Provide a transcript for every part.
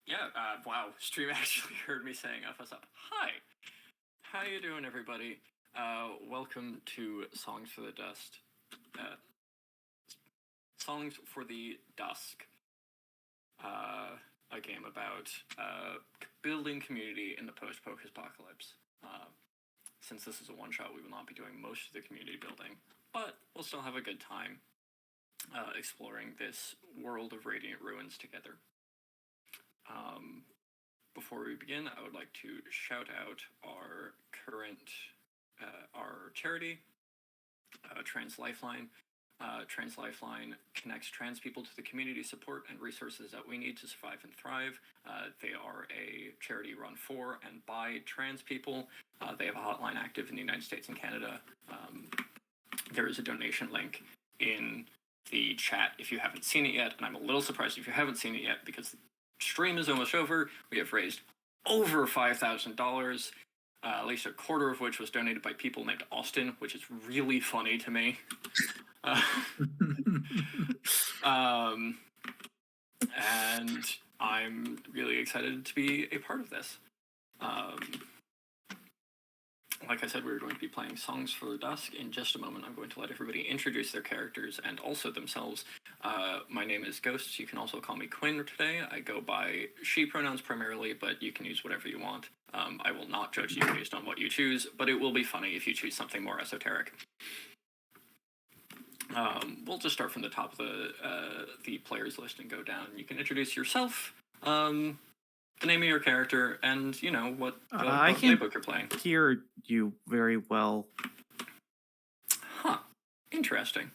Yeah, wow. Stream actually heard me saying "F us up." Hi, how you doing, everybody? Welcome to Songs for the Dust. Uh, Songs for the Dusk. A game about building community in the post-Pocus apocalypse. Since this is a one-shot, we will not be doing most of the community building, but we'll still have a good time exploring this world of radiant ruins together. Before we begin, I would like to shout out our our charity, Trans Lifeline. Trans Lifeline connects trans people to the community support and resources that we need to survive and thrive. They are a charity run for and by trans people. They have a hotline active in the United States and Canada. There is a donation link in the chat if you haven't seen it yet, and I'm a little surprised if you haven't seen it yet because the stream is almost over. We have raised over $5,000, at least a quarter of which was donated by people named Austin, which is really funny to me. And I'm really excited to be a part of this. Like I said, we're going to be playing Songs for the Dusk. In just a moment, I'm going to let everybody introduce their characters and also themselves. My name is Ghost. You can also call me Quinn today. I go by she pronouns primarily, but you can use whatever you want. I will not judge you based on what you choose, but it will be funny if you choose something more esoteric. We'll just start from the top of the players list and go down. You can introduce yourself, the name of your character, and what playbook you're playing. Hear you very well. Huh. Interesting.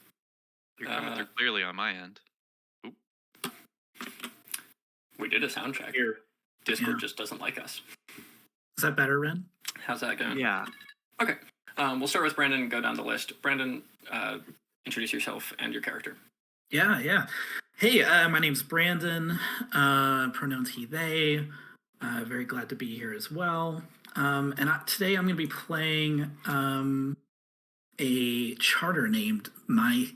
You're coming through clearly on my end. Oop. We did a sound check. Here. Discord just doesn't like us. Is that better, Ren? How's that going? Yeah. Okay. We'll start with Brandon and go down the list. Brandon, introduce yourself and your character. Yeah. Hey, my name's Brandon. Pronouns he, they. Very glad to be here as well. Today I'm going to be playing a charter named My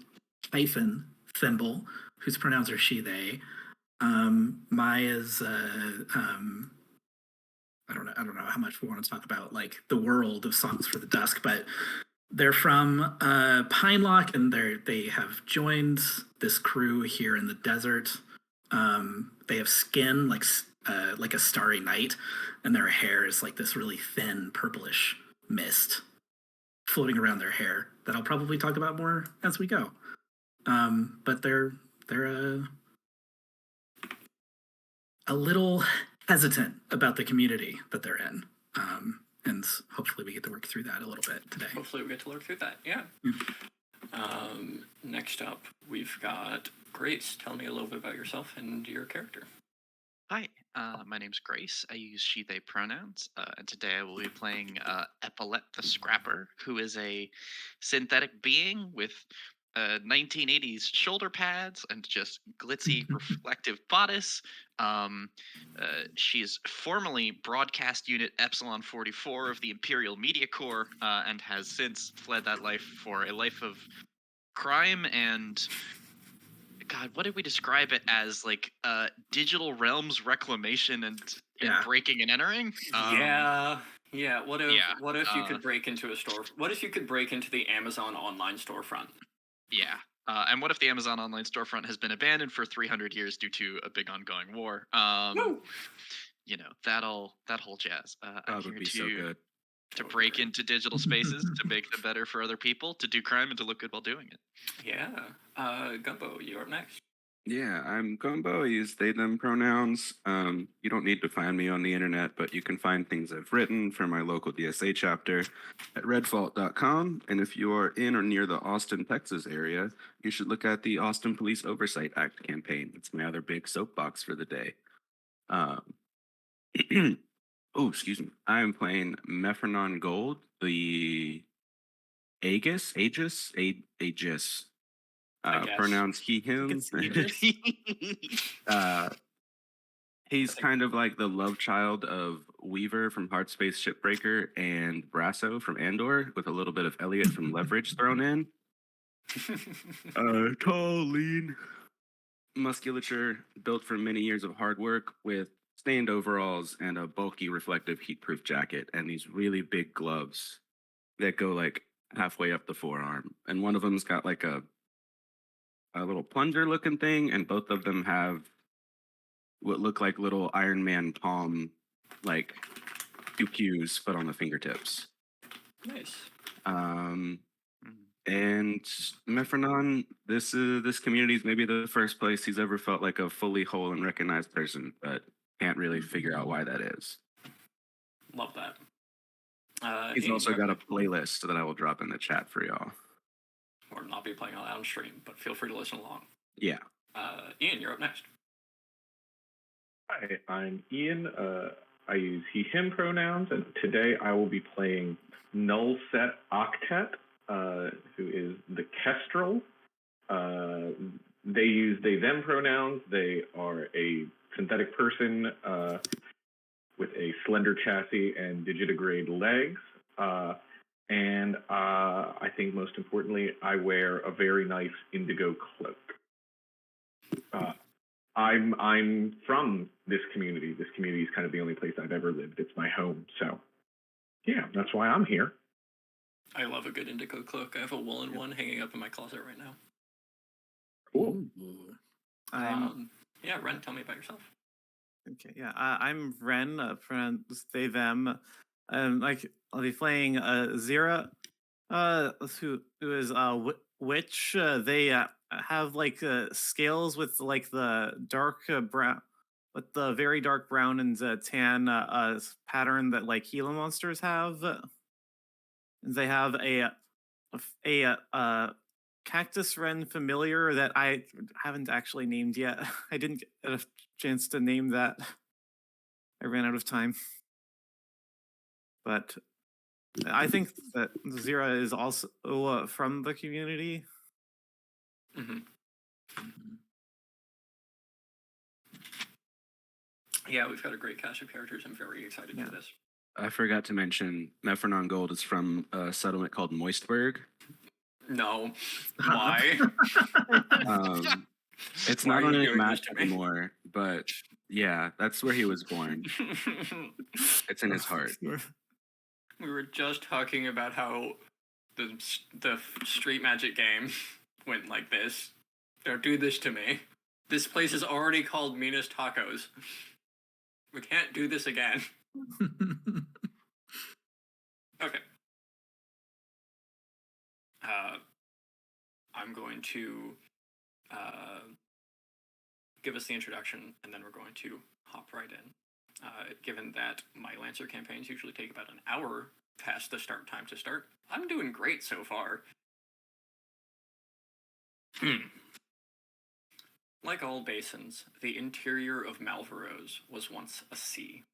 hyphen Thimble, whose pronouns are she, they. My is I don't know how much we want to talk about like the world of Songs for the Dusk, but they're from Pine Lock, and they have joined this crew here in the desert. They have skin like a starry night, and their hair is like this really thin purplish mist floating around their hair that I'll probably talk about more as we go. But they're a little hesitant about the community that they're in. And hopefully we get to work through that a little bit today. Hopefully we get to work through that, yeah. Next up, we've got Grace. Tell me a little bit about yourself and your character. Hi, my name's Grace. I use she, they pronouns, and today I will be playing Epaulette the Scrapper, who is a synthetic being with 1980s shoulder pads and just glitzy reflective bodice. She is formerly broadcast unit Epsilon 44 of the Imperial Media Corps, and has since fled that life for a life of crime and God, what did we describe it as? Like digital realms reclamation and breaking and entering? Yeah. What if you could break into a store? What if you could break into the Amazon online storefront? Yeah. And what if the Amazon online storefront has been abandoned for 300 years due to a big ongoing war? That whole jazz. I'm would here be so good. to break into digital spaces, to make them better for other people, to do crime, and to look good while doing it. Yeah. Gumbo, you're up next. Yeah, I'm Gumbo. I use they, them pronouns. You don't need to find me on the internet, but you can find things I've written for my local DSA chapter at redfault.com. And if you are in or near the Austin, Texas area, you should look at the Austin Police Oversight Act campaign. It's my other big soapbox for the day. Oh, excuse me. I am playing Mephronon Gold, the Aegis. Pronouns he, him. He's kind of like the love child of Weaver from Hard Space Shipbreaker and Brasso from Andor, with a little bit of Elliot from Leverage thrown in. Tall, lean, musculature, built from many years of hard work with stained overalls and a bulky reflective heat-proof jacket and these really big gloves that go like halfway up the forearm. And one of them's got like a little plunger looking thing, and both of them have what look like little Iron Man palm like QQs put on the fingertips. Nice. And Mephronon, this community is maybe the first place he's ever felt like a fully whole and recognized person, but can't really figure out why that is. Love that. He's Ian, also you're got a up next. playlist that I will drop in the chat for y'all. Or not be playing on stream, but feel free to listen along. Yeah. Ian, you're up next. Hi, I'm Ian. I use he/him pronouns, and today I will be playing Null Set Octet, who is the Kestrel. They use they/them pronouns. They are a synthetic person with a slender chassis and digitigrade legs. And I think most importantly, I wear a very nice indigo cloak. I'm from this community. This community is kind of the only place I've ever lived. It's my home. So, yeah, that's why I'm here. I love a good indigo cloak. I have a woolen one hanging up in my closet right now. Cool. Yeah, Ren, tell me about yourself. Okay, yeah, I'm Ren, pronouns they, them. Like, I'll be playing Zira, who is witch. They have like scales with like the dark brown, with the very dark brown and tan pattern that like Gila monsters have. They have a cactus wren familiar that I haven't actually named yet. I didn't get a chance to name that. I ran out of time. But I think that Zira is also from the community. Mm-hmm. Yeah, we've got a great cast of characters. I'm very excited for this. I forgot to mention Mephronon Gold is from a settlement called Moistburg. No. Why? It's Why not are on you any doing map this to me? anymore, but yeah, that's where he was born. It's in his heart. We were just talking about how the street magic game went like this. Don't do this to me. This place is already called Mina's Tacos. We can't do this again. Okay. I'm going to give us the introduction, and then we're going to hop right in. Given that my Lancer campaigns usually take about an hour past the start time to start, I'm doing great so far. Like all basins, the interior of Malvarose was once a sea.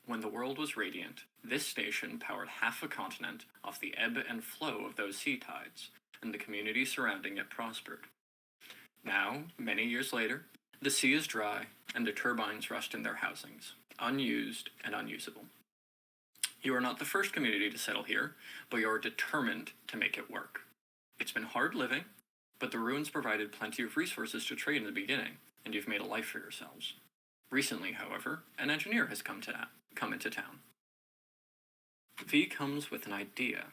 When the world was radiant, this station powered half a continent off the ebb and flow of those sea tides, and the community surrounding it prospered. Now, many years later, the sea is dry, and the turbines rust in their housings, unused and unusable. You are not the first community to settle here, but you are determined to make it work. It's been hard living, but the ruins provided plenty of resources to trade in the beginning, and you've made a life for yourselves. Recently, however, an engineer has come into town. V comes with an idea.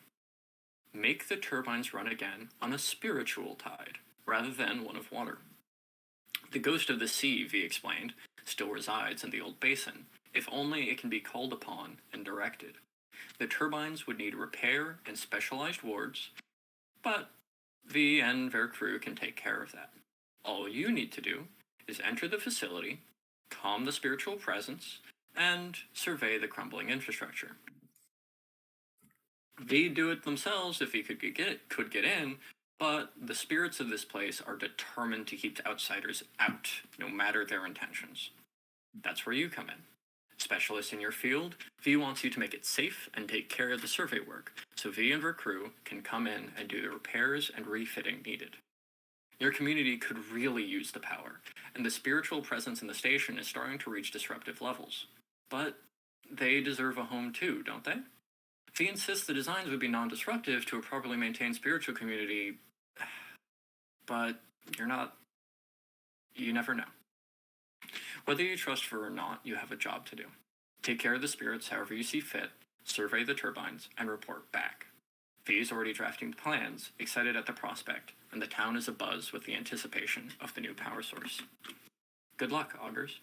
Make the turbines run again on a spiritual tide, rather than one of water. The ghost of the sea, V explained, still resides in the old basin, if only it can be called upon and directed. The turbines would need repair and specialized wards, but V and their crew can take care of that. All you need to do is enter the facility, calm the spiritual presence, and survey the crumbling infrastructure. They'd do it themselves if he could get in, but the spirits of this place are determined to keep the outsiders out, no matter their intentions. That's where you come in. Specialist in your field, V wants you to make it safe and take care of the survey work, so V and her crew can come in and do the repairs and refitting needed. Your community could really use the power, and the spiritual presence in the station is starting to reach disruptive levels. But they deserve a home too, don't they? V insists the designs would be non-disruptive to a properly maintained spiritual community, but you never know. Whether you trust her or not, you have a job to do. Take care of the spirits however you see fit, survey the turbines, and report back. Fee is already drafting plans, excited at the prospect, and the town is abuzz with the anticipation of the new power source. Good luck, Augurs.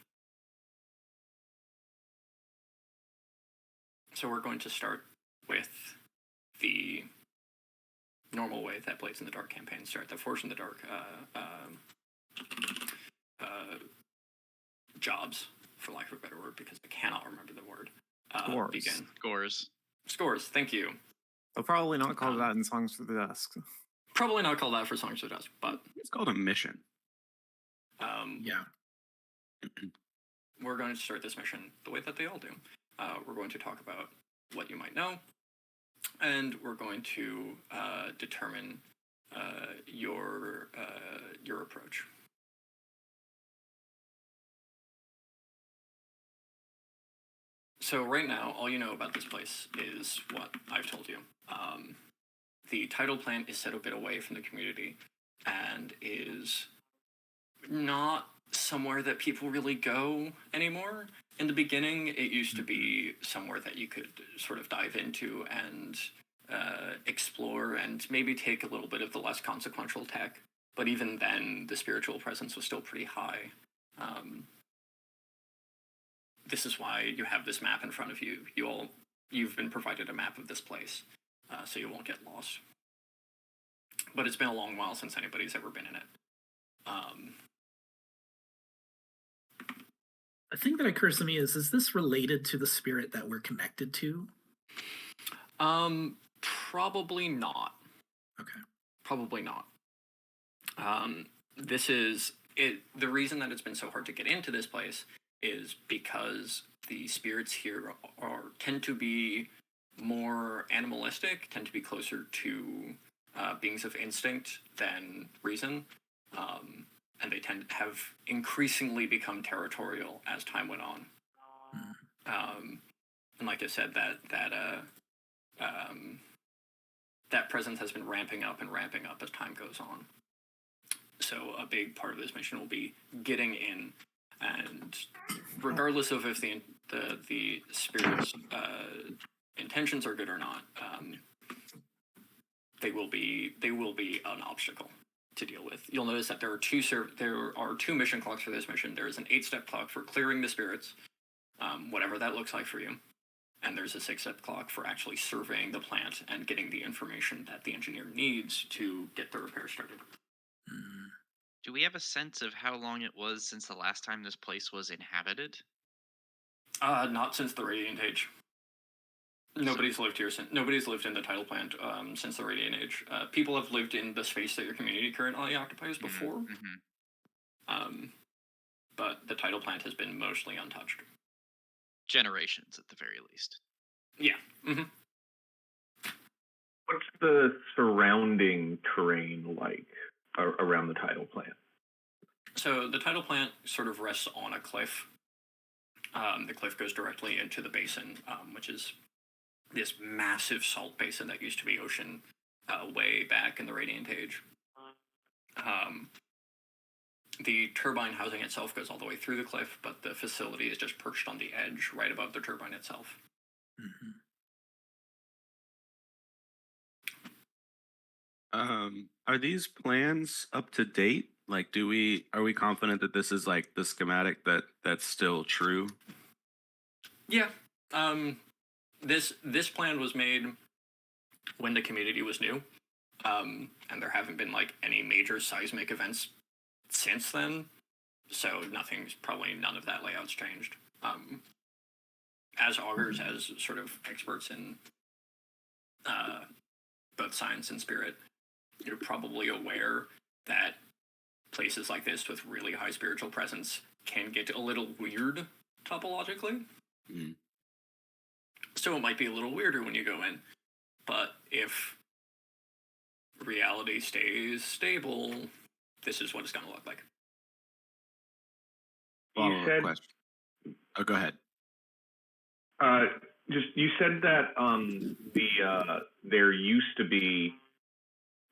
So we're going to start with the normal way that Blades in the Dark campaigns start, the Forge in the Dark jobs, for lack of a better word, because I cannot remember the word. Scores. Begin. Scores. Thank you. They'll probably not call that in Songs for the Dusk. Probably not call that for Songs of the Dusk, but It's called a mission. Yeah. We're going to start this mission the way that they all do. We're going to talk about what you might know, and we're going to determine your approach. So right now, all you know about this place is what I've told you. The title plant is set a bit away from the community and is not somewhere that people really go anymore. In the beginning, it used to be somewhere that you could sort of dive into and explore and maybe take a little bit of the less consequential tech. But even then, the spiritual presence was still pretty high. This is why you have this map in front of you. You've been provided a map of this place, so you won't get lost. But it's been a long while since anybody's ever been in it. A thing that occurs to me is this related to the spirit that we're connected to? Probably not. Okay. Probably not. This is it. The reason that it's been so hard to get into this place is because the spirits here tend to be more animalistic, tend to be closer to beings of instinct than reason, and they tend to have increasingly become territorial as time went on. And like I said, that presence has been ramping up as time goes on. So a big part of this mission will be getting in, and regardless of if the spirit's intentions are good or not, they will be an obstacle to deal with. You'll notice that there are two mission clocks for this mission. There is an 8-step clock for clearing the spirits, whatever that looks like for you, and there's a 6-step clock for actually surveying the plant and getting the information that the engineer needs to get the repair started. Do we have a sense of how long it was since the last time this place was inhabited? Not since the Radiant Age. Nobody's lived here since. Nobody's lived in the title plant since the Radiant Age. People have lived in the space that your community currently occupies before, but the title plant has been mostly untouched. Generations, at the very least. Yeah. What's the surrounding terrain like around the title plant? So the title plant sort of rests on a cliff. The cliff goes directly into the basin, which is this massive salt basin that used to be ocean way back in the Radiant Age. The turbine housing itself goes all the way through the cliff, but the facility is just perched on the edge right above the turbine itself. Are these plans up to date? Like, are we confident that this is like the schematic that's still true? Yeah. This plan was made when the community was new, and there haven't been like any major seismic events since then, so none of that layout's changed. As augurs, as sort of experts in both science and spirit, you're probably aware that places like this with really high spiritual presence can get a little weird topologically. So it might be a little weirder when you go in, but if reality stays stable, this is what it's going to look like. Follow-up said- question. Oh, go ahead. You said that there used to be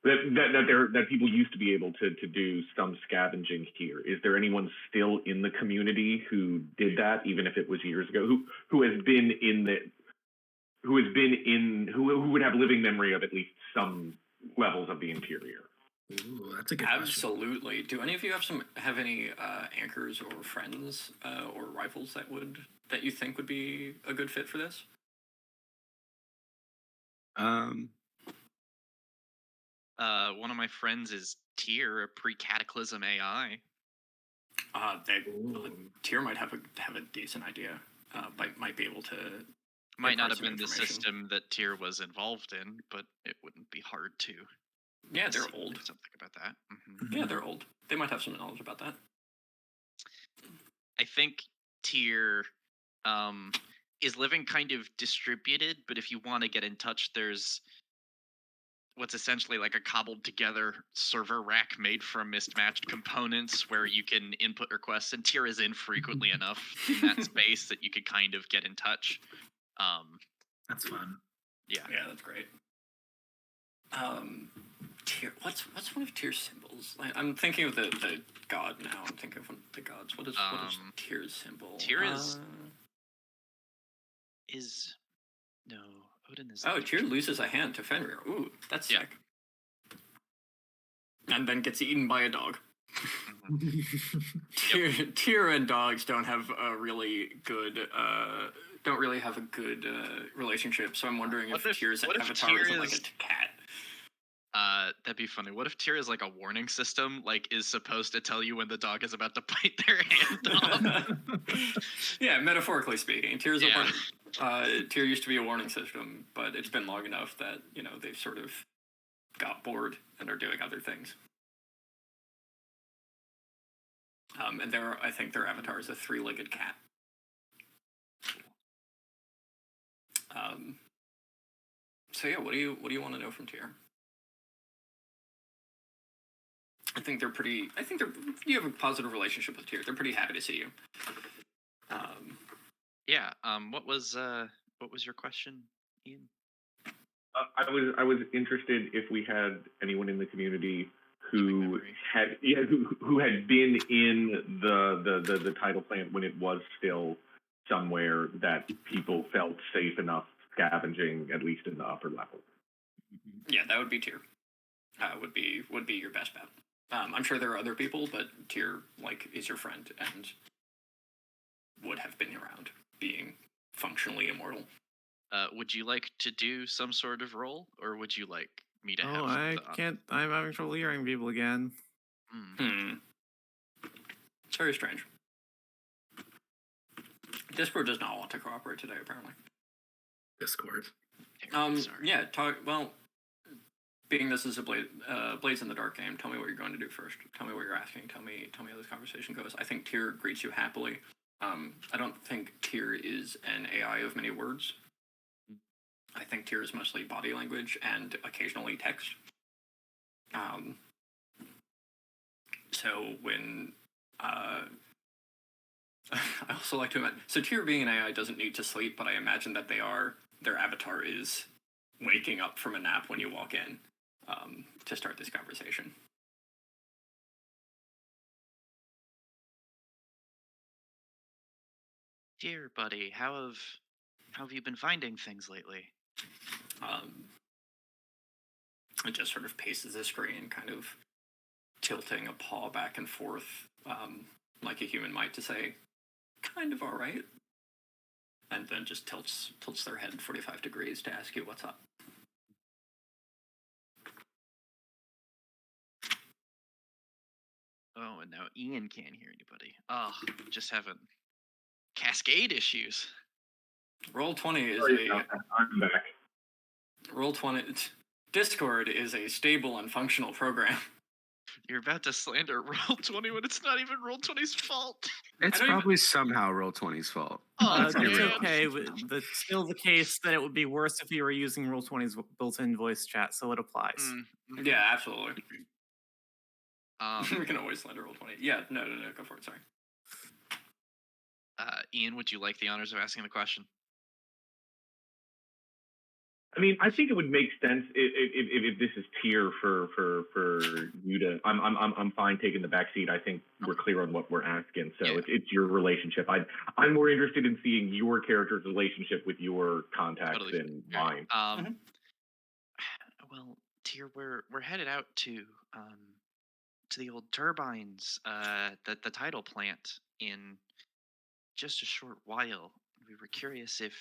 that people used to be able to do some scavenging here. Is there anyone still in the community who did that, even if it was years ago, who has been in the who would have living memory of at least some levels of the interior? Ooh, that's a good question. Absolutely. Do any of you have any anchors or friends or rivals that you think would be a good fit for this? One of my friends is Tyr, a pre-cataclysm AI. Tyr might have a decent idea. Might be able to. Might not impart have some been the information. system that Tyr was involved in, but it wouldn't be hard to. Yeah, they're see old. Something about that. Yeah, they're old. They might have some knowledge about that. I think Tyr is living kind of distributed, but if you want to get in touch, there's what's essentially like a cobbled together server rack made from mismatched components where you can input requests, and Tyr is infrequently enough in that space that you could kind of get in touch. That's fun. Yeah, that's great. Tyr, what's one of Tyr's symbols? I'm thinking of the god now. I'm thinking of one of the gods. What is Tyr's symbol? Tyr is no, Odin is. Oh, Tyr loses a hand to Fenrir. Ooh, that's sick. And then gets eaten by a dog. Tyr and dogs don't have a really good relationship. So I'm wondering if Tyr's avatar isn't like a cat. That'd be funny. What if Tyr is like a warning system, like is supposed to tell you when the dog is about to bite their hand off? Yeah, metaphorically speaking, Tyr used to be a warning system, but it's been long enough that they've sort of got bored and are doing other things. And I think their avatar is a three-legged cat. So yeah, what do you want to know from Tyr? You have a positive relationship with Tyr. They're pretty happy to see you. What was your question, Ian? I was interested if we had anyone in the community who had been in the title plant when it was still somewhere that people felt safe enough scavenging, at least in the upper level. Yeah, that would be Tyr. Would be your best bet. I'm sure there are other people, but Tyr is your friend and would have been around, being functionally immortal. Would you like to do some sort of role, or would you like me to have? I can't. I'm having trouble hearing people again. It's very strange. Discord does not want to cooperate today, apparently. Discord. Sorry. Yeah. Being this is a Blades in the Dark game, tell me what you're going to do first. Tell me what you're asking. Tell me how this conversation goes. I think Tyr greets you happily. I don't think Tyr is an AI of many words. I think Tyr is mostly body language and occasionally text. So when I also like to imagine. So Tyr being an AI doesn't need to sleep, but I imagine that their avatar is waking up from a nap when you walk in to start this conversation. Dear buddy, how have you been finding things lately? It just sort of paces the screen, kind of tilting a paw back and forth, like a human might, to say, kind of all right. And then just tilts their head 45 degrees to ask you what's up. Oh, and now Ian can't hear anybody. Oh, just having cascade issues. Roll20 is I'm back. Roll20. Discord is a stable and functional program. You're about to slander Roll20 when it's not even Roll20's fault. It's probably somehow Roll20's fault. Oh, It's okay. It's still the case that it would be worse if you were using Roll20's built-in voice chat, so it applies. Yeah, absolutely. We can always slander Roll20. Yeah, no, go for it, sorry. Ian, would you like the honors of asking the question? I mean, I think it would make sense if this is tier for you to. I'm fine taking the back seat. I think we're clear on what we're asking. So it's your relationship. I'm more interested in seeing your character's relationship with your contacts Totally than fair. mine. Well, Tyr, we're headed out to the old turbines, the tidal plant in just a short while. We were curious if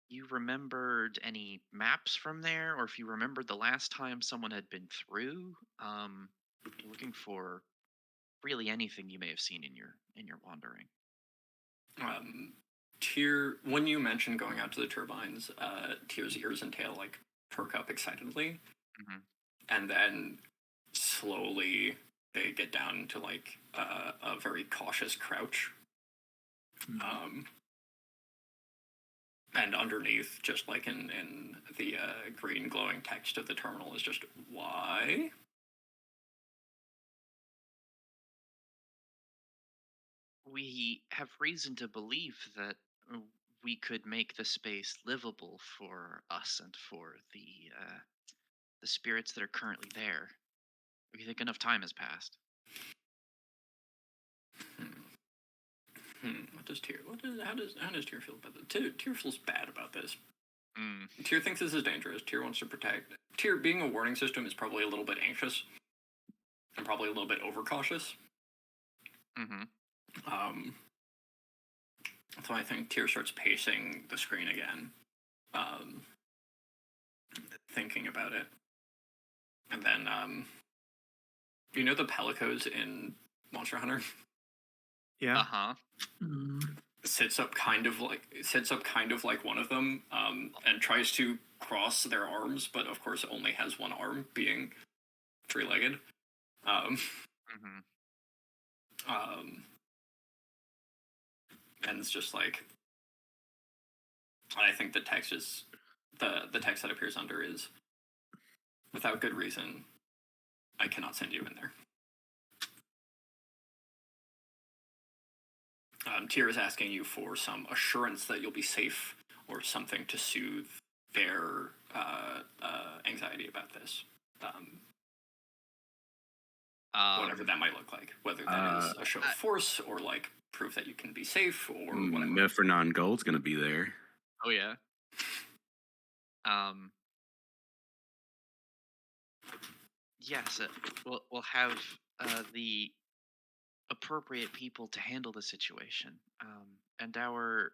you remembered any maps from there, or if you remembered the last time someone had been through. Looking for really anything you may have seen in your wandering. Tyr, when you mentioned going out to the turbines, Tyr's ears and tail like perk up excitedly, and then slowly they get down to like a very cautious crouch. And underneath, just like in the green glowing text of the terminal, is just why. We have reason to believe that we could make the space livable for us and for the spirits that are currently there. We think enough time has passed. What does Tyr? How does Tyr feel about this? Tyr feels bad about this. Mm. Tyr thinks this is dangerous. Tyr wants to protect. Tyr, being a warning system, is probably a little bit anxious and probably a little bit overcautious. So I think Tyr starts pacing the screen again, thinking about it, and then you know the Pelicos in Monster Hunter? Yeah. Sits up kind of like one of them, and tries to cross their arms, but of course only has one arm, being three-legged. And it's just like, I think the text is the text that appears under is, without good reason, I cannot send you in there. Tyr is asking you for some assurance that you'll be safe, or something to soothe their anxiety about this. Whatever that might look like. Whether that is a show of force, or like proof that you can be safe, or whatever. Miffernon Gold's going to be there. Oh, yeah. Yes, we'll have the appropriate people to handle the situation, and our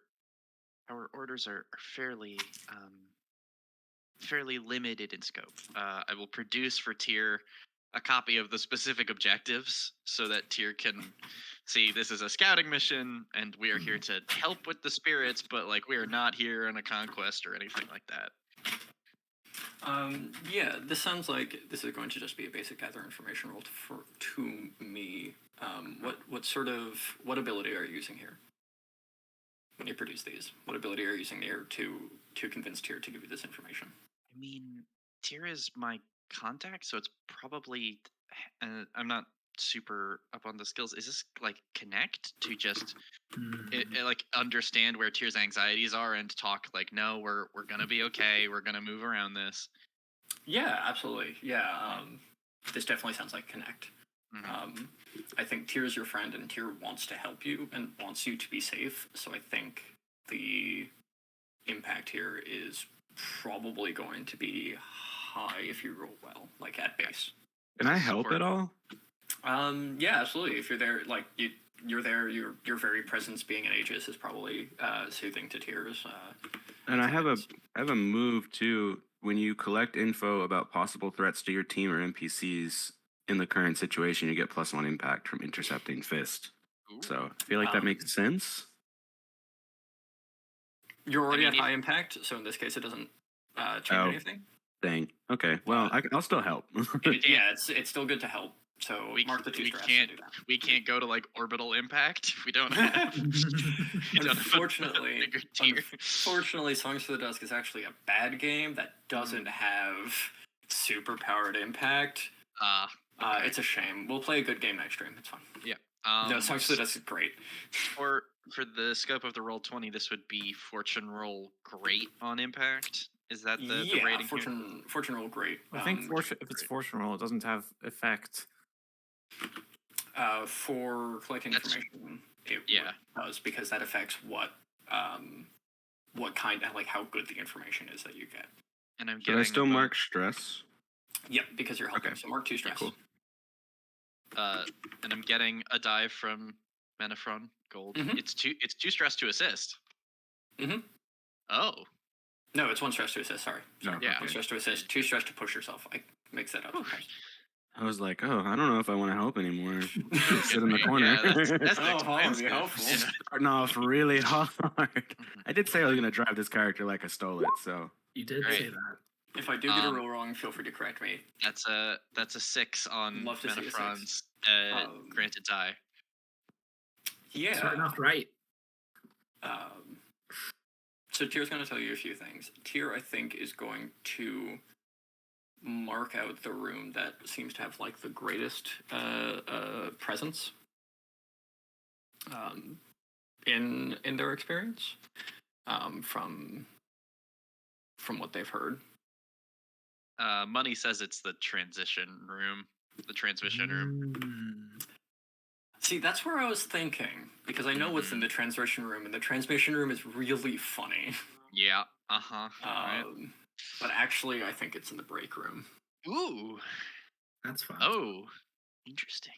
orders are fairly limited in scope. I will produce for Tyr a copy of the specific objectives so that Tyr can see this is a scouting mission and we are here to help with the spirits, but like we are not here on a conquest or anything like that. Yeah, this sounds like this is going to just be a basic gather information roll to me. What ability are you using here when you produce these? What ability are you using here to convince Tyr to give you this information? I mean, Tyr is my contact, so it's probably. I'm not super up on the skills. Is this like connect to just like understand where Tyr's anxieties are and talk like, no, we're gonna be okay. We're gonna move around this. Yeah, absolutely. Yeah, this definitely sounds like connect. I think Tyr is your friend, and Tyr wants to help you and wants you to be safe. So I think the impact here is probably going to be high if you roll well, like at base. Can I help at all? Yeah, absolutely. If you're there, like you're there, your very presence, being an Aegis, is probably soothing to Tyr's. And I have a move too. When you collect info about possible threats to your team or NPCs in the current situation, you get +1 impact from intercepting fist. Ooh. So I feel like that makes sense. You're already at high impact, so in this case, it doesn't change anything. Dang. Okay. Well, I'll still help. Yeah, it's still good to help. So mark the 2 stress. We can't go to like orbital impact. We don't have. Unfortunately, Songs for the Dusk is actually a bad game that doesn't have super powered impact. Okay. It's a shame. We'll play a good game next stream. It's fine. Yeah. No, Songs for the Dusk is great. For the scope of the Roll20, this would be Fortune Roll Great on impact. Is that the yeah, rating here? fortune roll great. I think if it's fortune roll, it doesn't have effect. For collecting That's- information, it yeah. does, because that affects what kind, like how good the information is that you get. And I'm Should getting I still a bon- mark stress? Yep, because you're helping. Okay. So mark 2 stress. cool. and I'm getting a die from Menafron Gold. Mhm. It's two stress to assist. Mhm. Oh. No, it's 1 stress to assist. Sorry. No, Yeah. 1 stress to assist, 2 stress to push yourself. I mix that up sometimes. I was like, oh, I don't know if I want to help anymore. Sit in the Yeah, corner. that's Oh, expensive. be helpful. Yeah. Starting off really hard. Mhm. I did say I was gonna drive this character like I stole it, so You did Great. say that. If I do get a Um, roll wrong, feel free to correct me. That's a 6 on Love to see a 6. Menafron's granted die. Yeah. Starting off right. So Tyr's going to tell you a few things. Tyr, I think, is going to mark out the room that seems to have like the greatest presence in their experience, from what they've heard. Money says it's the transition room. The transmission room. Mm. See, that's where I was thinking, because I know what's in the transmission room, and the transmission room is really funny. Yeah. Uh-huh. Right. But actually, I think it's in the break room. Ooh. That's fun. Oh. Interesting.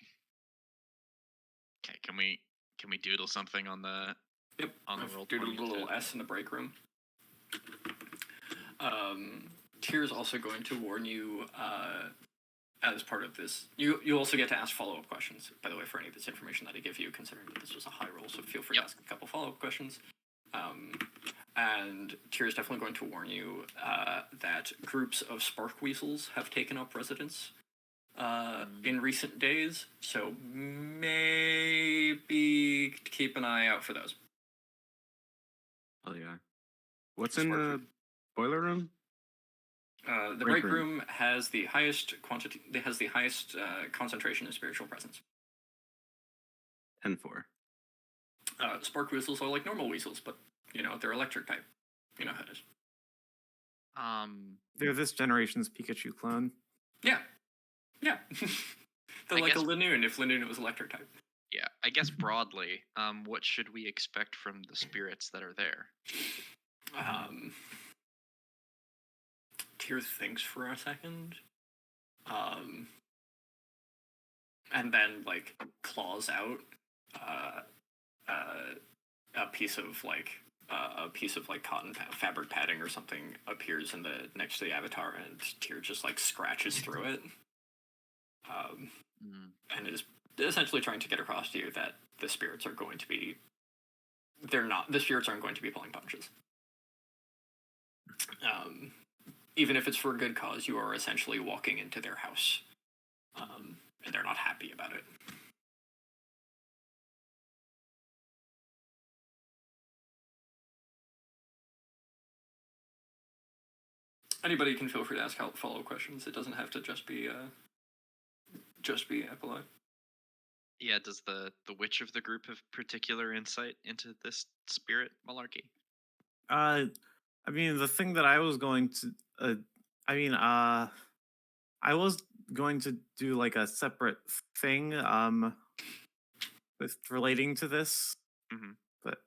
Okay, can we doodle something on the Yep. on the I've roll doodled 20 a little to- S in the break room. Tyr's also going to warn you, as part of this. You also get to ask follow-up questions, by the way, for any of this information that I give you, considering that this was a high roll, so feel free to ask a couple follow-up questions. And Tyr is definitely going to warn you that groups of spark weasels have taken up residence in recent days, so maybe keep an eye out for those. oh yeah. What's in the boiler room? The break room has the highest quantity. It has the highest concentration of spiritual presence. 10-4. Spark weasels are like normal weasels, but they're electric type. You know how it is. They're this generation's Pikachu clone. Yeah. They're I like guess- a Lanoon if Lanoon was electric type. Yeah, I guess broadly, what should we expect from the spirits that are there? Tyr thinks for a second, and then like claws out a piece of like cotton fabric padding or something appears in the next to the avatar, and Tyr just like scratches through it, and is essentially trying to get across to you that the spirits are going to be. The spirits aren't going to be pulling punches. Even if it's for a good cause, you are essentially walking into their house, and they're not happy about it. Anybody can feel free to ask follow-up questions. It doesn't have to just be epilogue. Yeah, does the witch of the group have particular insight into this spirit malarkey? I mean, the thing that I was going to, I was going to do like a separate thing, with relating to this, but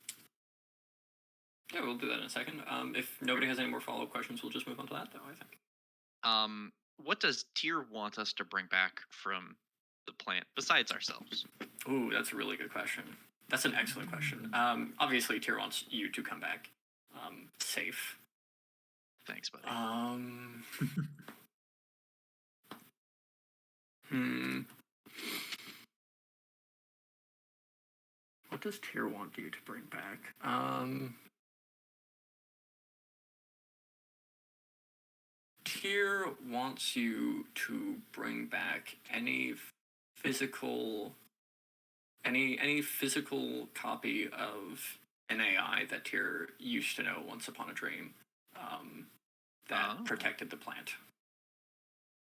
Yeah, we'll do that in a second. If nobody has any more follow-up questions, we'll just move on to that, though, I think. What does Tyr want us to bring back from the plant besides ourselves? Ooh, that's a really good question. That's an excellent question. Obviously, Tyr wants you to come back safe. Thanks, buddy. What does Tyr want you to bring back? Tyr wants you to bring back any physical copy of an AI that Tyr used to know once upon a dream, that protected the plant.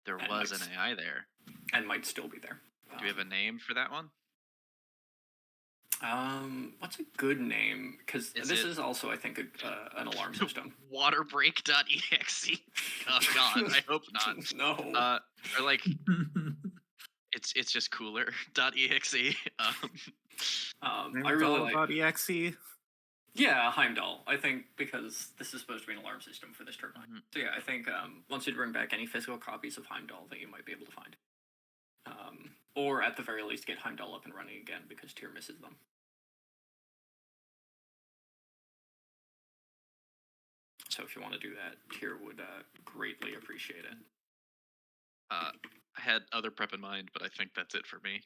There and was might an AI there. and might still be there. Do we have a name for that one? What's a good name? Because Is this it- is also, I think, an alarm system. Waterbreak.exe. Oh God, I hope not. No. Or like it's just cooler.exe. I really like. .exe. Yeah, Heimdall. I think because this is supposed to be an alarm system for this turbine. Mhm. So yeah, I think once you bring back any physical copies of Heimdall that you might be able to find, or at the very least get Heimdall up and running again because Tyr misses them. So if you want to do that, Tyr would greatly appreciate it. I had other prep in mind, but I think that's it for me.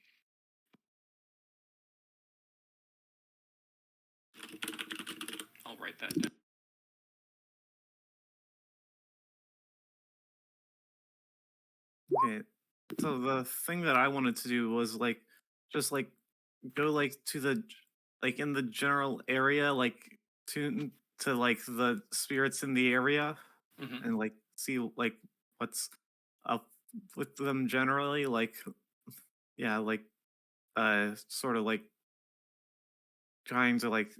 I'll write that down. Okay. So the thing that I wanted to do was like just like go like to the like in the general area, like to like the spirits in the area Mhm. and like see like what's up with them generally, like yeah, like sort of like trying to like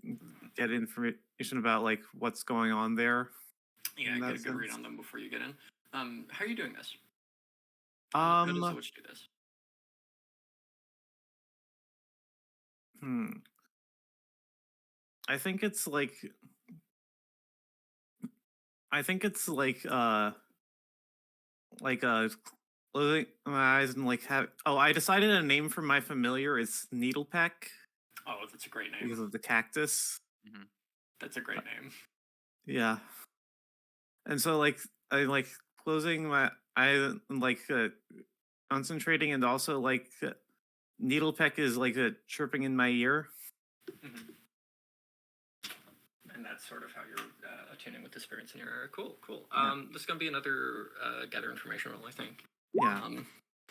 get information about like what's going on there. Yeah, in get a that good read sense. on them before you get in. How are you doing this? How does the witch do this? I think it's like closing my eyes and like have I decided a name for my familiar is Needlepeck Oh, that's a great because name. of the cactus. That's a great name. Yeah. And so like I like closing my eye and like concentrating and also like Needlepeck is like chirping in my ear. Mhm. And that's sort of how you're attuning with the spirits in your area. Cool, cool. This is gonna be another gather information roll, I think. Yeah.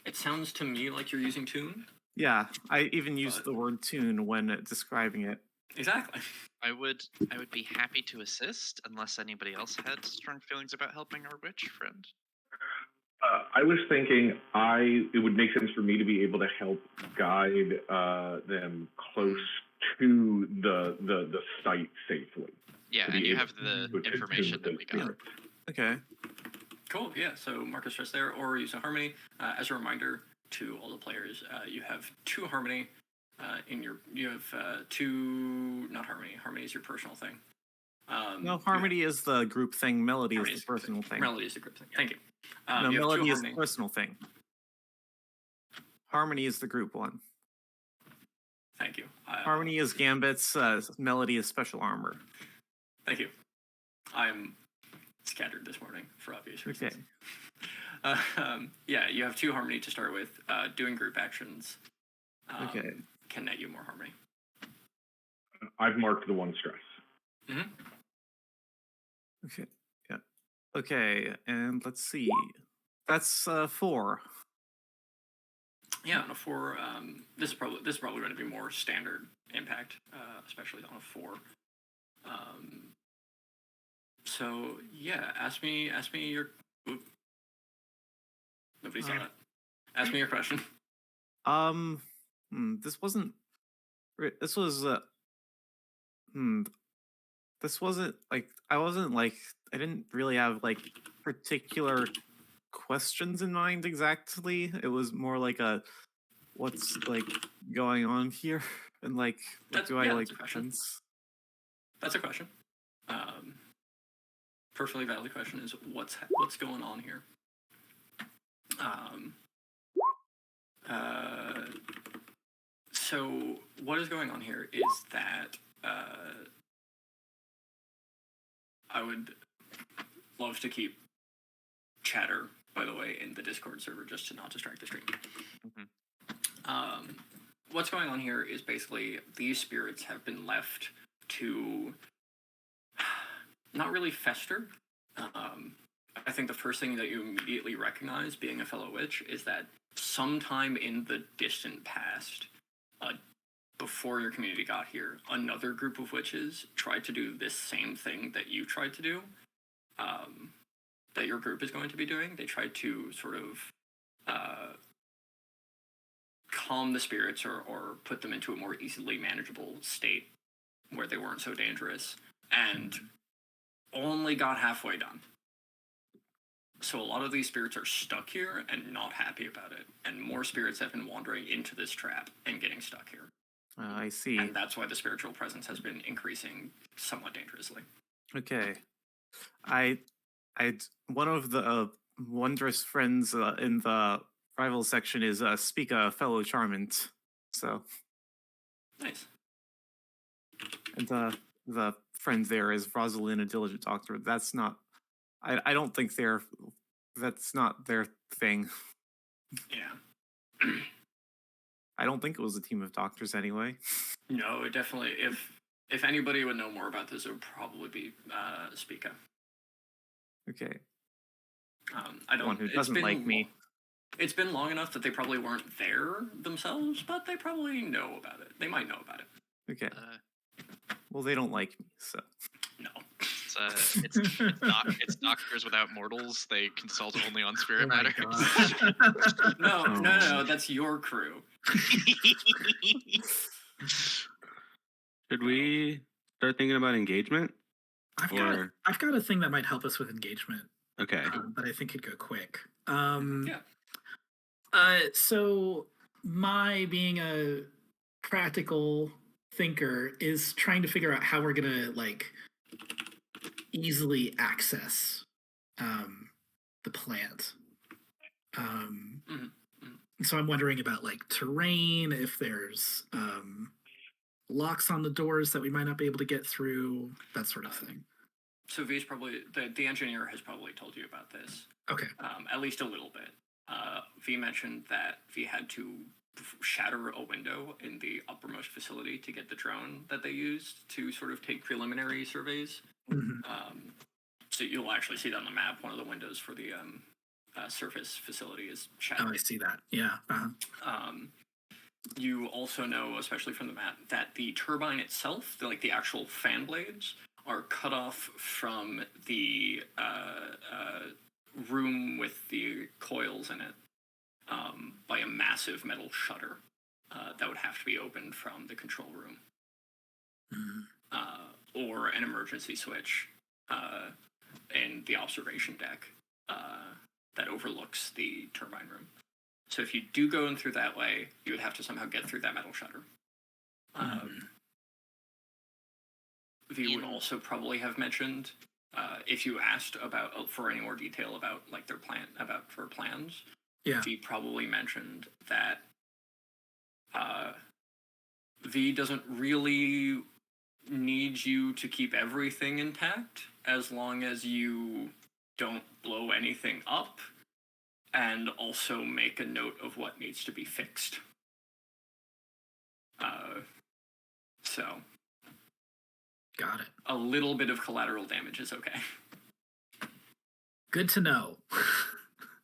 It sounds to me like you're using tune. Yeah, I even used But- the word tune when describing it. Exactly. I would be happy to assist unless anybody else had strong feelings about helping our witch friend. I was thinking it would make sense for me to be able to help guide them close to the site safely. Yeah, to and be you able have the to attune information with that those we got. spirits. Okay. Cool. Yeah. So Marcus just there, or use a harmony. As a reminder to all the players, you have 2 harmony you have 2 not harmony. Harmony is your personal thing. No, harmony is the group thing. Melody Harmony is the personal thing. Melody is the group thing. Thank you. No, you have 2 melody is the harmony. personal thing. Harmony is the group one. Thank you. Harmony is Gambit's. Melody is special armor. Thank you. I'm scattered this morning for obvious reasons. Okay. Yeah, you have 2 harmony to start with. Doing group actions Okay. can net you more harmony. I've marked the 1 stress. Mm-hmm. Okay. Yeah. Okay, and let's see. That's 4. Yeah, on a 4, this is probably going to be more standard impact, especially on a 4. So yeah, ask me your. Oop. Nobody saw that. Ask me your question. This wasn't. This was. This wasn't like I wasn't like I didn't really have like particular questions in mind exactly. It was more like a what's like going on here and like what do I that's like a question. sense? That's a question. Perfectly valid question is what's going on here. So what is going on here is that I would love to keep chatter, by the way, in the Discord server just to not distract the stream. What's going on here is basically these spirits have been left to not really fester. I think the first thing that you immediately recognize, being a fellow witch, is that sometime in the distant past, before your community got here, another group of witches tried to do this same thing that you tried to do, that your group is going to be doing. They tried to sort of calm the spirits or put them into a more easily manageable state where they weren't so dangerous, and only got halfway done. So a lot of these spirits are stuck here and not happy about it, and more spirits have been wandering into this trap and getting stuck here. I see. And that's why the spiritual presence has been increasing somewhat dangerously. Okay. One of the wondrous friends in the rival section is Speaka, fellow Charmant. So, Nice. and the friend there is Rosalind, a diligent doctor. That's not. I don't think that's not their thing. Yeah. I don't think it was a team of doctors anyway. No, it definitely. If anybody would know more about this, it would probably be Speaka. Okay. I don't. One who it's doesn't been like me. It's been long enough that they probably weren't there themselves, but they probably know about it. They might know about it. Okay. Well, they don't like me, so. No. It's doctors without mortals. They consult only on spirit Oh my matters. God. No, that's your crew. Should we start thinking about engagement? I've got a thing that might help us with engagement, Okay. but I think it'd go quick. Yeah. So my being a practical thinker is trying to figure out how we're gonna like easily access the plant. So I'm wondering about like terrain, if there's locks on the doors that we might not be able to get through, that sort of thing. So V's probably the engineer has probably told you about this. Okay. At least a little bit. V mentioned that V had to shatter a window in the uppermost facility to get the drone that they used to sort of take preliminary surveys. So you'll actually see that on the map. One of the windows for the surface facility is shattered. Oh, I see that. Yeah. You also know, especially from the map, that the turbine itself, the actual fan blades, are cut off from the room with the coils in it by a massive metal shutter that would have to be opened from the control room. Or an emergency switch in the observation deck that overlooks the turbine room. So if you do go in through that way, you would have to somehow get through that metal shutter. V would also probably have mentioned, if you asked about for any more detail about like their plans. Yeah. V probably mentioned that V doesn't really need you to keep everything intact as long as you don't blow anything up, and also make a note of what needs to be fixed. So. Got it. A little bit of collateral damage is okay. Good to know.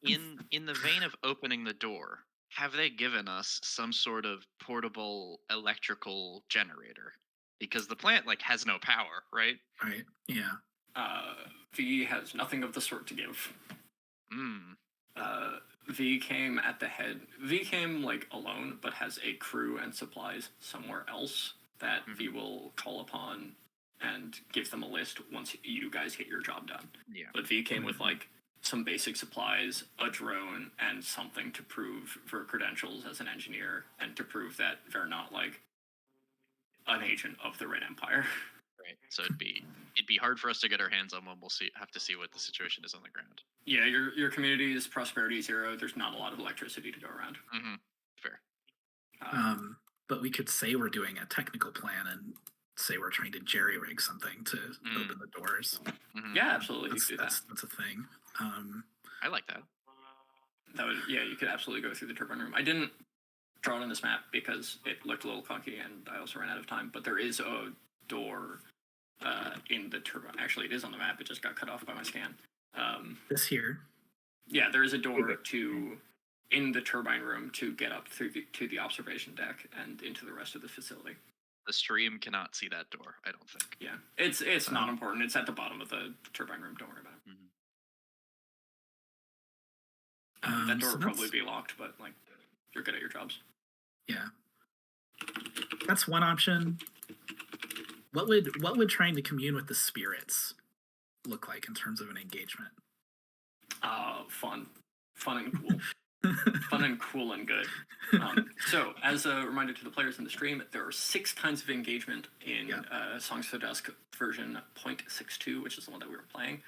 In the vein of opening the door, have they given us some sort of portable electrical generator? Because the plant has no power, right? Right. Yeah. V has nothing of the sort to give. V came at the head. V came alone, but has a crew and supplies somewhere else that V will call upon and give them a list once you guys get your job done. Yeah. But V came with some basic supplies, a drone, and something to prove her credentials as an engineer and to prove that they're not an agent of the Red Empire. Right. So it'd be hard for us to get our hands on one. We'll have to see what the situation is on the ground. Yeah, your community is prosperity 0. There's not a lot of electricity to go around. Fair. But we could say we're doing a technical plan and say we're trying to jerry rig something to open the doors. Yeah, absolutely. That's, you could do that's a thing. I like that. You could absolutely go through the turbine room. I didn't draw it on this map because it looked a little clunky and I also ran out of time, but there is a door in the turbine. Actually, it is on the map. It just got cut off by my scan. This here. Yeah, there is a door in the turbine room to get up to the observation deck and into the rest of the facility. The stream cannot see that door, I don't think. Yeah, it's not important. It's at the bottom of the turbine room. Don't worry about it. That door So would probably be locked, but you're good at your jobs. Yeah. That's one option. What would trying to commune with the spirits look like in terms of an engagement? Fun and cool. Fun and cool and good. So, as a reminder to the players in the stream, there are 6 kinds of engagement in Songs for the Dusk version 0.62, which is the one that we were playing.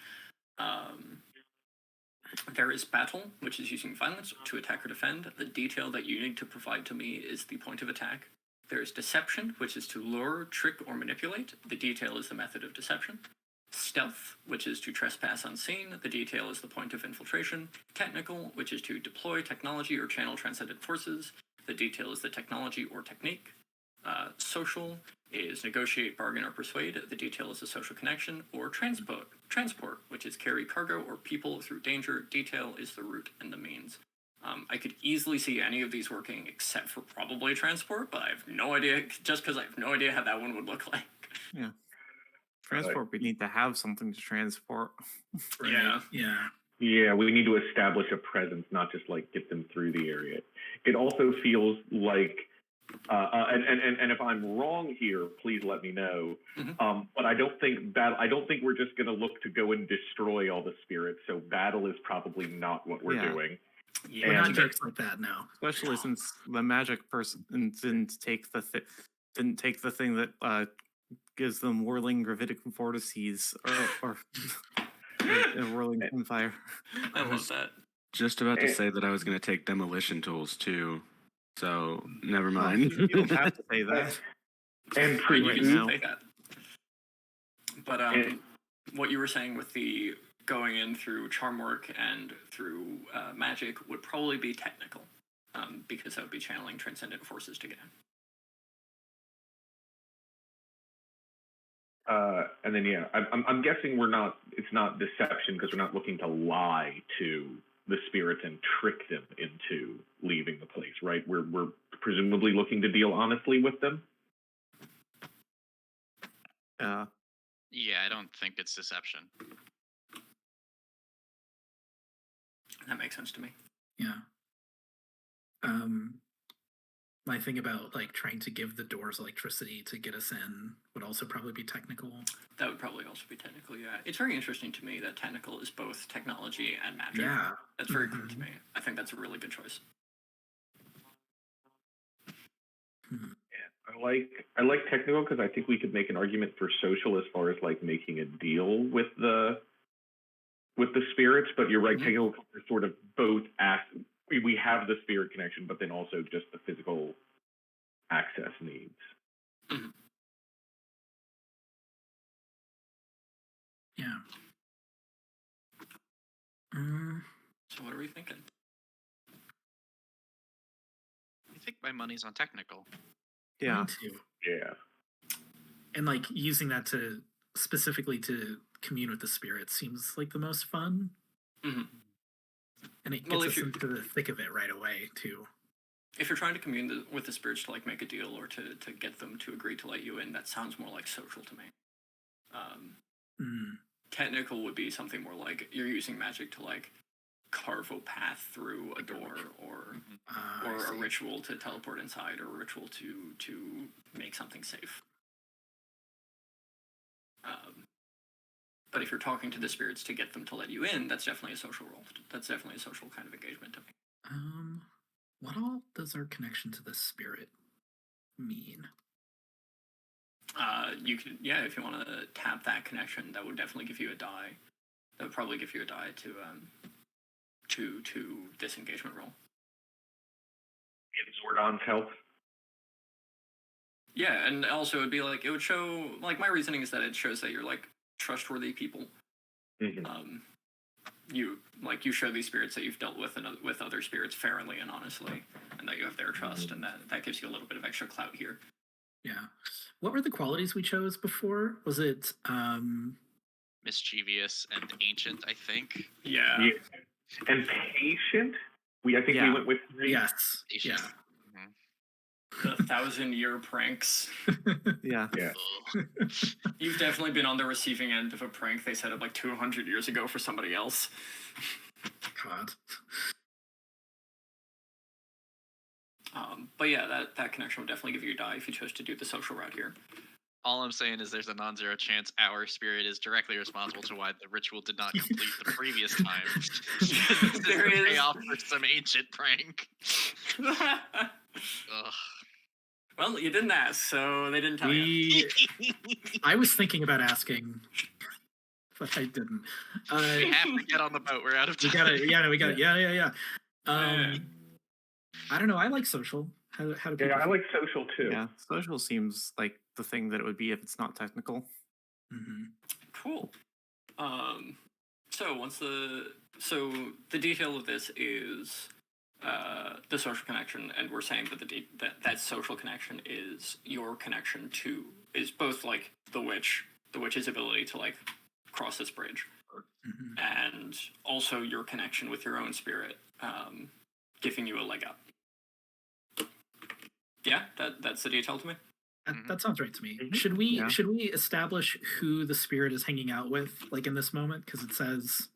There is battle, which is using violence to attack or defend. The detail that you need to provide to me is the point of attack. There is deception, which is to lure, trick, or manipulate. The detail is the method of deception. Stealth, which is to trespass unseen. The detail is the point of infiltration. Technical, which is to deploy technology or channel transcendent forces. The detail is the technology or technique. Social is negotiate, bargain, or persuade. The detail is the social connection. Or transport, which is carry cargo or people through danger. Detail is the route and the means. I could easily see any of these working except for probably transport, but I have no idea, just because I have no idea how that one would look like. Yeah. Transport, we need to have something to transport. Right. Yeah. Yeah. Yeah, we need to establish a presence, not just like get them through the area. It also feels like, and if I'm wrong here, please let me know. Mhm. But I don't think we're just going to look to go and destroy all the spirits. So battle is probably not what we're doing. Yeah. We're not And- jerks like that, no. Especially since the magic person didn't take the thing that gives them whirling gravitic vortices or whirling fire. I love that. Just about to Eh. say that I was going to take demolition tools too. So never Oh, mind. you don't have to say that. And for Right You you, now. can say that. But And- what you were saying with the going in through charm work and through magic would probably be technical, because that would be channeling transcendent forces to get in. and then I'm guessing it's not deception because we're not looking to lie to the spirits and trick them into leaving the place, right? We're presumably looking to deal honestly with them. Yeah. Yeah, I don't think it's deception. That makes sense to me. Yeah. My thing about like trying to give the doors electricity to get us in would also probably be technical. That would probably also be technical, yeah. It's very interesting to me that technical is both technology and magic. Yeah. That's very cool to Mhm. me. I think that's a really good choice. I like technical because I think we could make an argument for social as far as like making a deal with the spirits, but you're right, Mhm. technical is sort of both we have the spirit connection, but then also just the physical access needs. Yeah. So what are we thinking? I think my money's on technical. Yeah. Me too. Yeah. And like using that to specifically to commune with the spirits seems like the most fun. Mhm. And it gets Well, if us you- into the thick of it right away too. If you're trying to commune with the spirits to like make a deal or to get them to agree to let you in, that sounds more like social to me. Technical would be something more like you're using magic to like carve a path through a door or I a see. ritual to teleport inside or a ritual to make something safe. But if you're talking to the spirits to get them to let you in, that's definitely a social role. That's definitely a social kind of engagement to me. What all does our connection to the spirit mean? You could, yeah, if you want to tap that connection, that would definitely give you a die. That would probably give you a die to this engagement roll. Get Zordon's help. Yeah, and also it'd be like it would show like my reasoning is that it shows that you're like trustworthy people. Mhm. You show these spirits that you've dealt with with other spirits fairly and honestly, and that you have their trust, and that gives you a little bit of extra clout here. Yeah. What were the qualities we chose before? Was it Mischievous and ancient, I think. Yeah. Yeah. And patient. I think we Yeah. went with 3. yes. Patient. Yeah. Mhm. The 1,000-year pranks. Yeah. Yeah. Ugh. You've definitely been on the receiving end of a prank they set up like 200 years ago for somebody else. God. But yeah, that connection would definitely give you a die if you chose to do the social route here. All I'm saying is there's a non-zero chance our spirit is directly responsible to why the ritual did not complete the previous time. This is There the is- payoff for some ancient prank. Ugh. Well, you didn't ask, so they didn't tell you. I was thinking about asking, but I didn't. We have to get on the boat. We're out of We time. got it. Yeah, we got it. Yeah. Yeah. I don't know. I like social. How do people? Yeah, I feel? like social too. Yeah, social seems like the thing that it would be if it's not technical. Mhm. Cool. So the detail of this is the social connection, and we're saying that that social connection is your connection to is both like the witch's ability to like cross this bridge, Mhm. and also your connection with your own spirit, giving you a leg up. Yeah, that's the detail to me. That sounds right to me. Mhm. Should we Yeah. establish who the spirit is hanging out with, like in this moment? Because it says,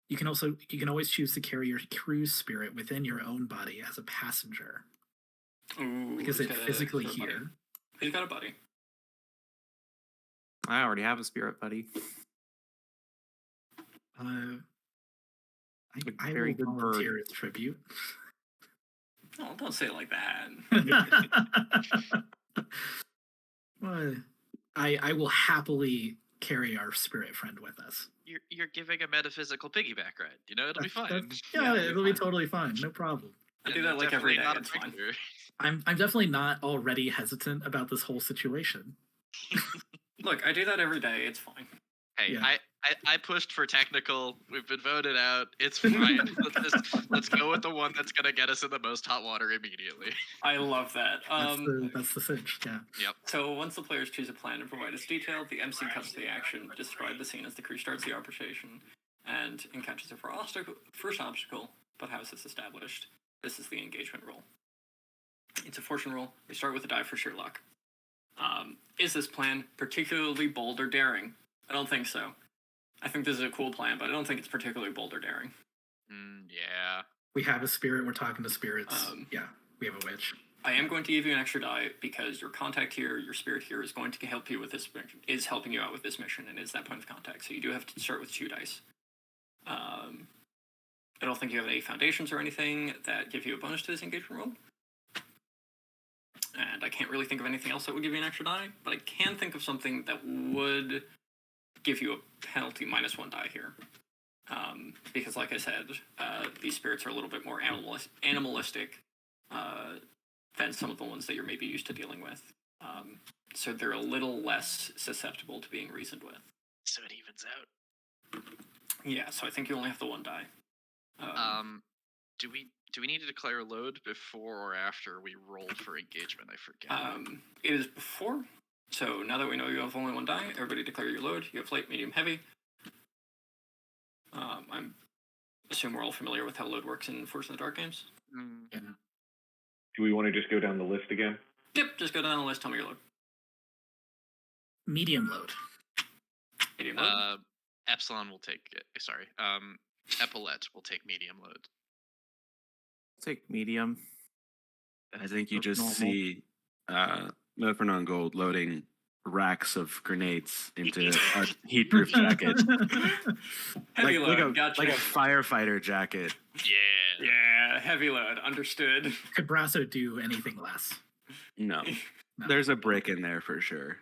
you can always choose to carry your crew's spirit within your own body as a passenger. Ooh, Like, is he's it got a- physically he's got a buddy. here? He's got a buddy. I already have a spirit buddy. I very will good bird. volunteer as tribute. Oh, don't say it like that. Well, I will happily carry our spirit friend with us. You're giving a metaphysical piggyback ride. You know, it'll be fine. Yeah, Yeah, it'll be fine. totally fine. No problem. I do And that like every definitely day. not a It's fine. picture. I'm definitely not already hesitant about this whole situation. Look, I do that every day. It's fine. Hey, Yeah. I pushed for technical. We've been voted out. It's fine. let's go with the one that's gonna get us in the most hot water immediately. I love that. That's the cinch. Yeah. So once the players choose a plan and provide us detail, the MC cuts to the action, describe the scene as the crew starts the operation, and encounters a first obstacle, but how is this established? This is the engagement roll. It's a fortune roll. We start with a die for sheer luck. Is this plan particularly bold or daring? I don't think so. I think this is a cool plan, but I don't think it's particularly bold or daring. Yeah. We have a spirit. We're talking to spirits. Yeah, we have a witch. I am going to give you an extra die because your contact here, your spirit here, is going to help you with this mission, is helping you out with this mission, and is that point of contact. So you do have to start with 2 dice. I don't think you have any foundations or anything that give you a bonus to this engagement roll. And I can't really think of anything else that would give you an extra die, but I can think of something that would give you a penalty -1 die here. Because like I said, these spirits are a little bit more animalistic than some of the ones that you're maybe used to dealing with. So they're a little less susceptible to being reasoned with. So it evens out. Yeah, so I think you only have the 1 die. Do we need to declare a load before or after we roll for engagement? I forget. It is before. So now that we know you have only 1 die, everybody declare your load. You have light, medium, heavy. I'm assume we're all familiar with how load works in Force in the Dark games. Yeah. Do we want to just go down the list again? Yep, just go down the list. Tell me your load. Medium load. Medium load. Epsilon will take. Sorry. Epaulette will take medium load. Take medium. I think you Or just normal. see Mephernon Gold loading racks of grenades into a heatproof jacket. Heavy load. Gotcha. Like a firefighter jacket. Yeah. Yeah, heavy load. Understood. Could Brasso do anything less? No. No. There's a brick in there for sure.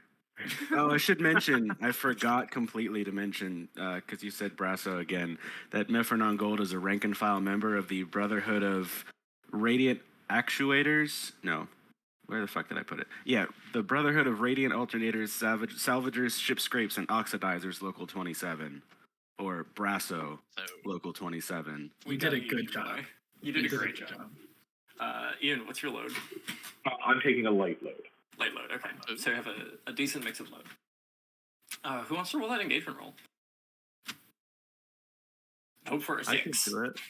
Oh, I should mention, I forgot completely to mention, because you said Brasso again, that Mephernon Gold is a rank and file member of the Brotherhood of Radiant Actuators. No. Where the fuck did I put it? Yeah, the Brotherhood of Radiant Alternators, Salvagers, Ship Scrapes, and Oxidizers, Local 27. Or Brasso, So Local 27. You did a good job. You did a great job. Ian, what's your load? I'm taking a light load. Light load, okay. So you have a decent mix of load. Who wants to roll that engagement roll? Hope for a 6. I can do it.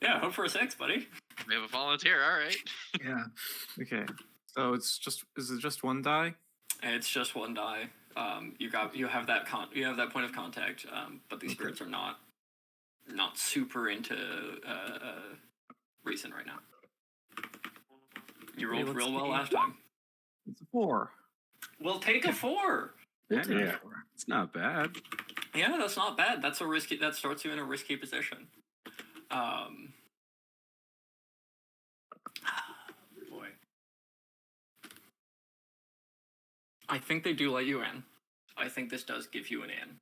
Yeah, hope for a 6, buddy. we have a volunteer. All right. Yeah. Okay. So is it just 1 die? It's just 1 die. You have that point of contact, but these spirits are not not super into reason right now. You rolled let's real well see. last time. It's a 4. We'll take a 4. We'll Yeah, take yeah. 4. It's not bad. Yeah, that's not bad. That's a risky. That starts you in a risky position. Boy, I think they do let you in. I think this does give you an in.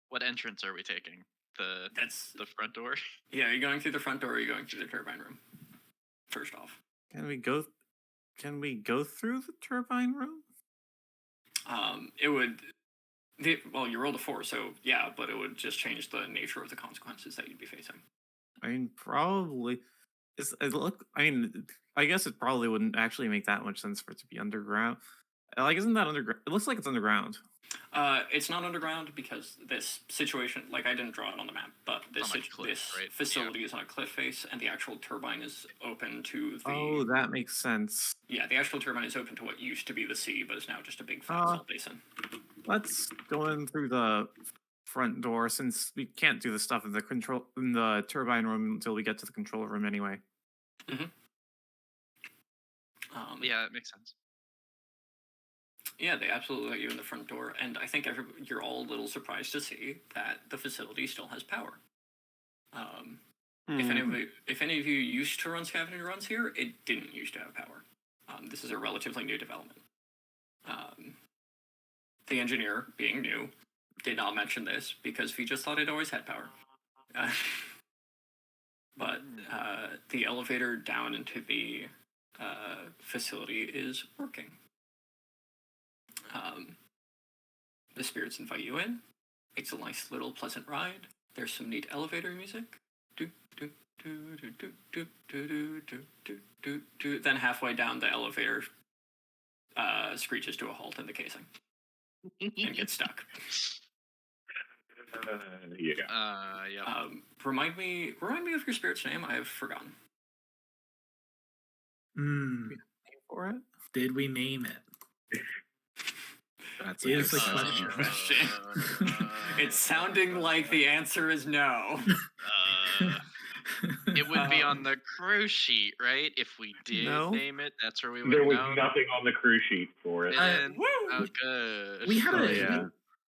What entrance are we taking? That's The front door? yeah. Are you going through the front door? Or are you going through the turbine room? First off, Can we go through the turbine room? it would. Well, you rolled a 4, so yeah, but it would just change the nature of the consequences that you'd be facing. I mean, probably. I guess it probably wouldn't actually make that much sense for it to be underground. Like, isn't that underground? It looks like it's underground. It's not underground because this situation, like I didn't draw it on the map, but this on a cliff, this right? facility is on a cliff face, and the actual turbine is open to the. Oh, that makes sense. Yeah, the actual turbine is open to what used to be the sea, but is now just a big fat Uh, salt basin. Let's go in through the front door since we can't do the stuff in the turbine room until we get to the control room anyway. Yeah, it makes sense. Yeah, they absolutely let you in the front door, and I think you're all a little surprised to see that the facility still has power. If any of you used to run scavenging runs here, it didn't used to have power. This is a relatively new development. The engineer, being new, did not mention this because he just thought it always had power. But the elevator down into the facility is working. The spirits invite you in. It's a nice little pleasant ride. There's some neat elevator music. Do, do, do, do, do, do, do, do, do, do, do. Then halfway down, the elevator screeches to a halt in the casing and gets stuck. Yeah. Yeah. Remind me of your spirit's name. I have forgotten. For it? Did we name it? That's Is the excellent question. It's sounding like the answer is no. It would be on the crew sheet, right? If we did No. name it, that's where we would There was know. nothing on the crew sheet for it. Woo! Oh, good. We had yeah.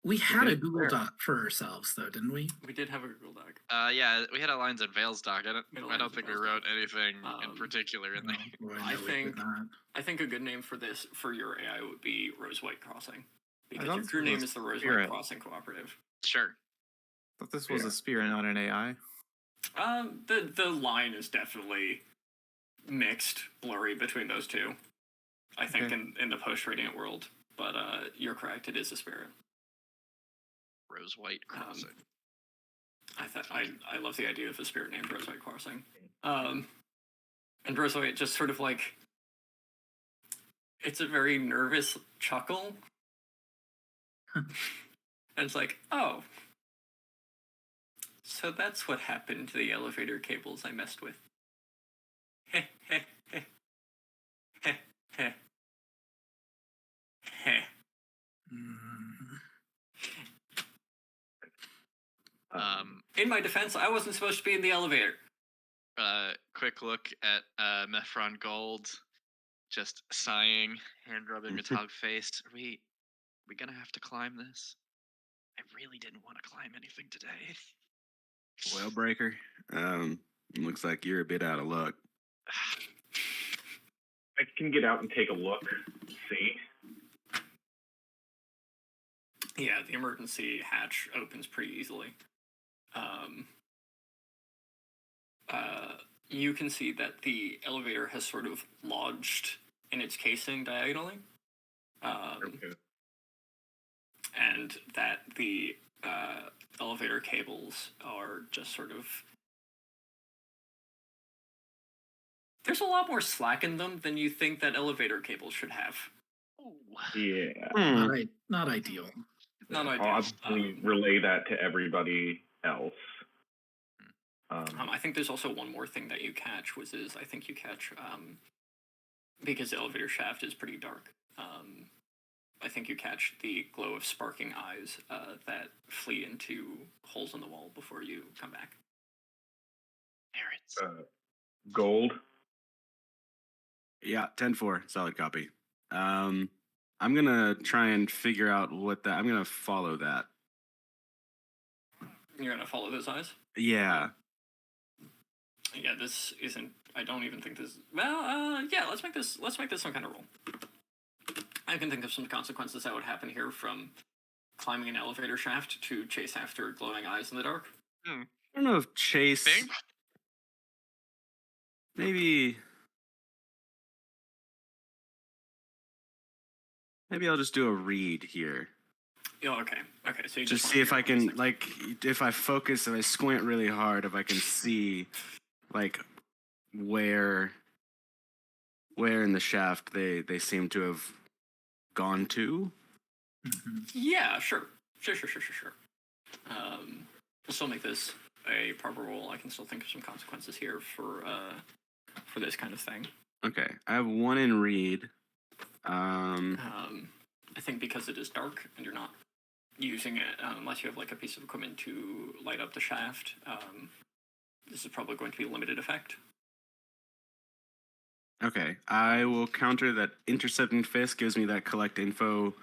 we had a did. Google Doc for ourselves though, didn't we? We did have a Google Doc. Yeah, we had a Lines and Veils doc. I Lines don't think and we Veils wrote anything in Um, particular in Oh, there. boy, I no, we did think- not. I think a good name for this, for your AI, would be Rose White Crossing. Because thought your this crew was name a is the Rose White spirit. Crossing Cooperative. Sure. I thought this was Yeah. a spirit, not an AI. The line is definitely mixed, blurry between those two. I think Okay. in the post-radiant world. But you're correct, it is a spirit. Rose White Crossing. I love the idea of a spirit named Rose White Crossing. And Rose White just sort of like, it's a very nervous chuckle. And it's like, oh, so that's what happened to the elevator cables I messed with. Heh, heh, heh. Heh, heh. Heh. Mm. In my defense, I wasn't supposed to be in the elevator. Quick look at Mephron Gold, just sighing, hand rubbing metallic face. Are we gonna have to climb this? I really didn't want to climb anything today. Well, Breaker, looks like you're a bit out of luck. I can get out and take a look, see. Yeah, the emergency hatch opens pretty easily. You can see that the elevator has sort of lodged in its casing diagonally. Okay. And that the elevator cables are just sort of... There's a lot more slack in them than you think that elevator cables should have. Yeah. Not ideal. Not I'll ideal. obviously relay that to everybody else. I think there's also one more thing that you catch, which is I think you catch, because the elevator shaft is pretty dark, I think you catch the glow of sparking eyes that flee into holes in the wall before you come back. Parrots. Gold. Yeah, 10-4, solid copy. I'm gonna try and figure out what that. I'm gonna follow that. You're gonna follow those eyes. Yeah. Yeah, this isn't. I don't even think this. Well, yeah. Let's make this. Let's make this some kind of roll. I can think of some consequences that would happen here from climbing an elevator shaft to chase after glowing eyes in the dark. I don't know if chase. Bing? Maybe I'll just do a read here. Oh, okay. Okay, so you Just just see want if I to hear all can, these like, if I focus, if I squint really hard, if I can see, like, where in the shaft they seem to have gone to. things. Yeah, sure. Sure. We'll still make this a proper roll. I can still think of some consequences here for this kind of thing. Okay, I have one in read. I think because it is dark and you're not using it unless you have like a piece of equipment to light up the shaft, this is probably going to be a limited effect. Okay, I will counter that. Intercepting Fist gives me that collect info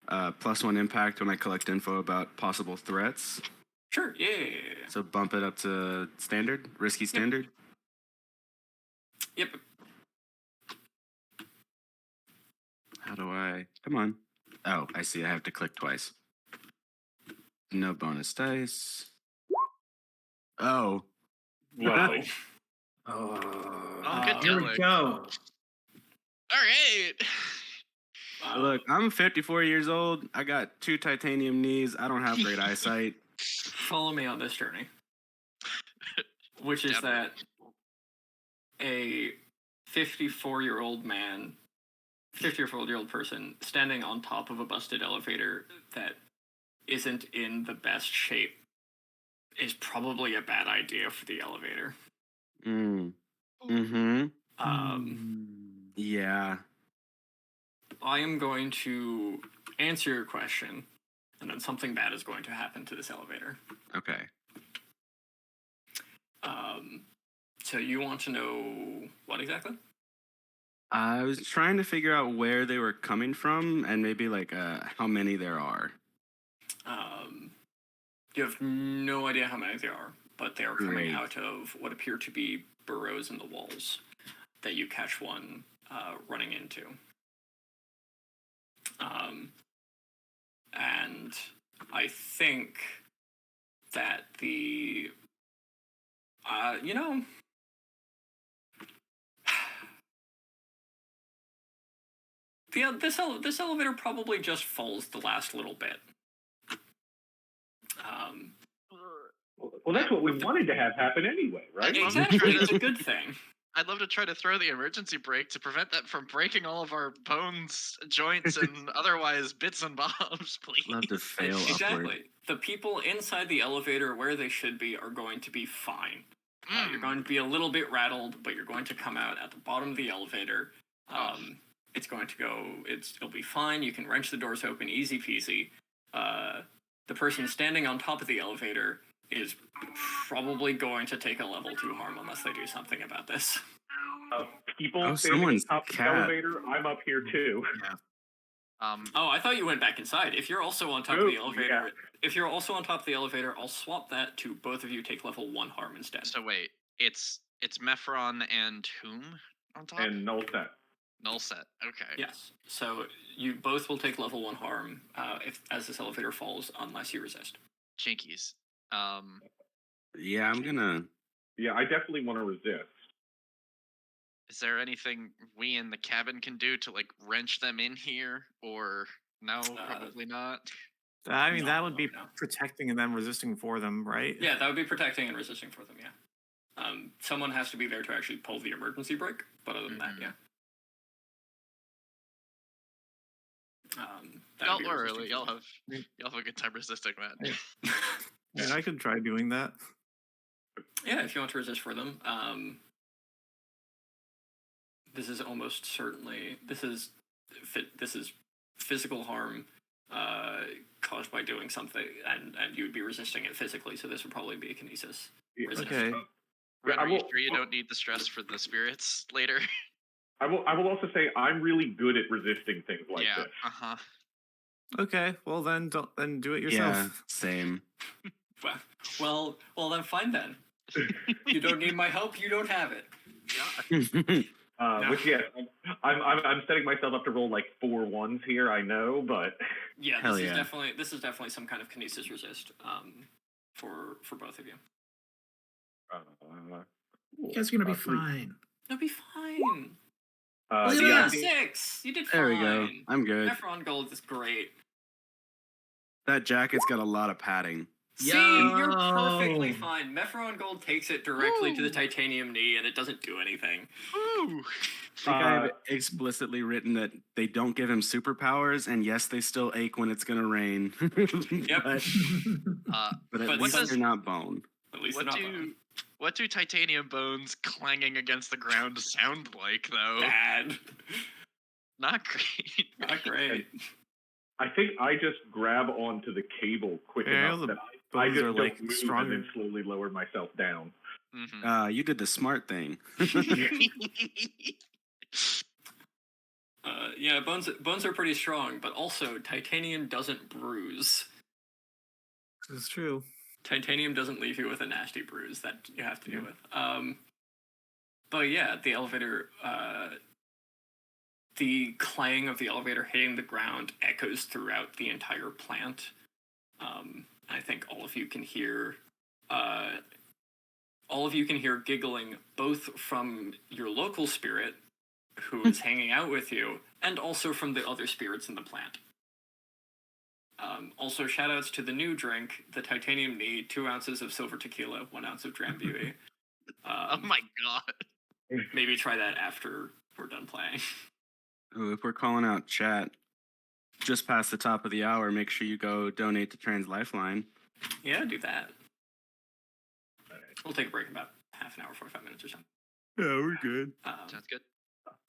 +1 impact when I collect info about possible threats. Sure, yeah. So bump it up to standard, risky standard. Yep. How do I? Come on. Oh, I see. I have to click twice. No bonus dice. Oh. Lovely. Oh, good Here going. we go. All right. Look, I'm 54 years old. I got 2 titanium knees. I don't have great eyesight. Follow me on this journey, which is that a 54-year-old man, 54-year-old person standing on top of a busted elevator that isn't in the best shape is probably a bad idea for the elevator. Mm-hmm. Yeah. I am going to answer your question, and then something bad is going to happen to this elevator. Okay. So you want to know what exactly? I was trying to figure out where they were coming from and maybe like how many there are. You have no idea how many there are, but they are coming Great. out of what appear to be burrows in the walls that you catch one running into. And I think that the, this elevator probably just falls the last little bit. Well, that's what we wanted to have happen anyway, right? Exactly, it's a good thing. I'd love to try to throw the emergency brake to prevent that from breaking all of our bones, joints, and otherwise bits and bobs, please. Love to fail Exactly. upward. The people inside the elevator where they should be are going to be fine. You're going to be a little bit rattled, but you're going to come out at the bottom of the elevator. It's going to go. It'll be fine. You can wrench the doors open, easy peasy. The person standing on top of the elevator is probably going to take a level 2 harm unless they do something about this. People Oh, standing on someone's top of the cat. elevator, I'm up here too. Oh, I thought you went back inside. If you're also on top of the Oh, elevator, yeah. if you're also on top of the elevator, I'll swap that to both of you take level 1 harm instead. So wait, it's Mephron and whom on top? And null set. Null set. Okay. Yes. So you both will take level 1 harm as this elevator falls, unless you resist. Jinkies. Yeah, I'm gonna. Yeah, I definitely want to resist. Is there anything we in the cabin can do to like wrench them in here, or no? Probably not. I mean, that No, would be no. protecting and then resisting for them, right? Yeah, that would be protecting and resisting for them, yeah. Someone has to be there to actually pull the emergency brake, but other than that, yeah. That would be Y'all are resisting early. for Y'all them. have a good time resisting that. Yeah, I could try doing that. Yeah, if you want to resist for them. This is almost certainly this is physical harm caused by doing something, and you would be resisting it physically. So this would probably be a kinesis. Yeah, resist. Okay. Ren, I are you will- sure you don't need the stress for the spirits later? I will also say I'm really good at resisting things like yeah. this. Okay. Well, then do it Yeah, yourself. same. Well, then fine then. You don't need my help. You don't have it. No. Which yes, I'm setting myself up to roll like 4 1s here. I know, but Yeah, Hell this yeah. is definitely some kind of kinesis resist. For both of you. You guys are gonna be 3. fine. It'll be fine. Look You at got that. 6. You did fine. There we go. I'm good. Mephron Gold is great. That jacket's got a lot of padding. See, you're perfectly Yo. fine. Mephron Gold takes it directly to the titanium knee, and it doesn't do anything. Woo! I think I have explicitly written that they don't give him superpowers, and yes, they still ache when it's gonna rain. Yep. but at But least does- they're not bone. At least What they're not what do titanium bones clanging against the ground sound like, though? bad. Not great. Not great. I think I just grab onto the cable quick Yeah, enough the that I bones just are, don't like, move stronger. and then slowly lower myself down. Mhm. You did the smart thing. Yeah, bones are pretty strong, but also titanium doesn't bruise. This is true. Titanium doesn't leave you with a nasty bruise that you have to deal with. But yeah, the elevator, the clang of the elevator hitting the ground echoes throughout the entire plant. I think all of you can hear giggling both from your local spirit, who is hanging out with you, and also from the other spirits in the plant. Also, shoutouts to the new drink, the Titanium Knee, 2 ounces of silver tequila, 1 ounce of Drambuie. Oh my god. Maybe try that after we're done playing. Ooh, if we're calling out chat just past the top of the hour, make sure you go donate to Trans Lifeline. Yeah, do that. We'll take a break in about half an hour, 45 minutes or something. Yeah, we're good. Sounds good.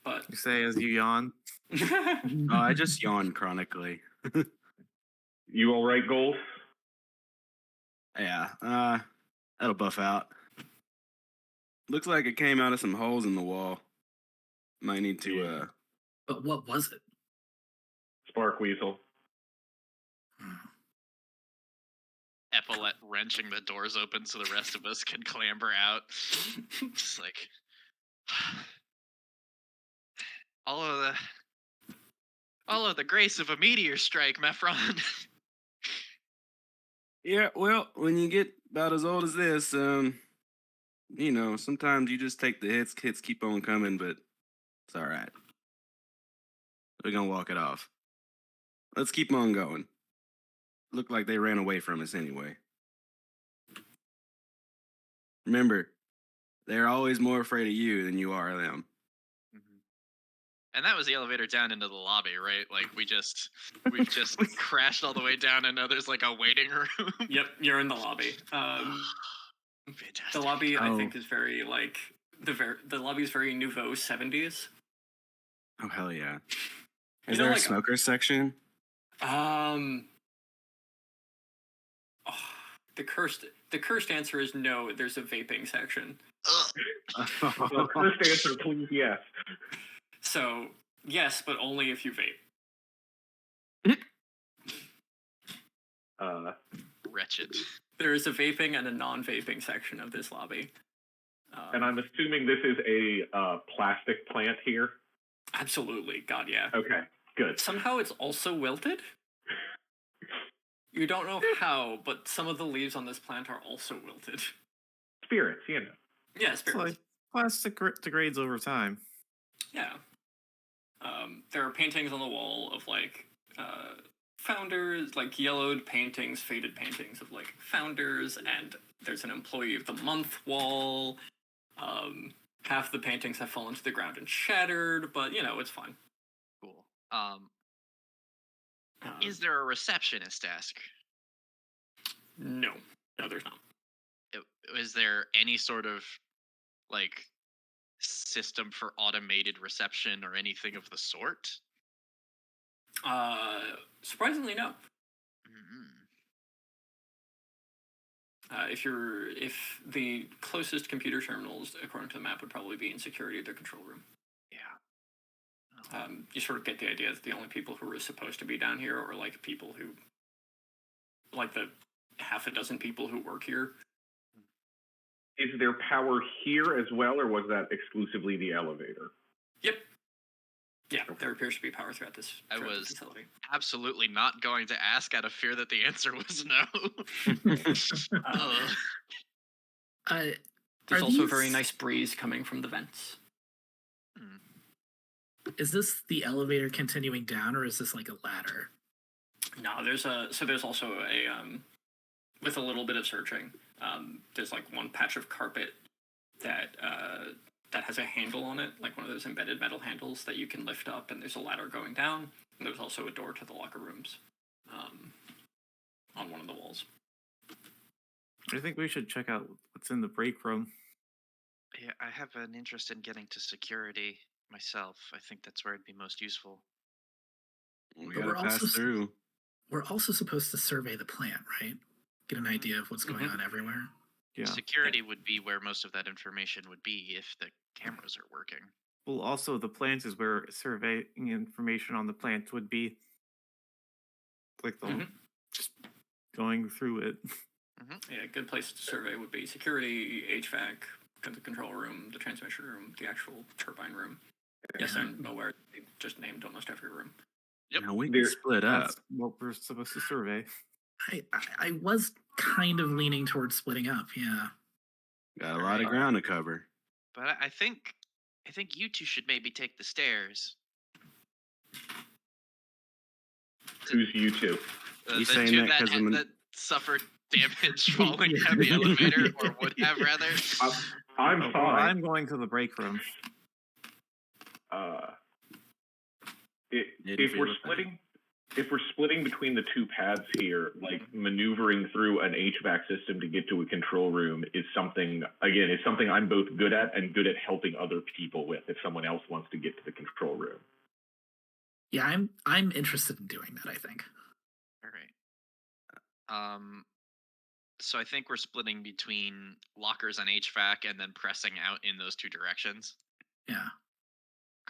But You say as you yawn. Oh, I just yawn chronically. You all right, Goals? Yeah, that'll buff out. Looks like it came out of some holes in the wall. Might need to, But what was it? Spark Weasel. Epaulette wrenching the doors open so the rest of us can clamber out. Just like all of the grace of a meteor strike, Mephron. Yeah, well, when you get about as old as this, sometimes you just take the hits keep on coming, but it's all right. We're gonna walk it off. Let's keep on going. Looked like they ran away from us anyway. Remember, they're always more afraid of you than you are of them. And that was the elevator down into the lobby, right? Like we've just crashed all the way down, and now there's like a waiting room. Yep, you're in the lobby. Fantastic. The lobby, I Oh. think, is very like the lobby is very nouveau 70s. Oh hell yeah! You Is know, there a like- smoker section? The cursed answer is no. There's a vaping section. Well, first answer, please, yes. So yes, but only if you vape. Wretched. There is a vaping and a non-vaping section of this lobby. And I'm assuming this is a plastic plant here. Absolutely, God, yeah. Okay, good. Somehow it's also wilted. You don't know how, but some of the leaves on this plant are also wilted. Spirits, you know. Yeah, It's spirits. like plastic degrades over time. Yeah. There are paintings on the wall of like founders, like yellowed paintings, faded paintings of like founders, and there's an employee of the month wall. Half the paintings have fallen to the ground and shattered, but it's fine. Cool. Is there a receptionist desk? No, there's not. Is there any sort of like system for automated reception or anything of the sort? Surprisingly, no. Mm-hmm. If the closest computer terminals, according to the map, would probably be in security of the control room. Yeah. You sort of get the idea that the only people who are supposed to be down here are like people who, like the half a dozen people who work here. Is there power here as well, or was that exclusively the elevator? Yep. Yeah, there appears to be power throughout this facility. Absolutely not going to ask out of fear that the answer was no. There's also a very nice breeze coming from the vents. Is this the elevator continuing down, or is this like a ladder? No, there's also a with a little bit of searching. There's like one patch of carpet that has a handle on it, like one of those embedded metal handles that you can lift up, and there's a ladder going down. And there's also a door to the locker rooms on one of the walls. I think we should check out what's in the break room. Yeah, I have an interest in getting to security myself. I think that's where it'd be most useful. We gotta pass through. We're also supposed to survey the plant, right? Get an idea of what's going on everywhere. Yeah. Security would be where most of that information would be if the cameras are working. Well, also the plant is where surveying information on the plant would be. Like the just going through it. Yeah, a good place to survey would be security, HVAC, the control room, the transmission room, the actual turbine room. Yes, I'm aware they just named almost every room. Yep. Now we can split up. That's what we're supposed to survey. I was kind of leaning towards splitting up, yeah. Got a lot of ground to cover. But I think you two should maybe take the stairs. Who's you two? You The saying two that 'cause that suffered damage falling down the elevator, or would have rather. I'm Well, fine. I'm going to the break room. If we're splitting between the two paths here, like maneuvering through an HVAC system to get to a control room is something I'm both good at and good at helping other people with if someone else wants to get to the control room. Yeah, I'm interested in doing that, I think. All right. So I think we're splitting between lockers and HVAC and then pressing out in those two directions. Yeah.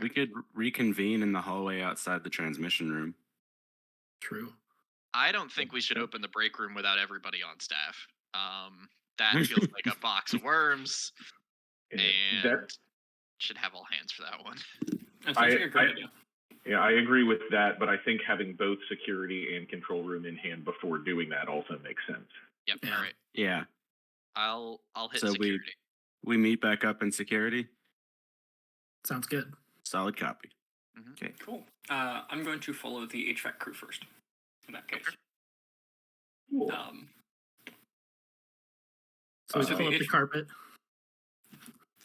We could reconvene in the hallway outside the transmission room. True. I don't think we should open the break room without everybody on staff. That feels like a box of worms, and should have all hands for that one. That's actually a great idea. Yeah, I agree with that, but I think having both security and control room in hand before doing that also makes sense. Yep. Yeah. All right. Yeah. I'll hit So security. we meet back up in security. Sounds good. Solid copy. Okay. Cool. I'm going to follow the HVAC crew first. In that case. Cool. So we pull up the carpet.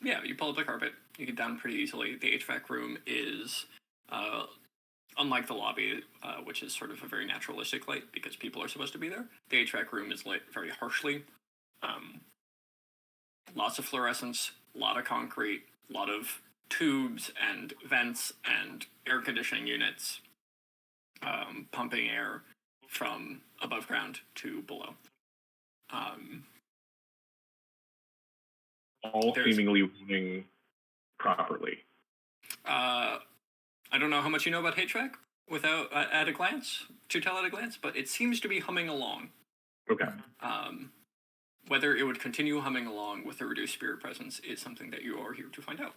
Yeah, you pull up the carpet. You get down pretty easily. The HVAC room is, unlike the lobby, which is sort of a very naturalistic light because people are supposed to be there. The HVAC room is lit very harshly. Lots of fluorescence, a lot of concrete, a lot of tubes and vents and air conditioning units, pumping air from above ground to below. All seemingly running properly. I don't know how much you know about HVAC without at a glance, to tell at a glance, but it seems to be humming along. Okay. Whether it would continue humming along with a reduced spirit presence is something that you are here to find out.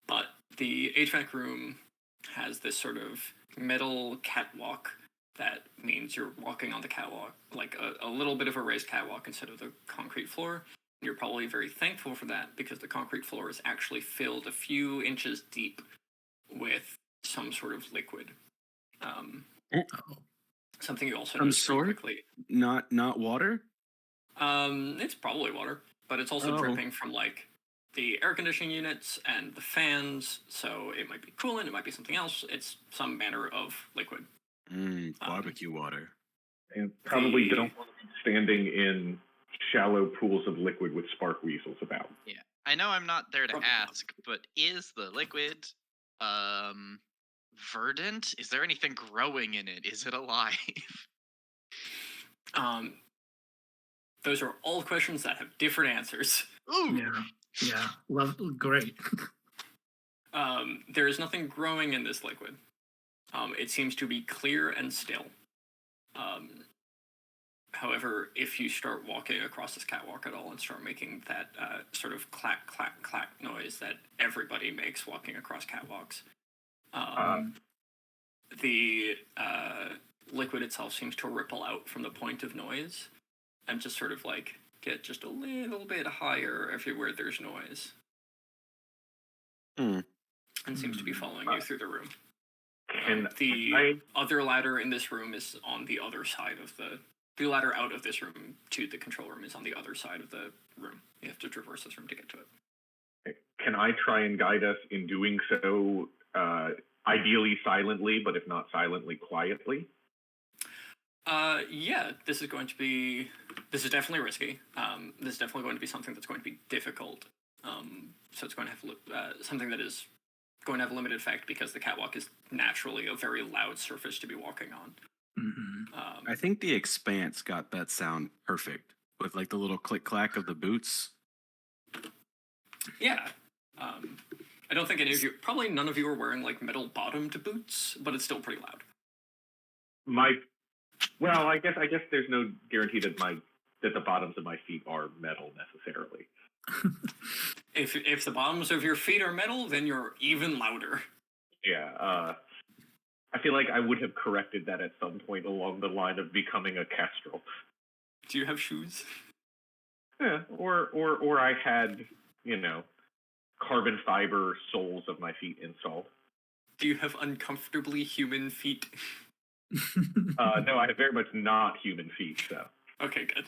But the HVAC room has this sort of metal catwalk that means you're walking on the catwalk, like a little bit of a raised catwalk instead of the concrete floor. You're probably very thankful for that because the concrete floor is actually filled a few inches deep with some sort of liquid. Something you also notice very quickly. Not water? It's probably water, but it's also dripping from like the air conditioning units and the fans, so it might be coolant, it might be something else. It's some manner of liquid. Barbecue water. And probably don't want to be standing in shallow pools of liquid with spark weasels about. Yeah, I know I'm not there to ask, but is the liquid verdant? Is there anything growing in it? Is it alive? Those are all questions that have different answers. Ooh. Yeah. Great. There is nothing growing in this liquid. It seems to be clear and still. However, if you start walking across this catwalk at all and start making that sort of clack, clack, clack noise that everybody makes walking across catwalks, the liquid itself seems to ripple out from the point of noise and just sort of like get just a little bit higher everywhere there's noise. And seems to be following you through the room. The other ladder in this room is on the other side of the ladder out of this room to the control room is on the other side of the room. You have to traverse this room to get to it. Can I try and guide us in doing so, ideally silently, but if not silently, quietly? Yeah, this is definitely risky. This is definitely going to be something that's going to be difficult. So it's going to have something that is going to have limited effect because the catwalk is naturally a very loud surface to be walking on. I think the Expanse got that sound perfect with like the little click clack of the boots. Yeah. I don't think probably none of you are wearing like metal bottomed boots, but it's still pretty loud. Well, I guess there's no guarantee that the bottoms of my feet are metal necessarily. If the bottoms of your feet are metal, then you're even louder. Yeah, I feel like I would have corrected that at some point along the line of becoming a kestrel. Do you have shoes? Yeah, or I had, carbon fiber soles of my feet installed. Do you have uncomfortably human feet? No, I have very much not human feet, so. Okay, good.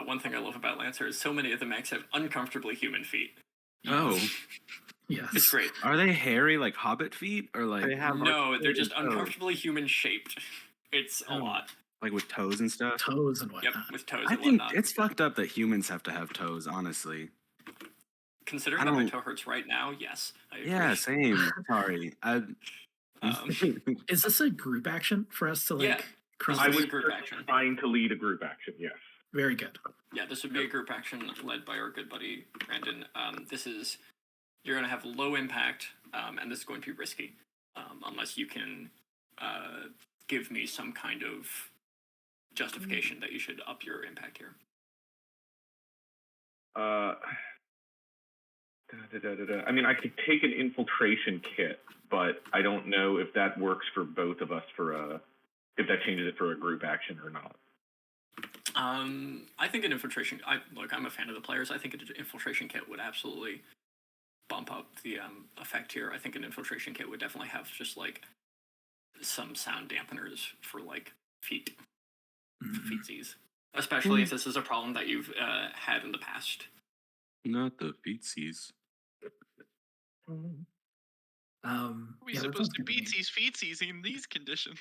One thing I love about Lancer is so many of the mechs have uncomfortably human feet. Oh. Yes. It's great. Are they hairy like hobbit feet or like No, they're just uncomfortably human shaped. It's a lot. like with toes and stuff? Toes and whatnot. Yep, with toes I and think whatnot. it's fucked up that humans have to have toes, honestly. Considering that my toe hurts right now, yes. I agree. Yeah, same. Sorry. Is this a group action for us to Yeah. cross? I I was was group action. trying to lead a group action, yes. Very good. Yeah, this would be a group action led by our good buddy Brandon. You're going to have low impact, and this is going to be risky, unless you can give me some kind of justification that you should up your impact here. I mean, I could take an infiltration kit, but I don't know if that works for both of us if that changes it for a group action or not. I think an infiltration. I'm a fan of the players. I think an infiltration kit would absolutely bump up the effect here. I think an infiltration kit would definitely have just like some sound dampeners for like feetsies, especially if this is a problem that you've had in the past. Not the feetsies. Are we supposed to beat these feetsies in these conditions?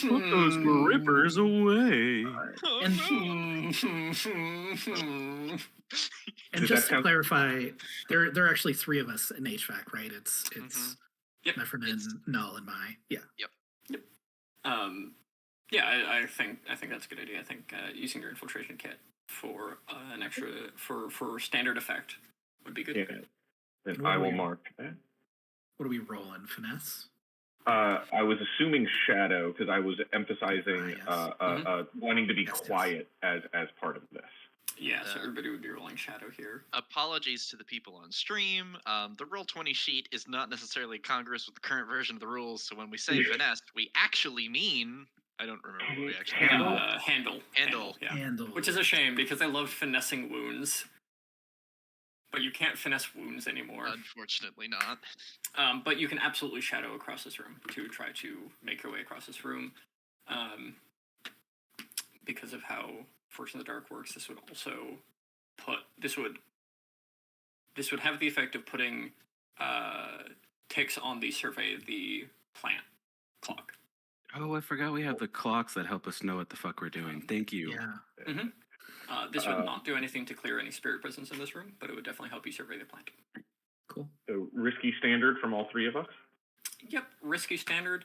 Put those rippers away. Oh, And no. And just to clarify, there are actually three of us in HVAC, right? It's Yep. my friend Null and my Yeah, I think that's a good idea. I think using your infiltration kit for an extra for standard effect would be good. Yeah. Then I will mark that. What do we roll in finesse? I was assuming shadow because I was emphasizing wanting to be quiet as part of this. Yeah, so everybody would be rolling shadow here. Apologies to the people on stream. The Roll20 sheet is not necessarily congruous with the current version of the rules, so when we say finesse, we actually mean... I don't remember what we actually mean. Handle. Yeah. Handle. Which is a shame, because I loved finessing wounds. But you can't finesse wounds anymore. Unfortunately not. But you can absolutely shadow across this room to try to make your way across this room. Because of how Force in the Dark works, this would also this would have the effect of putting ticks on the survey of the plant clock. Oh, I forgot we have the clocks that help us know what the fuck we're doing. Thank you. Yeah. This would not do anything to clear any spirit presence in this room, but it would definitely help you survey the plant. Cool. So risky standard from all three of us? Yep, risky standard.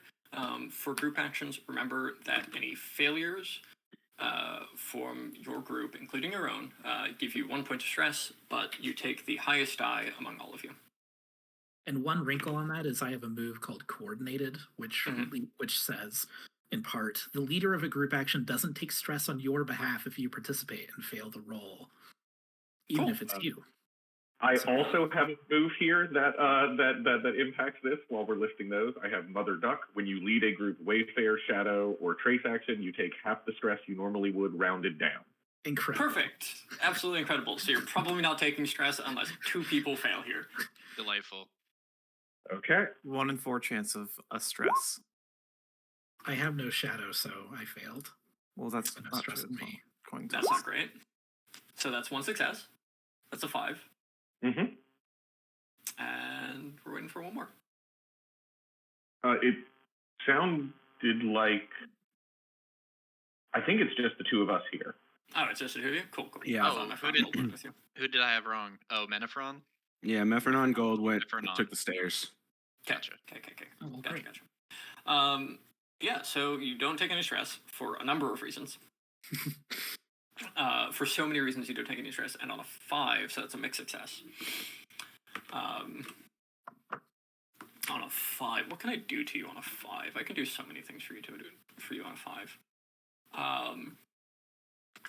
For group actions, remember that any failures from your group, including your own, give you 1 point of stress, but you take the highest die among all of you. And one wrinkle on that is I have a move called Coordinated, which Mhm. which says, in part, the leader of a group action doesn't take stress on your behalf if you participate and fail the roll, even Cool. if it's you. I So- also have a move here that impacts this. While we're listing those, I have Mother Duck. When you lead a group Wayfare, Shadow, or Trace action, you take half the stress you normally would, rounded down. Incredible. Perfect. Absolutely incredible. So you're probably not taking stress unless 2 people fail here. Delightful. Okay. 1 in 4 chance of a stress. I have no shadow, so I failed. Well, that's So no not stress true. on me. Coin That's toss. not great. So that's 1 success. That's a 5. Mm-hmm. And we're waiting for 1 more. It sounded like I think it's just the 2 of us here. Oh, it's just a 2 of you? Cool. Yeah. I thought my who friend did- rolled one with you. Who did I have wrong? Oh, Menifron? Yeah, Mephronon Gold Mephronon. took the stairs. Gotcha. Okay. Oh, well, Gotcha. great. Yeah, so you don't take any stress for a number of reasons. For so many reasons, you don't take any stress, and on a 5, so that's a mixed success. On a 5, what can I do to you on a 5? I can do so many things for you on a 5.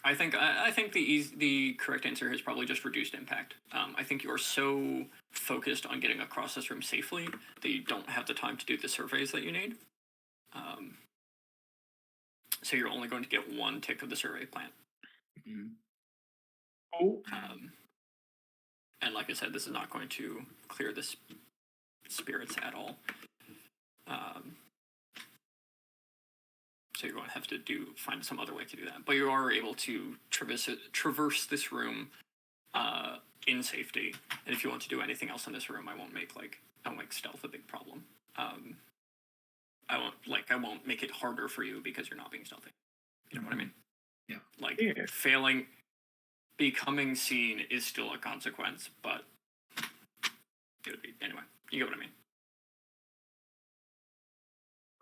I think the correct answer is probably just reduced impact. I think you are so focused on getting across this room safely that you don't have the time to do the surveys that you need. So you're only going to get 1 tick of the survey plant. Oh. And like I said, this is not going to clear the spirits at all. So you're going to have to find some other way to do that. But you are able to traverse this room in safety. And if you want to do anything else in this room, I won't make stealth a big problem. I won't make it harder for you because you're not being stealthy. You know what I mean? Yeah. Like Yeah. failing, becoming seen is still a consequence, but it would be anyway. You get what I mean?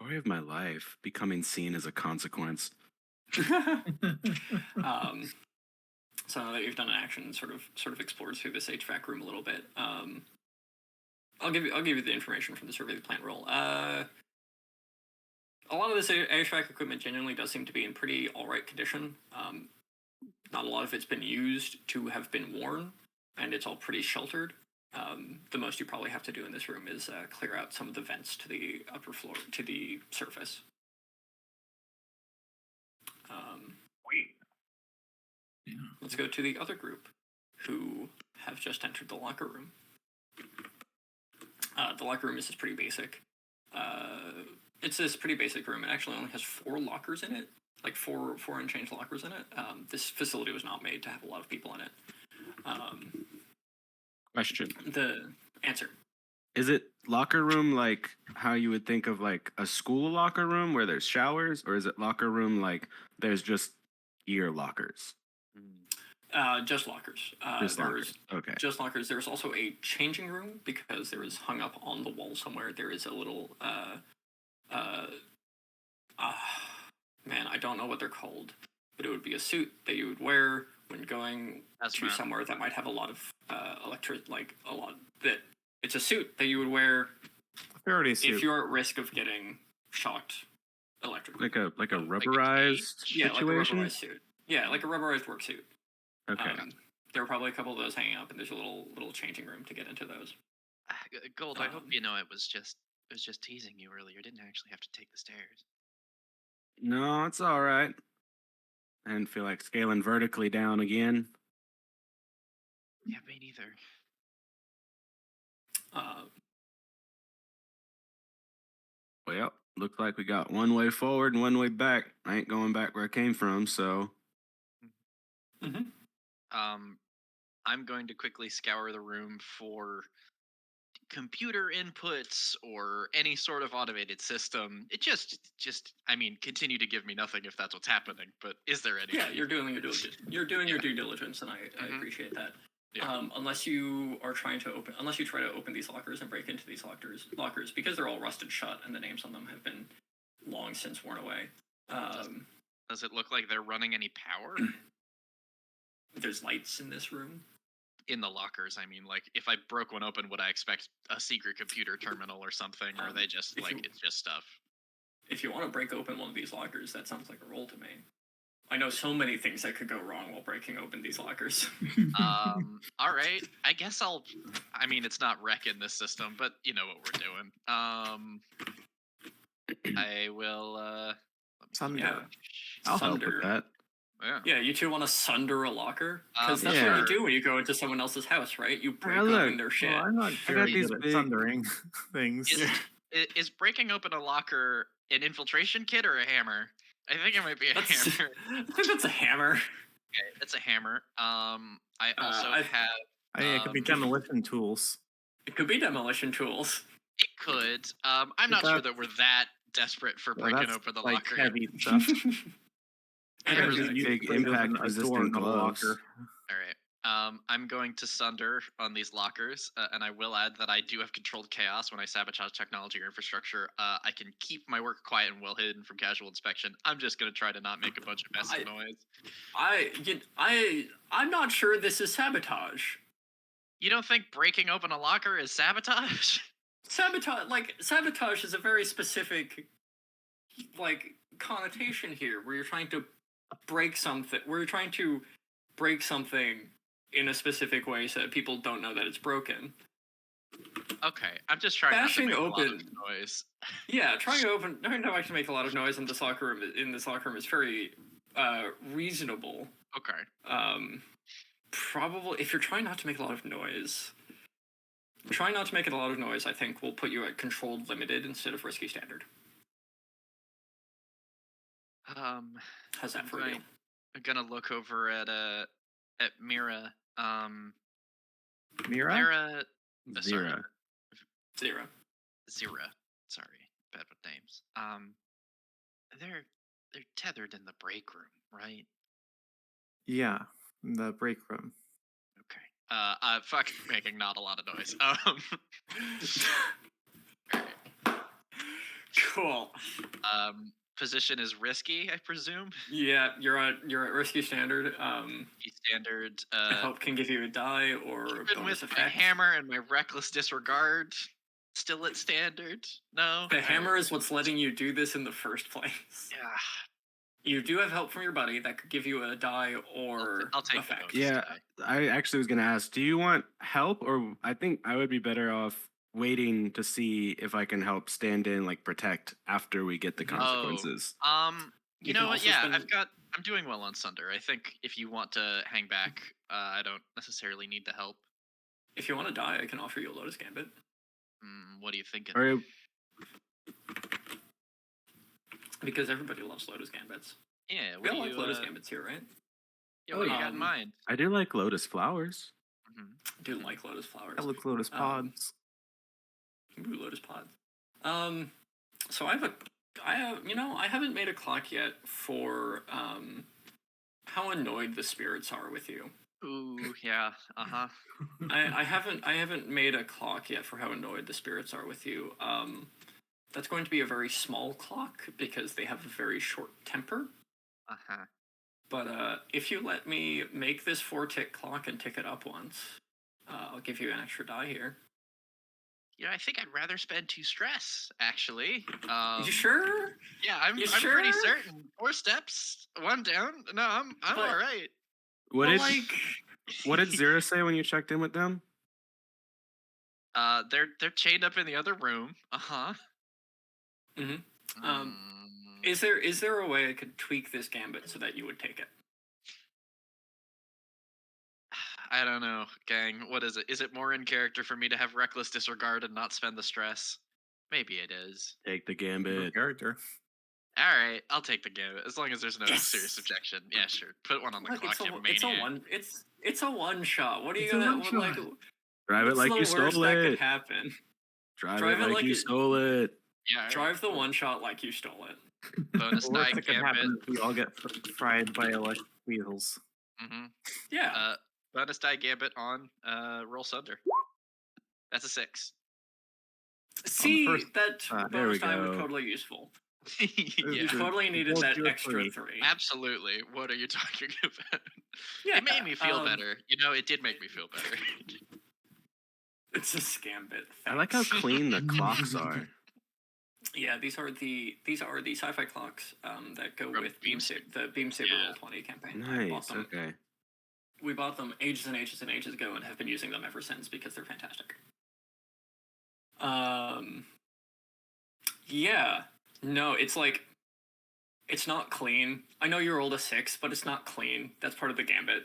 Story of my life, becoming seen as a consequence. So now that you've done an action, sort of explored through this HVAC room a little bit. I'll give you the information from the survey of the plant roll. A lot of this HVAC equipment genuinely does seem to be in pretty alright condition. Not a lot of it's been used to have been worn, and it's all pretty sheltered. The most you probably have to do in this room is clear out some of the vents to the upper floor, to the surface. Yeah. Let's go to the other group, who have just entered the locker room. The locker room is just pretty basic. It's this pretty basic room. It actually only has 4 lockers in it, like four and change lockers in it. This facility was not made to have a lot of people in it. Question. The answer. Is it locker room like how you would think of like a school locker room where there's showers, or is it locker room like there's just ear lockers? Just lockers. Just There's lockers. Okay. just lockers. There's also a changing room because there is hung up on the wall somewhere. There is a little man, I don't know what they're called, but it would be a suit that you would wear when going That's to right. somewhere that might have a lot of it's a suit that you would wear Faraday suit. if you're at risk of getting shocked electrically. Like a Like a rubberized cage? Yeah, like a situation. rubberized suit. Yeah, like a rubberized work suit. Okay. There are probably a couple of those hanging up, and there's a little changing room to get into those. Gold, I hope Um, you know it was just teasing you earlier. Didn't actually have to take the stairs. No, it's all right. I didn't feel like scaling vertically down again. Yeah, me neither. Well, looks like we got one way forward and one way back. I ain't going back where I came from, so mhm. I'm going to quickly scour the room for computer inputs or any sort of automated system. It just I mean, continue to give me nothing if that's what's happening, but is there any? Yeah, you're doing your due diligence. You're doing your Yeah. due diligence, and I Mhm. appreciate that. Yeah. Unless you try to open these lockers and break into these lockers, because they're all rusted shut and the names on them have been long since worn away. Does it look like they're running any power? There's lights in this room. In the lockers, I mean, like, if I broke one open, would I expect a secret computer terminal or something, or are they just, like, it's just stuff? If you want to break open one of these lockers, that sounds like a roll to me. I know so many things that could go wrong while breaking open these lockers. All right. I guess I mean, it's not wrecking this system, but you know what we're doing. I will, let me Sunder. Yeah. I'll help Sunder. with that. Yeah. Yeah, you two want to sunder a locker? Because that's yeah. what you do when you go into someone else's house, right? You break look, open their shit. Well, I'm not I got very these good at big- sundering things. Is breaking open a locker an infiltration kit or a hammer? I think it might be a hammer. I think that's a hammer. Okay, it's a hammer. I also I- have. It could be demolition tools. It could be demolition tools. It could. I'm not sure that we're that desperate for Well, breaking that's open the like locker. yet. heavy stuff. There's Okay. big Put it impact in a door, resistant not a gloves. locker. All right. I'm going to sunder on these lockers, and I will add that I do have controlled chaos when I sabotage technology or infrastructure. I can keep my work quiet and well hidden from casual inspection. I'm just going to try to not make a bunch of mess and noise. I'm not sure this is sabotage. You don't think breaking open a locker is sabotage? Sabotage is a very specific, connotation here, where you're trying to break something. Where you're trying to break something in a specific way so that people don't know that it's broken. Okay, I'm just trying Bashing not to make a lot open- of noise. Yeah, trying to actually make a lot of noise in this locker room is very reasonable. Okay. Probably if you're trying not to make a lot of noise. Trying not to make it a lot of noise, I think, will put you at controlled limited instead of risky standard. How's that for you? I'm gonna look over at Mira. Mira? Mira. Zero. Zero. Zira. Sorry, bad with names. They're tethered in the break room, right? Yeah, in the break room. Okay. Fuck, making not a lot of noise. Cool. Position is risky, I presume. Yeah, you're at risky standard. Standard. Help can give you a die or Even bonus with effect. my hammer and my reckless disregard, still at standard. No. The hammer is what's letting you do this in the first place. Yeah. You do have help from your buddy that could give you a die or I'll take the effect. bonus Yeah, die. I actually was going to ask, do you want help, or I think I would be better off waiting to see if I can help stand in, like protect after we get the consequences. You You know can what? also Yeah, spend- I'm doing well on Sunder. I think if you want to hang back, I don't necessarily need the help. If you want to die, I can offer you a Lotus Gambit. What are you thinking? Or Because everybody loves Lotus Gambits. Yeah, We what all do like you, Lotus Gambits here, right? yeah, what do you got in Um, mind? I do like lotus flowers. Do like Lotus Flowers. I look Lotus Pods. Ooh, Lotus Pods. So I haven't made a clock yet for how annoyed the spirits are with you. Ooh, yeah, uh-huh. I haven't made a clock yet for how annoyed the spirits are with you. That's going to be a very small clock because they have a very short temper. Uh-huh. But if you let me make this 4-tick clock and tick it up once, I'll give you an extra die here. Yeah, I think I'd rather spend 2 stress, actually. You sure? Yeah, I'm You pretty sure? certain. 4 steps, 1 down. No, I'm But- all right. What Well, did what did Zero say when you checked in with them? They're chained up in the other room. Uh-huh. Mhm. Is there a way I could tweak this gambit so that you would take it? I don't know, gang. What is it? Is it more in character for me to have reckless disregard and not spend the stress? Maybe it is. Take the Good gambit. character. All right, I'll take the gambit as long as there's no Yes! serious objection. Yeah, sure. Put one on the Look, clock, you it's a maniac. one. It's a one shot. What are you It's a gonna one like? shot. Drive it what's like the you worst stole that could it. happen? Drive Drive it like you it- stole it. Yeah, all right. Drive the one shot like you stole it. Bonus The die worst that could gambit. happen is we all get fried by electric wheels. Mm-hmm. Yeah. Bonus die gambit on roll sunder. That's a 6. See, first- that there we bonus die was go. totally useful. Yeah, You totally needed Both that do it extra free. 3. absolutely. What are you talking about? Yeah, It made me feel better. It did make me feel better. It's a scambit. I like how clean the clocks are. Yeah, these are the sci-fi clocks that go From with the Beam Saber Yeah. Roll20 campaign. I bought Nice. them. Okay. We bought them ages and ages and ages ago and have been using them ever since because they're fantastic. Yeah. No, it's like it's not clean. I know you rolled a 6, but it's not clean. That's part of the gambit.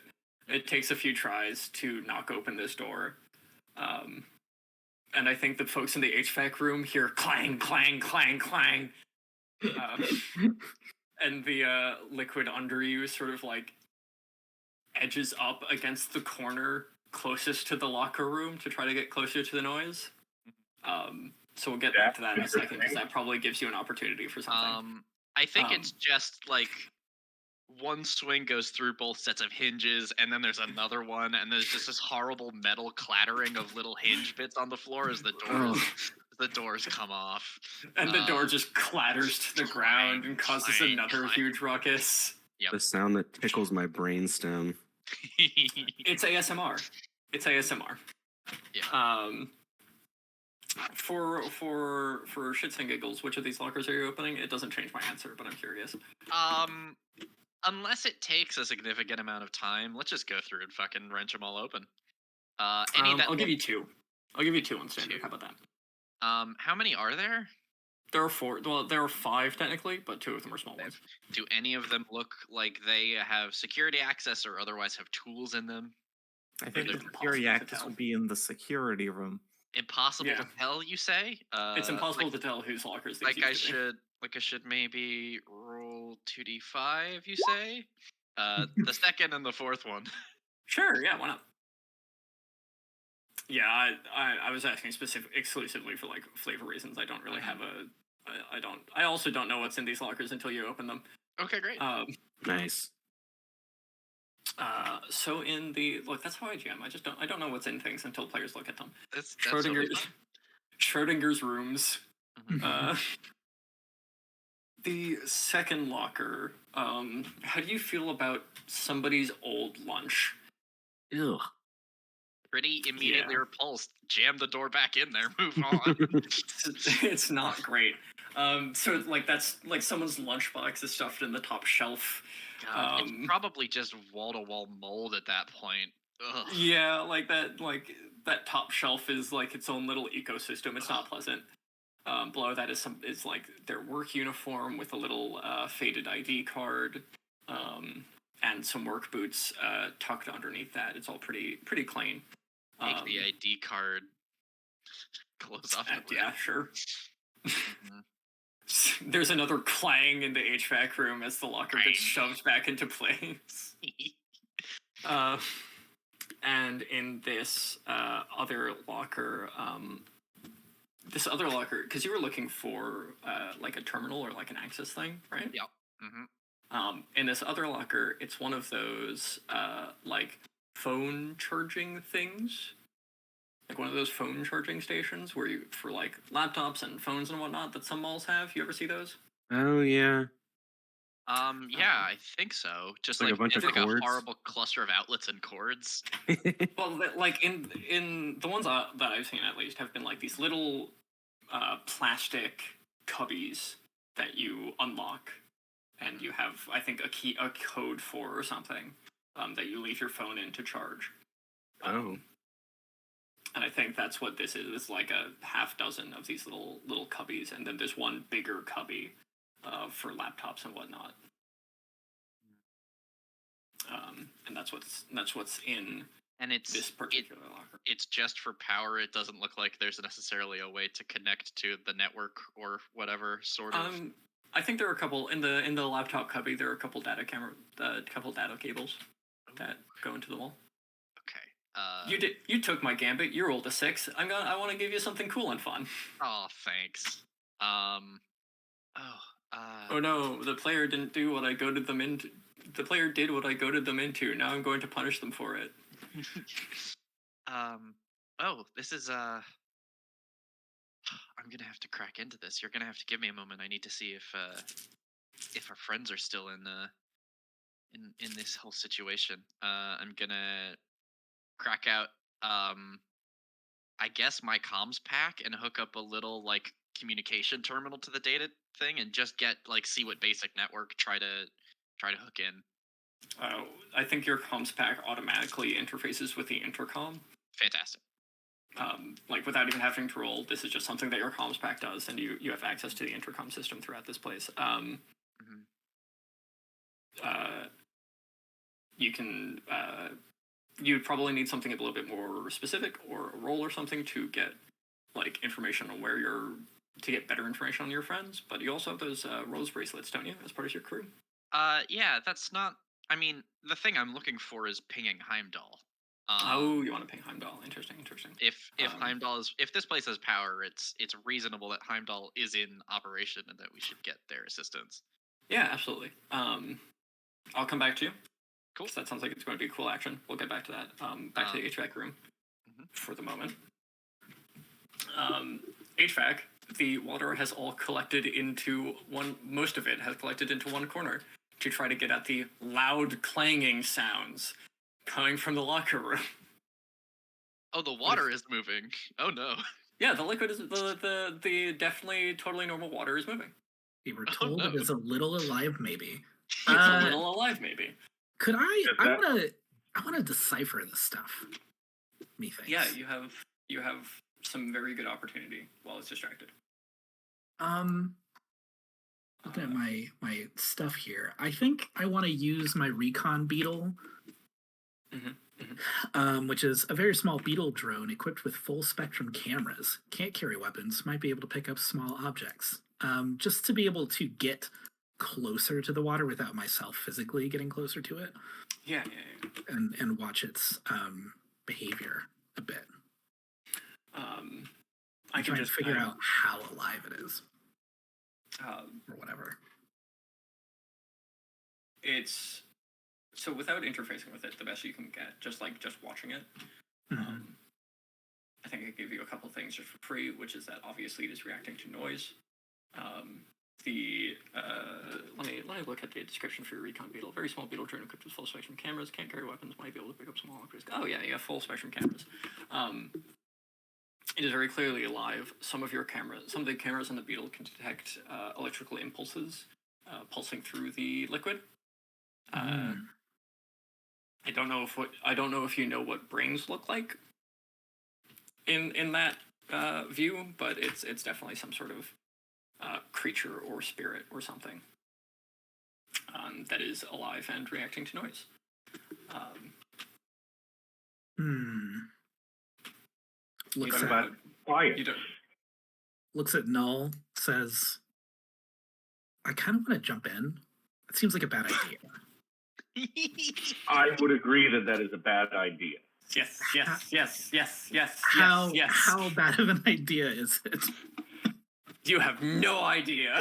It takes a few tries to knock open this door. And I think the folks in the HVAC room hear clang, clang, clang, clang. And the liquid under you sort of like edges up against the corner closest to the locker room to try to get closer to the noise. So we'll get back to that in a second because that probably gives you an opportunity for something. I think it's just like one swing goes through both sets of hinges, and then there's another one, and there's just this horrible metal clattering of little hinge bits on the floor as the doors come off. And the door just clatters to the ground and causes clang, another clang. huge ruckus. Yep. The sound that tickles my brainstem. It's ASMR. It's ASMR. Yeah. For shits and giggles, which of these lockers are you opening? It doesn't change my answer, but I'm curious. Unless it takes a significant amount of time, let's just go through and fucking wrench them all open. I'll give you 2. I'll give you 2 on standard. 2. How about that? How many are there? There are 4. Well, there are 5 technically, but 2 of them are small ones. Do any of them look like they have security access or otherwise have tools in them? I think the It's security impossible to access tell. would be in the security room. Impossible Yeah. to tell, you say? It's impossible to tell whose lockers these Like I used to be. should maybe roll 2d5, you say? The second and the fourth one. Sure, yeah, why not? Yeah, I was asking exclusively for like flavor reasons. I don't really have I also don't know what's in these lockers until you open them. Okay, great. Nice. So in the look, that's how I GM. I don't know what's in things until players look at them. That's totally Schrodinger's fine. Schrodinger's rooms. Mhm. The second locker. How do you feel about somebody's old lunch? Ew. Pretty immediately Yeah. repulsed. Jam the door back in there. Move on. It's not great. So like that's like someone's lunchbox is stuffed in the top shelf. God, it's probably just wall-to-wall mold at that point. Ugh. Yeah, like that top shelf is like its own little ecosystem. It's not pleasant. Below that is like their work uniform with a little faded ID card, and some work boots tucked underneath that. It's all pretty clean. Take the ID card. Close off the lid. Yeah, sure. Mhm. There's another clang in the HVAC room as the locker gets shoved back into place. And in this other locker, because you were looking for like a terminal or like an access thing, right? Yep. In this other locker, it's one of those like phone charging things, like one of those phone charging stations where you for like laptops and phones and whatnot that some malls have. You ever see those? Oh yeah. Yeah, I think so. Just like a like bunch it's of like cords? a horrible cluster of outlets and cords. Well, like in the ones that I've seen at least have been like these little plastic cubbies that you unlock, and you have I think a code for or something that you leave your phone in to charge. Oh. And I think that's what this is. It's like a half dozen of these little cubbies, and then there's one bigger cubby for laptops and whatnot. And that's what's in And it's this particular locker. it's just for power. It doesn't look like there's necessarily a way to connect to the network or whatever sort of. I think there are a couple in the laptop cubby. There are a couple data cables that go into the wall. Okay. You took my gambit. You rolled a 6. I want to give you something cool and fun. Oh, thanks. Oh no, the player didn't do what I goaded them into. The player did what I goaded them into. Now I'm going to punish them for it. Oh, this is I'm gonna have to crack into this. You're gonna have to give me a moment. I need to see if our friends are still in this whole situation. I'm gonna crack out I guess my comms pack and hook up a little like communication terminal to the data thing and just get like see what basic network try to hook in. I think your comms pack automatically interfaces with the intercom. Fantastic. Like without even having to roll, this is just something that your comms pack does, and you have access to the intercom system throughout this place. You can you'd probably need something a little bit more specific, or a roll or something to get like information on where you're to get better information on your friends. But you also have those rose bracelets, don't you, as part of your crew? Yeah, that's not. I mean, the thing I'm looking for is pinging Heimdall. Oh, you want to ping Heimdall? Interesting. If Heimdall is, if this place has power, it's reasonable that Heimdall is in operation and that we should get their assistance. Yeah, absolutely. I'll come back to you. Cool. That sounds like it's going to be a cool action. We'll get back to that. Back to the HVAC room for the moment. HVAC, the water has all collected into one. Most of it has collected into one corner to try to get at the loud clanging sounds coming from the locker room. Oh, the water is moving. Oh no. Yeah, the liquid is the definitely totally normal water is moving. We were told it is a little alive, maybe. It's a little alive, maybe. Could I want to decipher this stuff. Methinks. Yeah, you have some very good opportunity while it's distracted. Looking at my stuff here, I think I want to use my recon beetle, which is a very small beetle drone equipped with full spectrum cameras. Can't carry weapons, might be able to pick up small objects. Just to be able to get closer to the water without myself physically getting closer to it. Yeah. And watch its behavior a bit. I can just figure out how alive it is. Or whatever. It's so without interfacing with it, the best you can get, just watching it. I think I give you a couple things just for free, which is that obviously it is reacting to noise. Let me look at the description for your recon beetle. Very small beetle drone equipped with full spectrum cameras. Can't carry weapons. Might be able to pick up small objects. Oh yeah, you have full spectrum cameras. It is very clearly alive. Some of the cameras on the beetle can detect electrical impulses pulsing through the liquid. I don't know if you know what brains look like in that view, but it's definitely some sort of creature or spirit or something that is alive and reacting to noise. Looks at Null, says, I kind of want to jump in. It seems like a bad idea. I would agree that is a bad idea. Yes. How bad of an idea is it? You have no idea.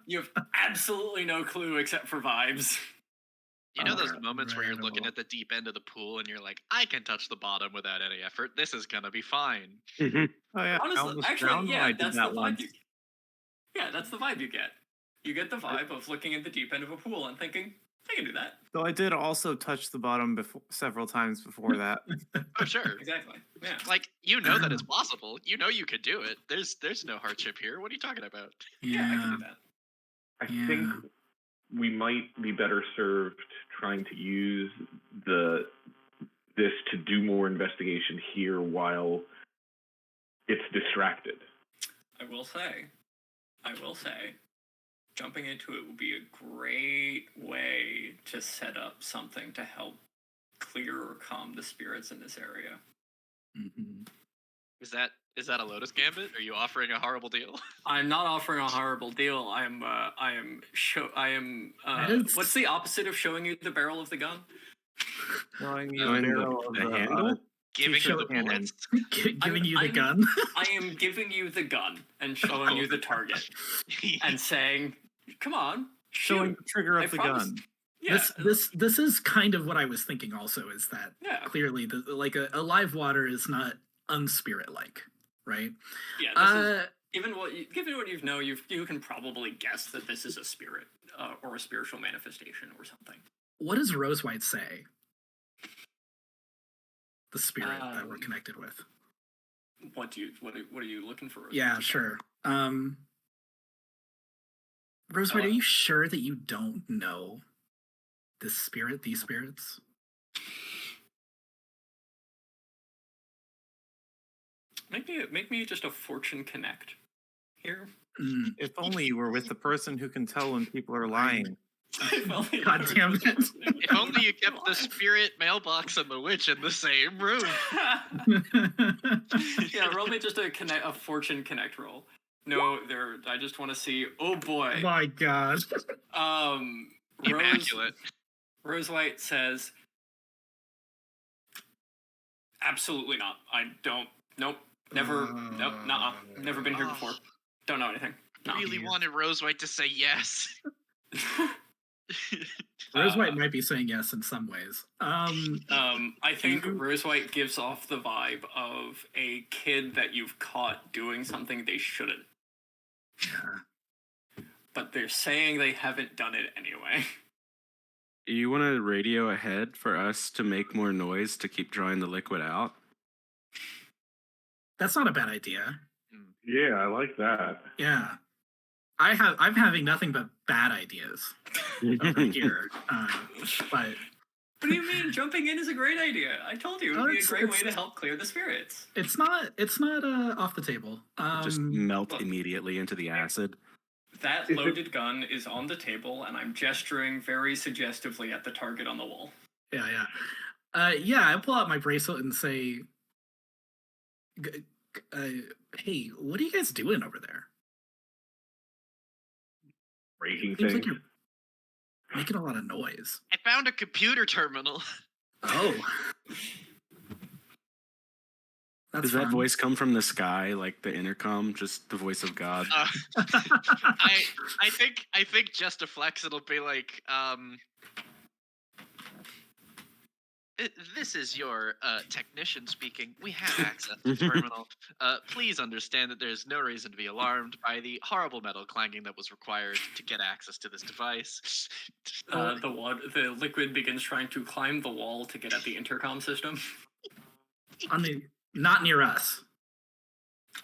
You have absolutely no clue except for vibes. You know those moments where you're looking at the deep end of the pool and you're like, I can touch the bottom without any effort. This is gonna be fine. Oh yeah. Honestly, actually, yeah, that's the vibe. That's the vibe you get. You get the vibe of looking at the deep end of a pool and thinking, I can do that. So I did also touch the bottom several times before that. Oh sure. Exactly. Yeah. Like that it's possible. You know you could do it. There's no hardship here. What are you talking about? Yeah, I can do that. I think we might be better served trying to use this to do more investigation here while it's distracted. I will say, jumping into it would be a great way to set up something to help clear or calm the spirits in this area. Is that a Lotus Gambit? Are you offering a horrible deal? I'm not offering a horrible deal. What's the opposite of showing you the barrel of the gun? Showing you the barrel of the handle? Giving you the bullets. Giving you the gun. I am giving you the gun and showing you the target and saying, "Come on, showing shoot." the trigger of the gun. Yeah, This is kind of what I was thinking. Also, is that yeah, clearly like a live water is not unspirit like, right? yeah. This is given what you know, you can probably guess that this is a spirit or a spiritual manifestation or something. What does Rose White say? The spirit that we're Um, connected with. What are you looking for? Yeah, sure. Rose White, are you sure that you don't know this spirit, these spirits? Make me just a fortune connect here. If only you were with the person who can tell when people are lying. God damn it. If only you kept the spirit mailbox and the witch in the same room. Yeah, roll me just a fortune connect roll. No, I just want to see. Oh boy. My God. Immaculate. Rose White says, absolutely not. I don't. Nope. Never. Nope. Nuh-uh. Never been here before. Don't know anything. I really wanted Rose White to say yes. Rose White might be saying yes in some ways. I think Rose White gives off the vibe of a kid that you've caught doing something they shouldn't. Yeah. But they're saying they haven't done it anyway. You want to radio ahead for us to make more noise to keep drawing the liquid out? That's not a bad idea. Yeah, I like that. Yeah. I'm having nothing but bad ideas over here. But What do you mean? Jumping in is a great idea. I told you it would be a great way to help clear the spirits. It's not off the table. Just melt immediately into the acid. That loaded gun is on the table, and I'm gesturing very suggestively at the target on the wall. Yeah. I pull out my bracelet and say, hey, what are you guys doing over there? Breaking Seems things. like you're making a lot of noise. I found a computer terminal. Oh. That's Does that fun. voice come from the sky, like the intercom, just the voice of God? I think just to flex, it'll be like, this is your technician speaking. We have access to the terminal. Please understand that there's no reason to be alarmed by the horrible metal clanging that was required to get access to this device. The liquid begins trying to climb the wall to get at the intercom system. Not near us.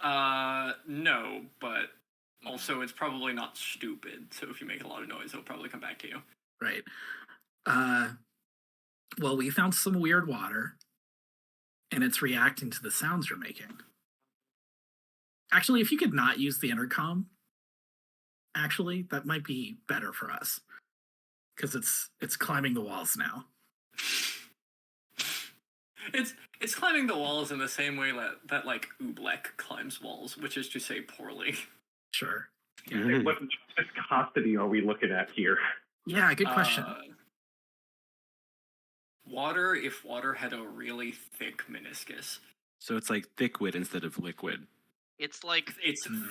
No, but also it's probably not stupid. So if you make a lot of noise, it'll probably come back to you. Right. Well, we found some weird water, and it's reacting to the sounds you're making. Actually, if you could not use the intercom, that might be better for us. Because it's climbing the walls now. It's climbing the walls in the same way that like Oobleck climbs walls, which is to say poorly. Sure. Yeah. What viscosity are we looking at here? Yeah, good question. Water, if water had a really thick meniscus. So it's like thickwood instead of liquid. It's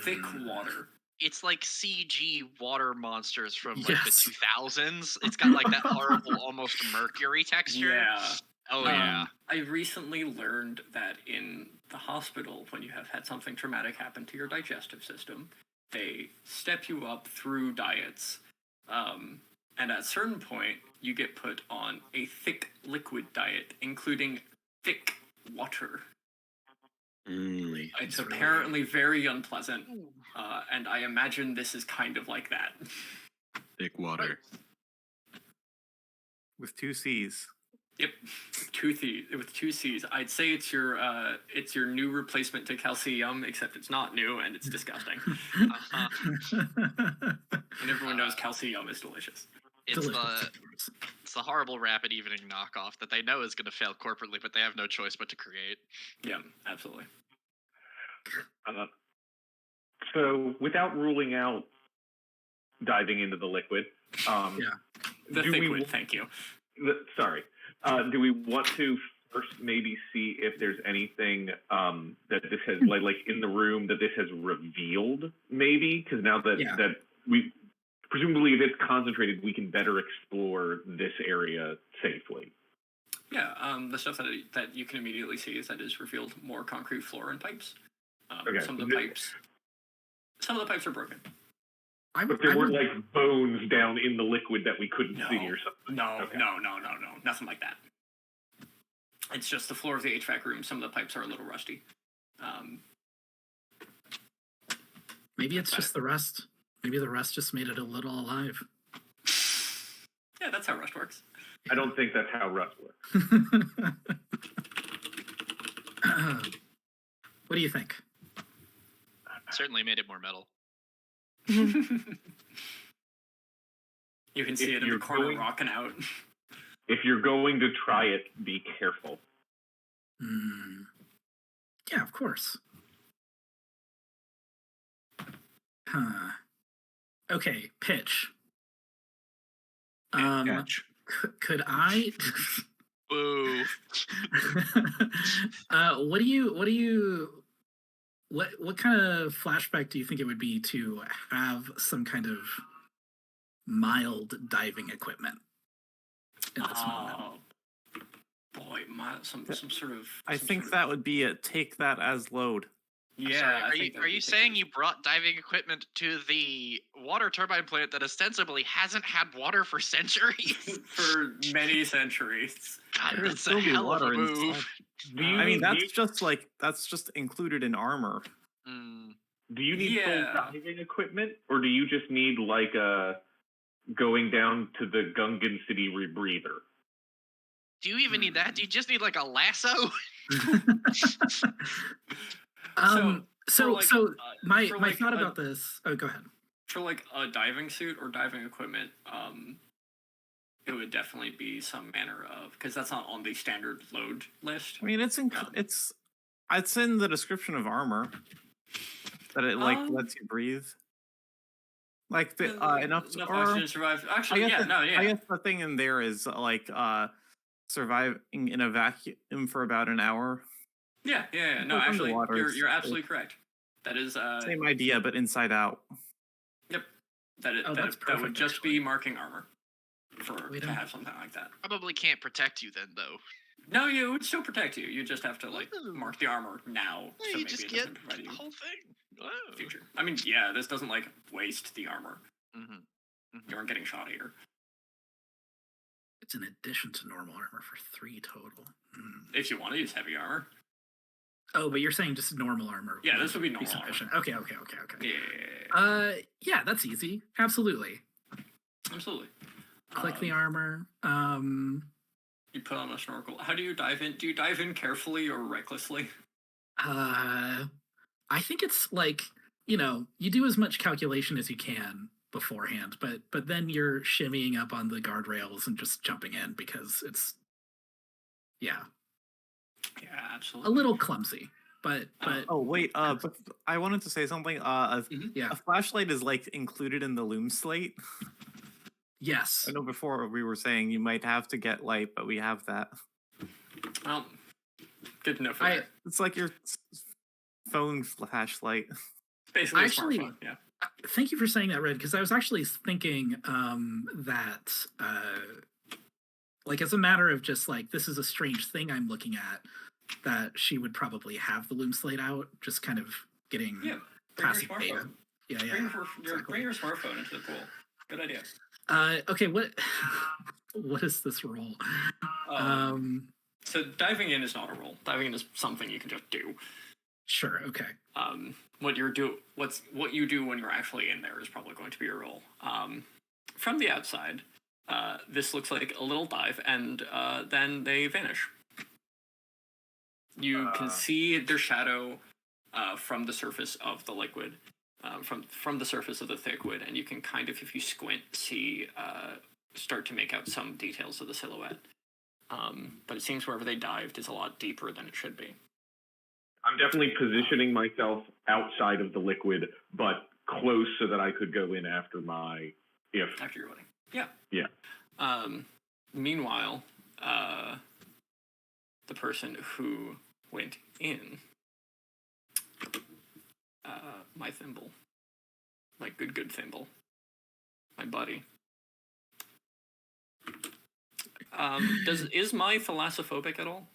thick water. It's like CG water monsters from like the 2000s. It's got like that horrible, almost mercury texture. Yeah. Oh yeah. I recently learned that in the hospital, when you have had something traumatic happen to your digestive system, they step you up through diets. And at a certain point, you get put on a thick liquid diet, including thick water. It's apparently very unpleasant, and I imagine this is kind of like that. Thick water. With 2 C's. Yep, with two C's. I'd say it's your new replacement to calcium, except it's not new and it's disgusting. And everyone knows calcium is delicious. It's the horrible rapid evening knockoff that they know is going to fail corporately, but they have no choice but to create. Yeah, absolutely. So, without ruling out diving into the liquid, the thick thank you. Sorry. Do we want to first maybe see if there's anything that this has like in the room that this has revealed? Maybe because now that we presumably if it's concentrated, we can better explore this area safely. Yeah, the stuff that you can immediately see is that is revealed more concrete floor and pipes. Okay. Some of the pipes are broken. But there weren't like bones down in the liquid that we couldn't see or something. No, Okay. no, nothing like that. It's just the floor of the HVAC room. Some of the pipes are a little rusty. Maybe it's just the rust. Maybe the rust just made it a little alive. Yeah, that's how rust works. I don't think that's how rust works. What do you think? Certainly made it more metal. You can see it in the corner rocking out. If you're going to try it, be careful. Yeah, of course. Huh. Okay, pitch. Catch. Could I? Boo. What kind of flashback do you think it would be to have some kind of mild diving equipment in this moment? Boy, some sort of. I think that would be a take that as load. Yeah. Sorry, are you saying you brought diving equipment to the water turbine plant that ostensibly hasn't had water for centuries? For many centuries. God, There'd that's still a be hell of a water move. inside. I mean, that's just included in armor. Do you need full Yeah. diving equipment, or do you just need like going down to the Gungan City rebreather? Do you even need that? Do you just need like a lasso? My for like thought about this. Oh, go ahead. For like a diving suit or diving equipment, it would definitely be some manner of, because that's not on the standard load list. I mean, it's in the description of armor that it lets you breathe. Like the enough oxygen to survive. Actually, I guess the thing in there is surviving in a vacuum for about an hour. Yeah. No, Like actually, underwater, you're absolutely correct. That is same idea, but inside out. Yep. That would just be marking armor to have something like that. Probably can't protect you then, though. No, it would still protect you. You just have to mark the armor now. No, so you maybe just it get doesn't provide the you whole thing. Wow. future. I mean, yeah, this doesn't waste the armor. Mm-hmm. You aren't getting shot here. It's in addition to normal armor for 3 total. If you want to use heavy armor. Oh, but you're saying just normal armor. Yeah, this would be normal sufficient. armor. Okay. Yeah. Yeah, that's easy. Absolutely. Click the armor. You put on a snorkel. How do you dive in? Do you dive in carefully or recklessly? I think it's like, you do as much calculation as you can beforehand, but then you're shimmying up on the guardrails and just jumping in because it's Absolutely. a little clumsy. But oh wait, but I wanted to say something. A flashlight is included in the loom slate. Yes. I know before we were saying you might have to get light, but we have that. Well, good to know for you. It's like your phone flashlight. Basically, actually, a smartphone. Yeah. Thank you for saying that, Red, because I was actually thinking that, as a matter of just this is a strange thing I'm looking at, that she would probably have the loom slate out, just kind of getting passive data. Bring your smartphone into the pool. Good idea. Okay, what is this role? So diving in is not a role. Diving in is something you can just do. Sure. Okay. What you do when you're actually in there is probably going to be your role. From the outside, this looks like a little dive, and then they vanish. You can see their shadow from the surface of the liquid, from the surface of the thick wood, and you can kind of, if you squint, start to make out some details of the silhouette. But it seems wherever they dived is a lot deeper than it should be. I'm definitely positioning myself outside of the liquid, but close so that I could go in after your wedding. Yeah. Yeah. Meanwhile, the person who went in, my thimble, good thimble, my buddy. Is my thalassophobic at all?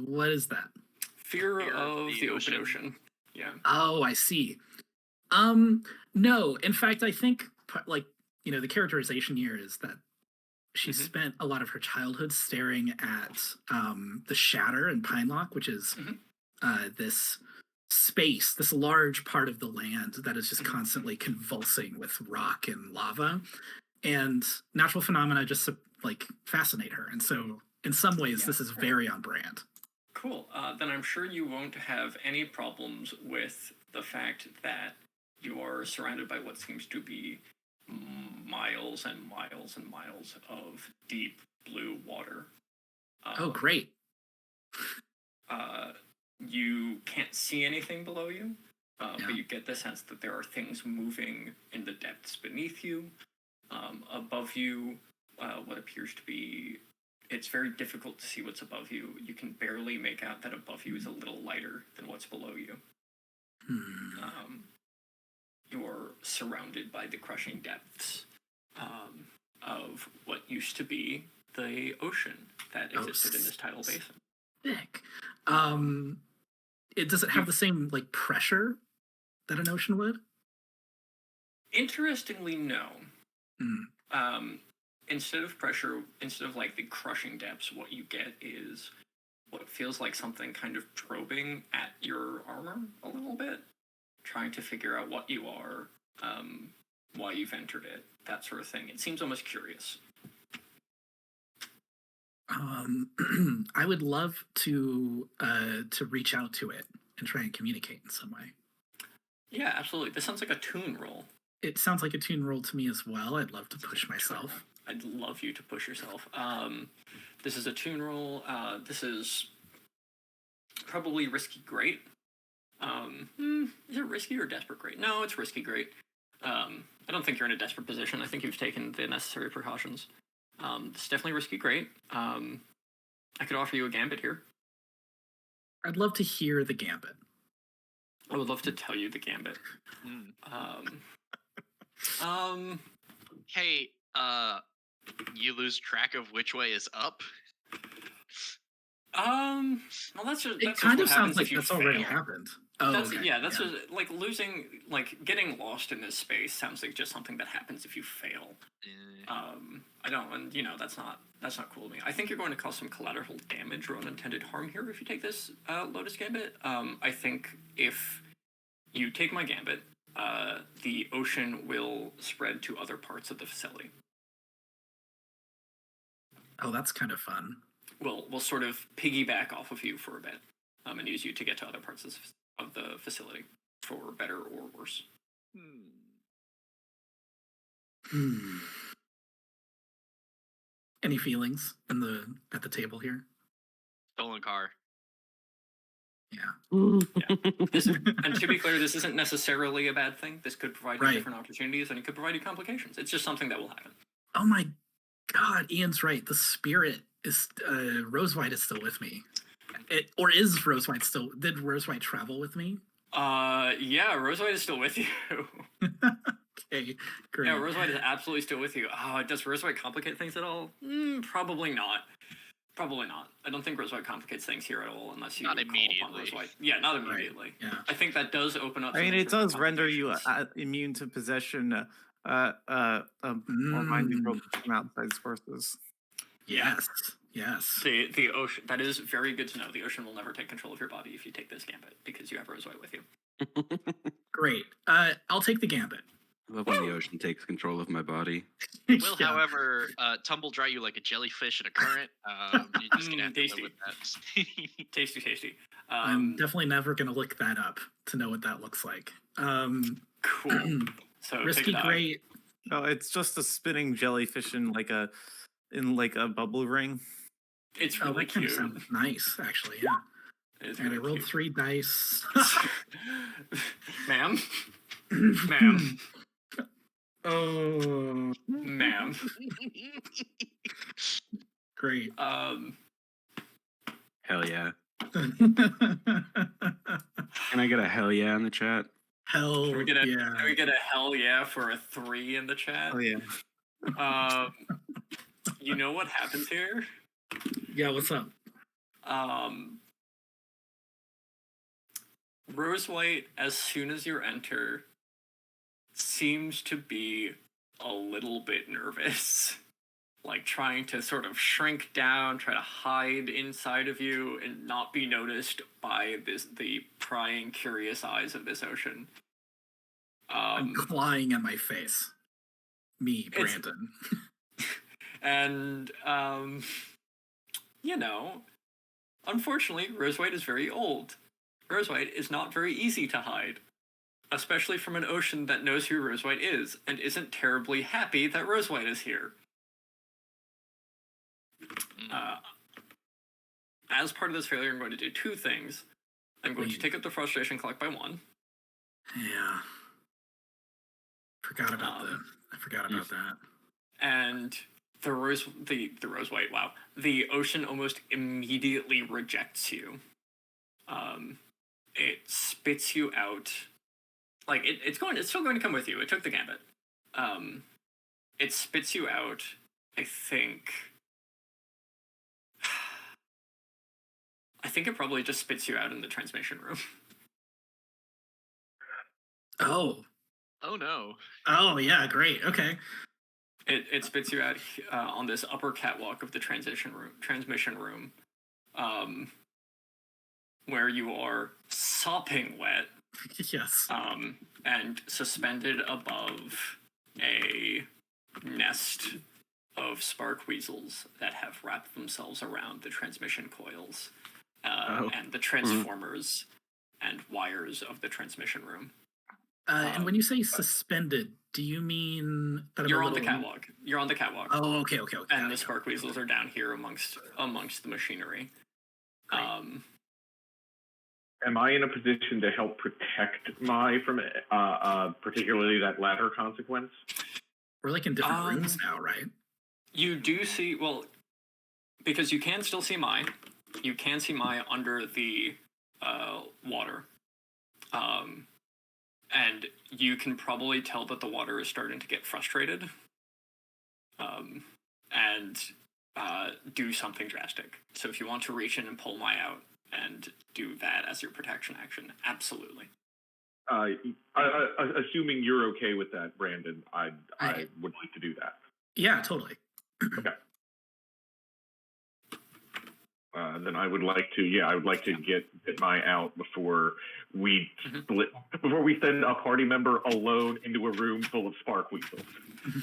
What is that? Fear of the open ocean. Yeah. Oh, I see. No. In fact, I think the characterization here is that she spent a lot of her childhood staring at the Shatter in Pine Lock, which is this space, this large part of the land that is just constantly convulsing with rock and lava, and natural phenomena just fascinate her. And so, in some ways, this is very on brand. Cool. Then I'm sure you won't have any problems with the fact that you are surrounded by what seems to be miles and miles and miles of deep blue water. Oh, great. You can't see anything below you, but you get the sense that there are things moving in the depths beneath you. Above you, what appears to be... It's very difficult to see what's above you. You can barely make out that above you is a little lighter than what's below you. You're surrounded by the crushing depths of what used to be the ocean that existed in this tidal basin. Sick. Does it have the same pressure that an ocean would? Interestingly, no. Instead of pressure, instead of the crushing depths, what you get is what feels like something kind of probing at your armor a little bit, trying to figure out what you are, why you've entered it, that sort of thing. It seems almost curious. I would love to reach out to it and try and communicate in some way. Yeah, absolutely. This sounds like a toon roll. It sounds like a toon roll to me as well. I'd love to push myself. I'd love you to push yourself. This is a toon roll. This is probably risky great. Is it risky or desperate great? No, it's risky great. I don't think you're in a desperate position. I think you've taken the necessary precautions. It's definitely risky great. I could offer you a gambit here. I'd love to hear the gambit. I would love to tell you the gambit. Hey, you lose track of which way is up? Well, that's just... It kind of sounds like that's already happened. Oh, okay. Yeah, that's just, losing, getting lost in this space sounds like just something that happens if you fail. I don't, and, that's not cool to me. I think you're going to cause some collateral damage or unintended harm here if you take this Lotus Gambit. I think if you take my Gambit, the ocean will spread to other parts of the facility. Oh, that's kind of fun. We'll sort of piggyback off of you for a bit, and use you to get to other parts of the facility, for better or worse. Any feelings at the table here? Stolen car. Yeah. And to be clear, this isn't necessarily a bad thing. This could provide you different opportunities, and it could provide you complications. It's just something that will happen. Oh my God, Ian's right. The spirit is Rosewhite is still with me. Or is Rosewhite still? Did Rosewhite travel with me? Yeah, Rosewhite is still with you. Okay, great. Yeah, Rosewhite is absolutely still with you. Does Rosewhite complicate things at all? Probably not. Probably not. I don't think Rosewhite complicates things here at all, unless you not call upon immediately. Rosewhite. Yeah, not immediately. Right. Yeah. I think that does open up. I mean, it does render you complications. immune to possession, or mind control from outside sources. Yes. The ocean. That is very good to know. The ocean will never take control of your body if you take this gambit, because you have Rosewhite with you. Great. I'll take the gambit. I love when the ocean takes control of my body. It will, however, tumble dry you like a jellyfish in a current. You're just gonna have to live with that. Tasty. I'm definitely never gonna look that up to know what that looks like. Cool. So risky great. No, it's just a spinning jellyfish in a bubble ring. It's really that kind cute. of sounds nice, actually. Yeah. It's And really I rolled cute. 3 dice. Ma'am. Oh, Ma'am. great. Hell yeah. Can I get a hell yeah in the chat? Hell Can we get a yeah. Can we get a hell yeah for a 3 in the chat? Oh yeah. You know what happens here? Yeah, what's up? Rose White, as soon as you enter, seems to be a little bit nervous. Like trying to sort of shrink down, try to hide inside of you and not be noticed by the prying, curious eyes of this ocean. I'm clawing at my face. Me, Brandon. And, you know, unfortunately, Rose White is very old. Rose White is not very easy to hide, especially from an ocean that knows who Rose White is and isn't terribly happy that Rose White is here. As part of this failure, I'm going to do 2 things. I'm going to take up the frustration clock by 1. Yeah. Forgot about that. I forgot about that. And the Rose White, wow. The ocean almost immediately rejects you. It spits you out. Like it's still going to come with you. It took the gambit. It spits you out, I think it probably just spits you out in the transmission room. Oh. Oh no. Oh yeah, great. Okay. It spits you out on this upper catwalk of the transmission room, where you are sopping wet. Yes. And suspended above a nest of spark weasels that have wrapped themselves around the transmission coils and the transformers and wires of the transmission room. And when you say suspended, do you mean that you're on the catwalk? You're on the catwalk. Oh, okay. And the spark weasels are down here amongst the machinery. Am I in a position to help protect Mai from particularly that latter consequence? We're like in different rooms now, right? You do see, well, because you can still see Mai. You can see Mai under the water. And you can probably tell that the water is starting to get frustrated. And do something drastic. So if you want to reach in and pull Mai out and do that as your protection action, absolutely. Assuming you're okay with that, Brandon, I would like to do that. Yeah, totally. Okay. Then I would like to get Mai out before we split, before we send a party member alone into a room full of spark weasels.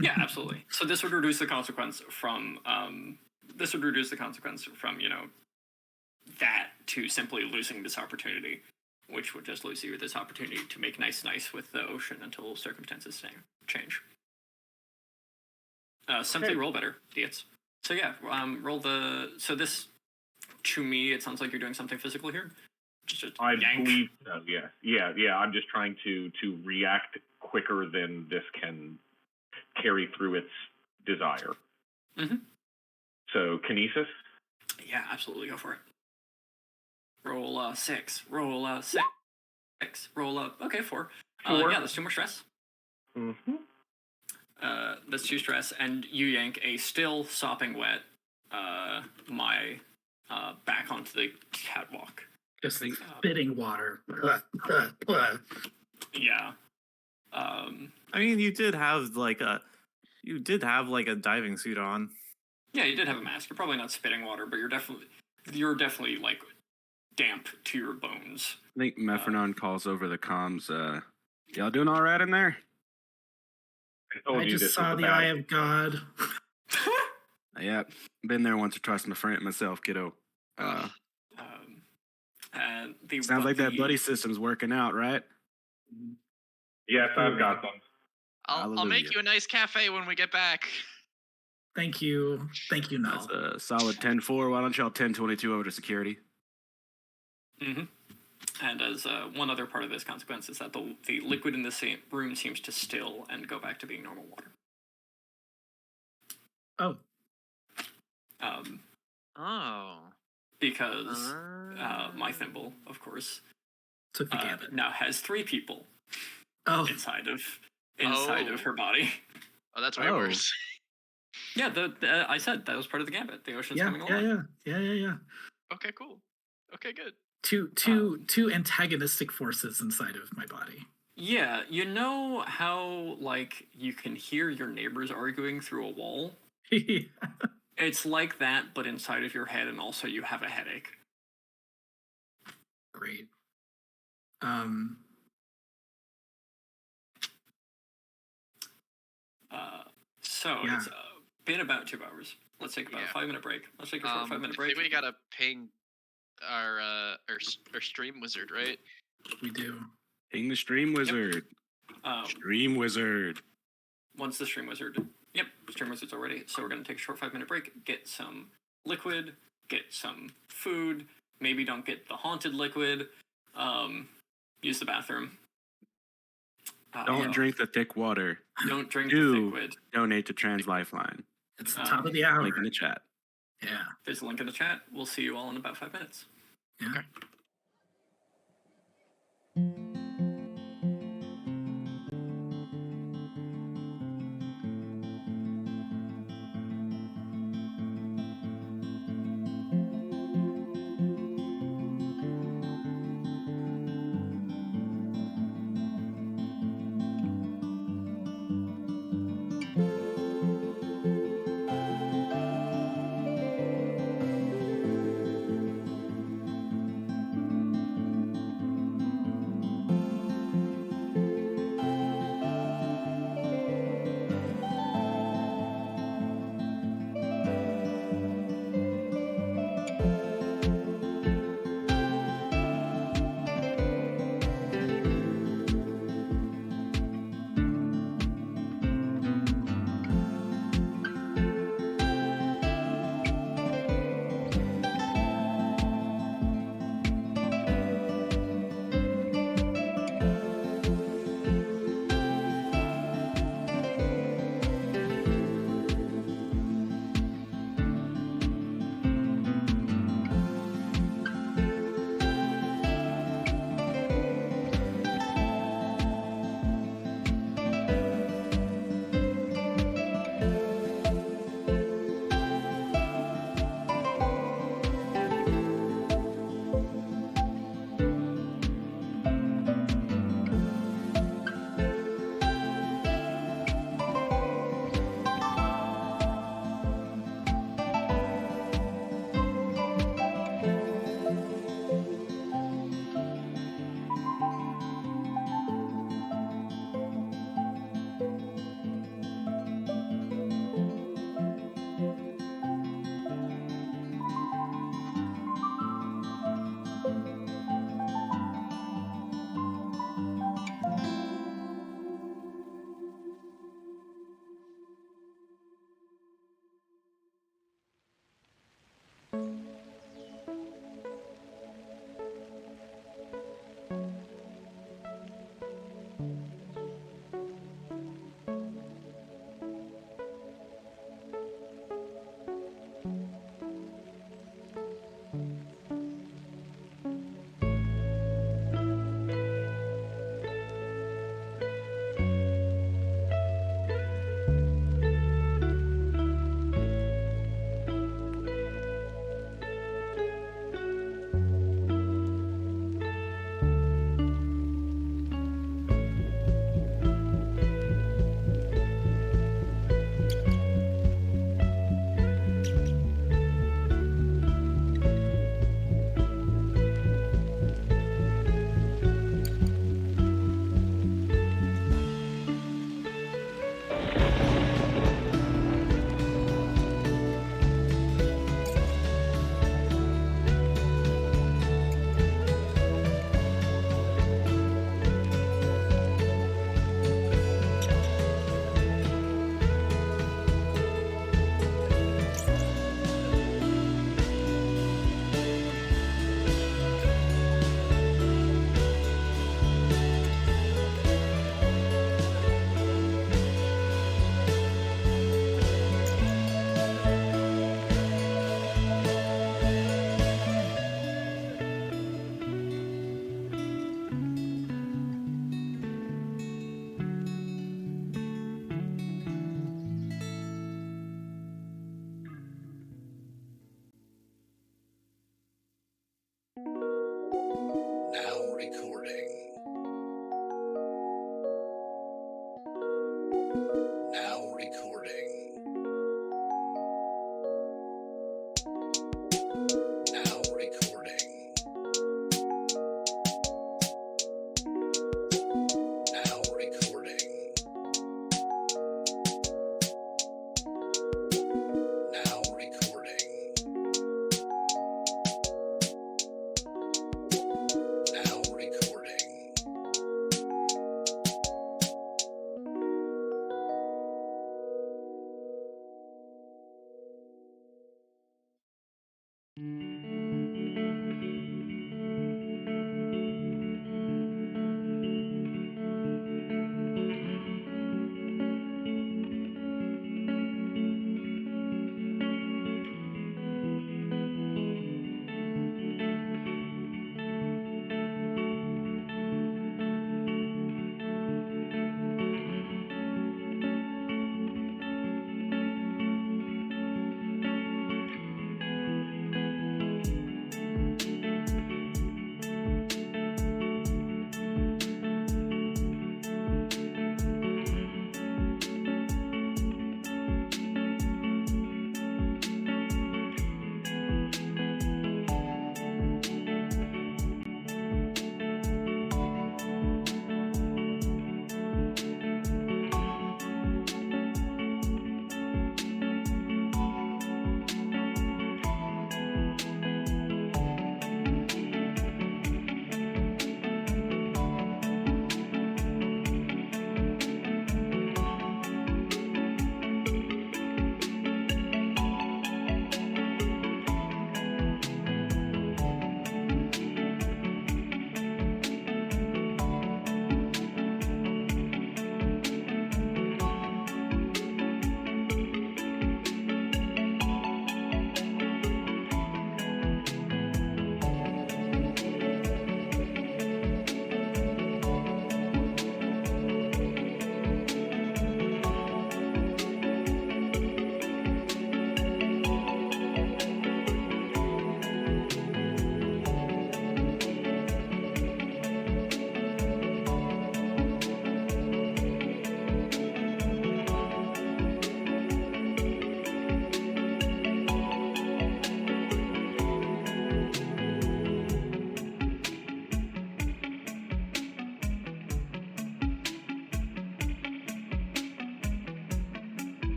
Yeah, absolutely. So this would reduce the consequence from that to simply losing this opportunity, which would just lose you this opportunity to make nice with the ocean until circumstances change. Simply roll better, idiots. So yeah, roll the. So this, to me, it sounds like you're doing something physical here. Just I yank. believe so. Yeah. I'm just trying to react quicker than this can carry through its desire. Mm-hmm. So kinesis. Yeah, absolutely, go for it. Roll 6. Roll 6. Roll up. Okay, 4. 4. Yeah, that's 2 more stress. Mm-hmm. That's 2 stress, and you yank a still sopping wet Mai back onto the catwalk. Just spitting water. Yeah. I mean, you did have like a diving suit on. Yeah, you did have a mask. You're probably not spitting water, but you're definitely like damp to your bones. I think Mephronon calls over the comms. Y'all doing all right in there? I just saw the eye of God. Yeah, been there once or twice myself, kiddo. Sounds like that buddy system's working out, right? Yes, I've got them. I'll make you a nice cafe when we get back. Thank you, That's Null. a solid 10-4. Why don't y'all 10-22 over to security? Mm-hmm. And as one other part of this consequence is that the liquid in the same room seems to still and go back to being normal water. Oh. Because my thimble, of course, took the gambit. now has 3 people Oh, inside of her body. Oh, that's way Oh. worse. Yeah, I said that was part of the gambit. The ocean's yeah, coming along. yeah. Okay, cool. Okay, good. Two antagonistic forces inside of my body. Yeah, you know how like you can hear your neighbors arguing through a wall? It's like that, but inside of your head, and also you have a headache. Great. So Yeah. it's been about 2 hours. Let's take about a Yeah. 5-minute break. Let's take a short 5-minute I break. think we gotta ping our stream wizard, right? We do. Ping the stream wizard. Stream wizard. Once the stream wizard, stream wizard's already. So we're gonna take a short 5-minute break. Get some liquid. Get some food. Maybe don't get the haunted liquid. Use the bathroom. Don't drink the thick water. Don't drink the Do liquid. donate to Trans Lifeline. It's the top of the hour. Link in the chat. Yeah. There's a link in the chat. We'll see you all in about 5 minutes. Yeah. Okay.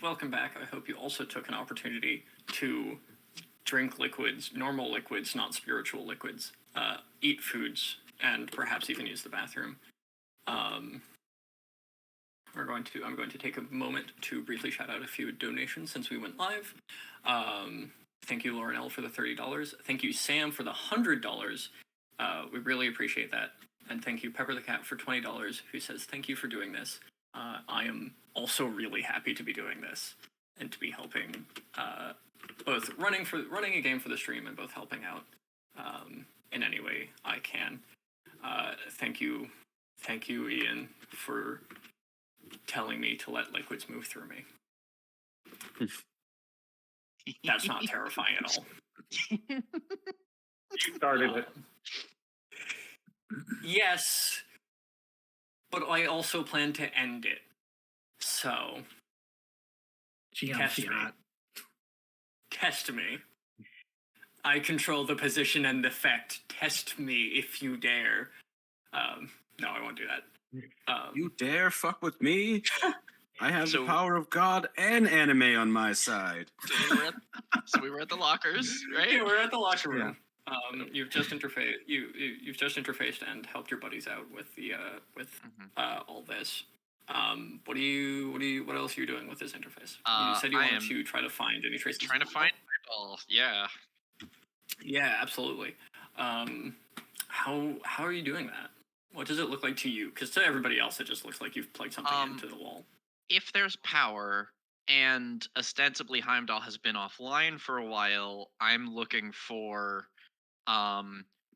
welcome back. I hope you also took an opportunity to drink liquids, normal liquids, not spiritual liquids, eat foods, and perhaps even use the bathroom. I'm going to take a moment to briefly shout out a few donations since we went live. Thank you, Lauren L, for the $30. Thank you, Sam, for the $100. We really appreciate that. And thank you, Pepper the Cat, for $20, who says, thank you for doing this. I am also really happy to be doing this and to be helping, both running a game for the stream and both helping out in any way I can. Thank you, Ian, for telling me to let liquids move through me. That's not terrifying at all. You started it. Yes, but I also plan to end it. So, test me. Test me. I control the position and effect. Test me if you dare. No, I won't do that. You dare fuck with me? I have the power of God and anime on my side. So we were at the lockers, right? Yeah, we're at the locker room. You've just interfaced and helped your buddies out with the all this. What else are you doing with this interface? You said you wanted to try to find any traces. Trying to find all, yeah. Yeah, absolutely. How are you doing that? What does it look like to you? Because to everybody else, it just looks like you've plugged something into the wall. If there's power, and ostensibly Heimdall has been offline for a while, I'm looking for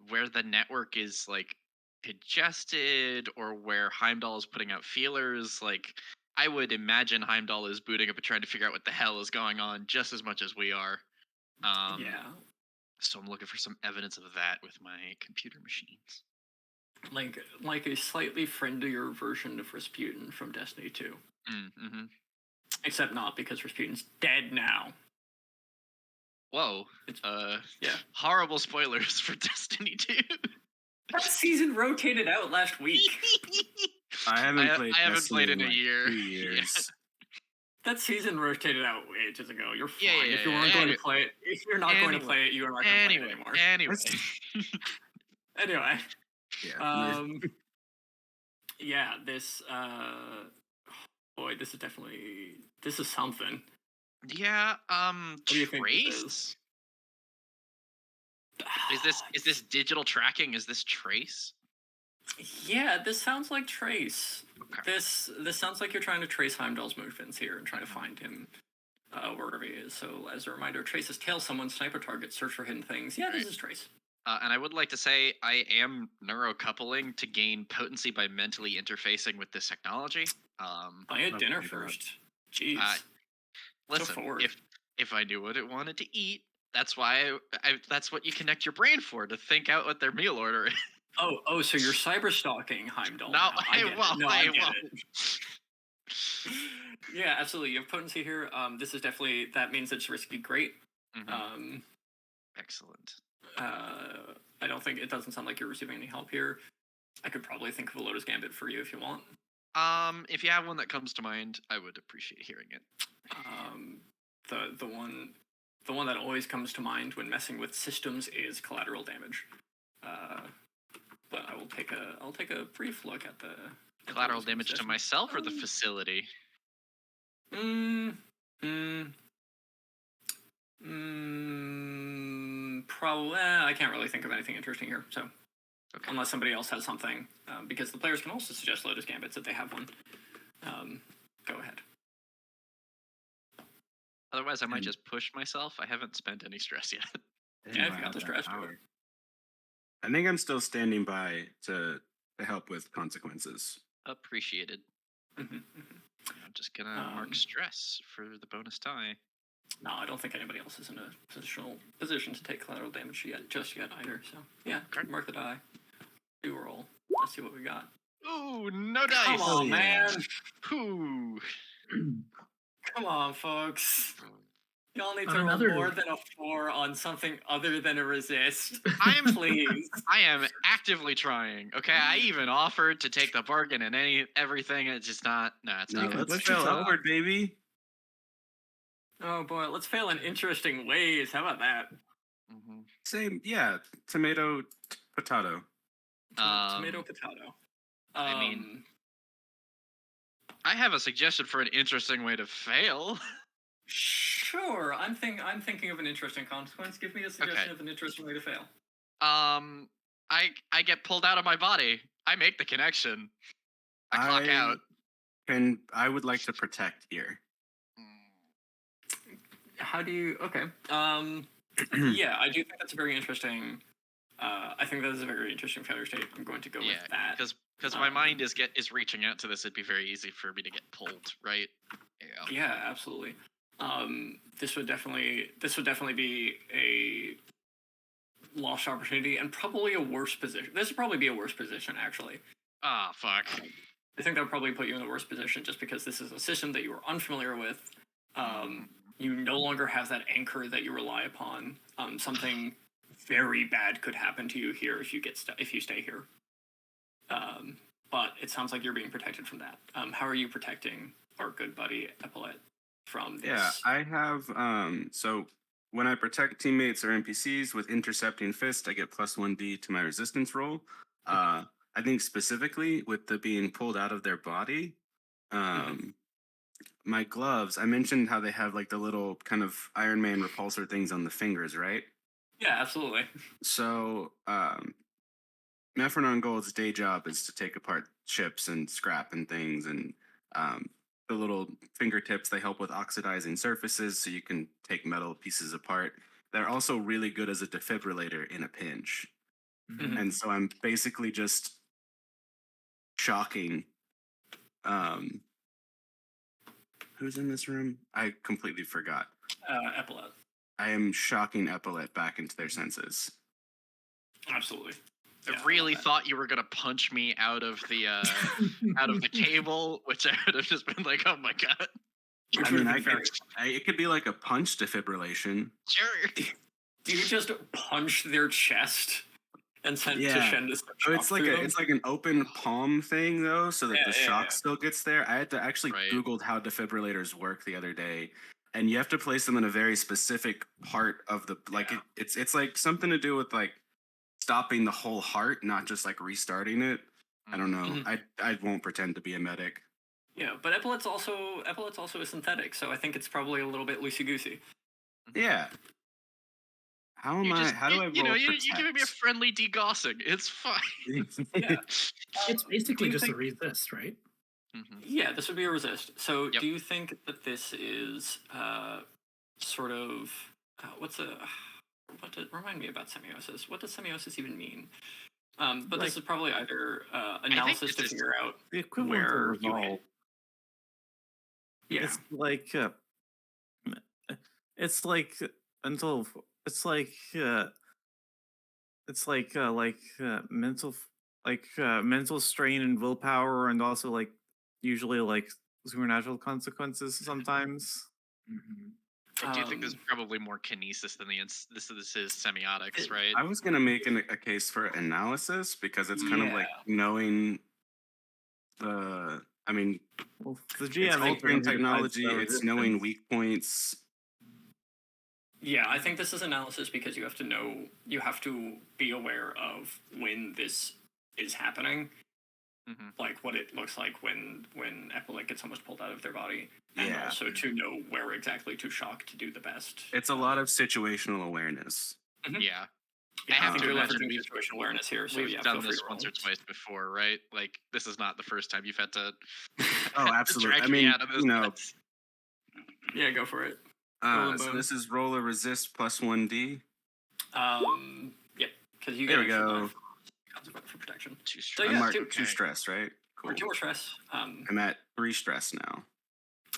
where the network is like congested or where Heimdall is putting out feelers. Like, I would imagine Heimdall is booting up and trying to figure out what the hell is going on just as much as we are. Yeah. So I'm looking for some evidence of that with my computer machines. Like a slightly friendlier version of Rasputin from Destiny 2. Mm-hmm. Except not, because Rasputin's dead now. Whoa. Yeah. Horrible spoilers for Destiny 2. That season rotated out last week. I haven't played in a like year. 2 years. That season rotated out ages ago. You're fine. Yeah, if you weren't going to play it, if you're not going to play it, you are not going to play it anymore. Anyway. Yeah. Yeah, this boy, this is something. Yeah, What do you think this is? Is this digital tracking? Is this Trace? Yeah, this sounds like Trace. Okay. This sounds like you're trying to trace Heimdall's movements here and trying to find him wherever he is. So, as a reminder, Trace is tail someone, sniper target, search for hidden things. Yeah, this is Trace. And I would like to say I am neurocoupling to gain potency by mentally interfacing with this technology. Buy a dinner first. Jeez. Listen, if I knew what it wanted to eat, that's why that's what you connect your brain for, to think out what their meal order is. Oh, so you're cyber stalking Heimdall. No, I get it. Yeah, absolutely. You have potency here. This is definitely, that means it's risky great. Mm-hmm. Excellent. I don't think, it doesn't sound like you're receiving any help here. I could probably think of a Lotus Gambit for you if you want. If you have one that comes to mind, I would appreciate hearing it. The one that always comes to mind when messing with systems is collateral damage. But I'll take a brief look at the collateral damage to myself or the facility. Probably. I can't really think of anything interesting here. So, okay. Unless somebody else has something, because the players can also suggest Lotus Gambits if they have one. Go ahead. Otherwise, I might just push myself. I haven't spent any stress yet. Yeah, if you got the stress. I think I'm still standing by to help with consequences. Appreciated. Mm-hmm. I'm just gonna mark stress for the bonus tie. No, I don't think anybody else is in a position to take collateral damage just yet either. So yeah, mark the die. Do roll. Let's see what we got. Ooh, no dice. Come on, man. Ooh. Come on, folks. Y'all need to roll more than a 4 on something other than a resist. Please. I am actively trying. Okay, I even offered to take the bargain and everything. It's just not. No, it's not. Let's fail upward, baby. Oh boy, let's fail in interesting ways. How about that? Mhm. Same, yeah. Tomato, potato. Tomato, potato. I mean, I have a suggestion for an interesting way to fail. Sure. I'm thinking of an interesting consequence. Give me a suggestion of an interesting way to fail. I get pulled out of my body. I make the connection. I clock out. I would like to protect here. How do you? Okay. Yeah, I do think that's a very interesting. I think that is a very interesting failure state. I'm going to go with that. Because my mind is reaching out to this. It'd be very easy for me to get pulled, right? Yeah. Yeah, absolutely. This would definitely be a lost opportunity and probably a worse position. This would probably be a worse position, actually. Ah, fuck. I think that would probably put you in the worst position just because this is a system that you are unfamiliar with. You no longer have that anchor that you rely upon. Something very bad could happen to you here if you stay here. But it sounds like you're being protected from that. How are you protecting our good buddy Epaulet from this? Yeah, I have. So when I protect teammates or NPCs with intercepting fist, I get +1d to my resistance roll. I think specifically with the being pulled out of their body, my gloves. I mentioned how they have like the little kind of Iron Man repulsor things on the fingers, right? Yeah, absolutely. So, Mephronon Gold's day job is to take apart chips and scrap and things, and the little fingertips, they help with oxidizing surfaces so you can take metal pieces apart. They're also really good as a defibrillator in a pinch. Mhm. And so I'm basically just shocking. Who's in this room? I completely forgot. Epaulet. I am shocking Epaulet back into their senses. Absolutely. I Yeah, really love that. thought you were gonna punch me out of the cable, which I would have just been like, "Oh my god!" Which I would mean, have been very. it could be like a punch defibrillation. Sure. Do you just punch their chest and send Yeah. to Shen to send So shock it's like through them? it's like an open palm thing though, so that Yeah, the yeah, shock yeah. still gets there. I had to actually Right. Googled how defibrillators work the other day, and you have to place them in a very specific part of the like Yeah. it's like something to do with like stopping the whole heart, not just like restarting it. I don't know. Mhm. I won't pretend to be a medic. Yeah, but Epaulet's also a synthetic, so I think it's probably a little bit loosey goosey. Yeah. How am I? How do I roll You're giving me a protect? friendly degaussing. It's fine. Yeah. It's basically do you just think- a resist, right? Yeah, this would be a resist. So, Yep. do you think that this is sort of remind me about semiosis? What does semiosis even mean? But this is probably either analysis to this is figure out The equivalent where of you revolve. hit. Yeah, It's like it's like until it's mental mental strain and willpower, and also like usually like supernatural consequences sometimes. I do think there's Um, probably more kinesis than this is semiotics, right? I was gonna make a case for analysis because it's kind of like knowing the. I mean, Well, the it's GM ain't the altering one who decides technology. the It's knowing resistance. weak points. Yeah, I think this is analysis because you have to be aware of when this is happening, like what it looks like when Epaulet gets almost pulled out of their body, and Yeah. also to know where exactly to shock to do the best. It's a lot of situational awareness. Yeah. Yeah, I have think to you're imagine leveraging situational awareness here, so We've yeah, done feel free this to once or roll. twice before, right? Like this is not the first time you've had to Oh, absolutely. drag I me mean, out of this you know, mess. Yeah, go for it. Roll and so bone. this is roll a resist +1d. Yep, because you There get we extra go. life for protection. Too So strong. yeah, I'm two, at 2 stress, right? or Cool. 2 more stress. I'm at 3 stress now.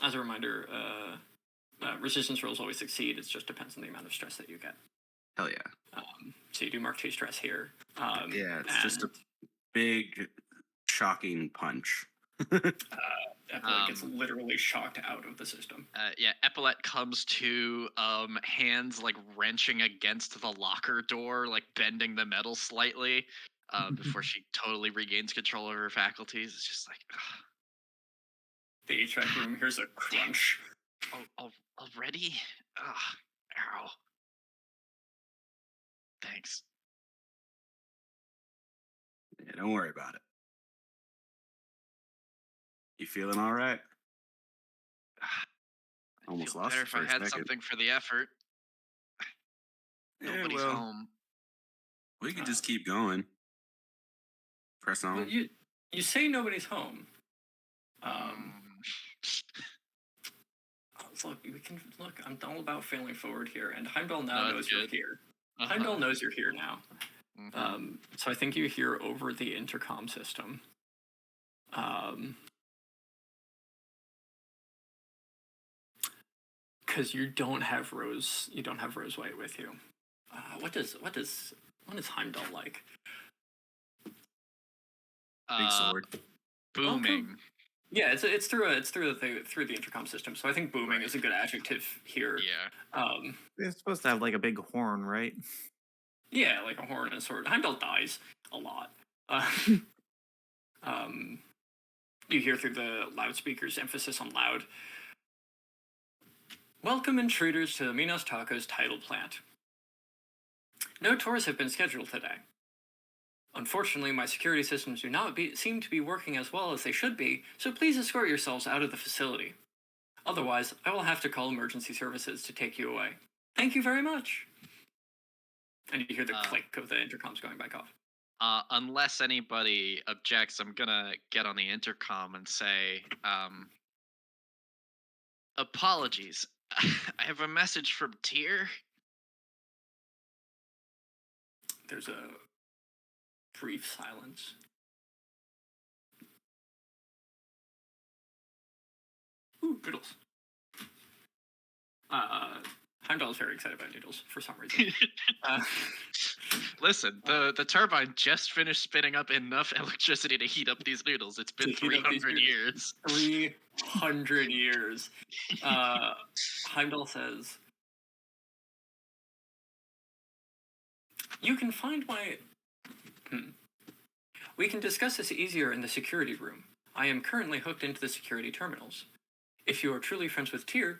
As a reminder, resistance rolls always succeed. It just depends on the amount of stress that you get. Hell yeah. So you do mark 2 stress here. Yeah, it's just a and, big, shocking punch. Epaulet gets literally shocked out of the system. Yeah, Epaulet comes to hands like wrenching against the locker door, like bending the metal slightly before she totally regains control of her faculties. It's just like, ugh. The HVAC room hears a crunch. Already? Ugh, ow. Thanks. Yeah, don't worry about it. You feeling all right? I'd Almost feel lost better you if for I a had second. something for the effort. Yeah, Nobody's well, home. we could just keep going. Press on. Well, you say nobody's home. Look, we can look. I'm all about failing forward here, and Heimdall now No, knows that's you're good. here. Uh-huh. Heimdall knows you're here now. Mhm. So I think you hear over the intercom system. Because you don't have Rose White with you. What is Heimdall like? Big sword. Booming. Yeah, it's through the intercom system. So I think booming is a good adjective here. Yeah. It's supposed to have like a big horn, right? Yeah, like a horn and a sword. Heimdall dies a lot. You hear through the loudspeakers, emphasis on loud. Welcome intruders to Minos Taco's tidal plant. No tours have been scheduled today. Unfortunately, my security systems do not seem to be working as well as they should be, so please escort yourselves out of the facility. Otherwise, I will have to call emergency services to take you away. Thank you very much. And you hear the click of the intercoms going back off. Unless anybody objects, I'm gonna get on the intercom and say, apologies. I have a message from Tyr. There's a brief silence. Ooh, noodles. Heimdall is very excited about noodles for some reason. Listen, the turbine just finished spinning up enough electricity to heat up these noodles. It's been 300 years. 300 years. Heimdall says, you can find my... We can discuss this easier in the security room. I am currently hooked into the security terminals. If you are truly friends with Tyr,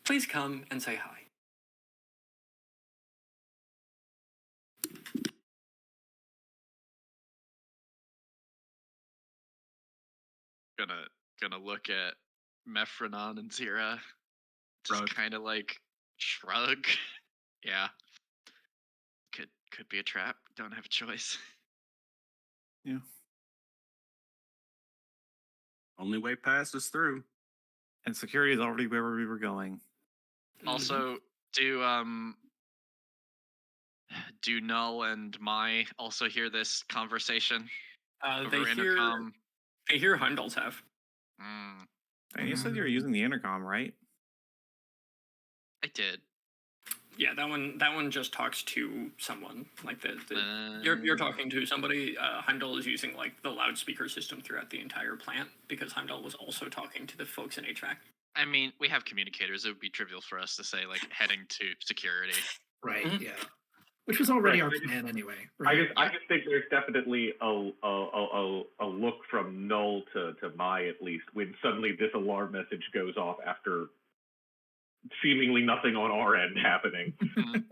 please come and say hi. Gonna look at Mephronon and Zira. Just kind of like shrug. Yeah. Could be a trap. Don't have a choice. Yeah. Only way past is through. And security is already where we were going. Also, do Null and Mai also hear this conversation over intercom? They hear Heimdall's have. And you said you were using the intercom, right? I did. Yeah, that one just talks to someone. Like you're talking to somebody. Heimdall is using like the loudspeaker system throughout the entire plant because Heimdall was also talking to the folks in HVAC. I mean, we have communicators. It would be trivial for us to say like heading to security. Right. Yeah. Which was already our plan anyway. Right? I just think there's definitely a look from Null to Mai at least when suddenly this alarm message goes off after seemingly nothing on our end happening.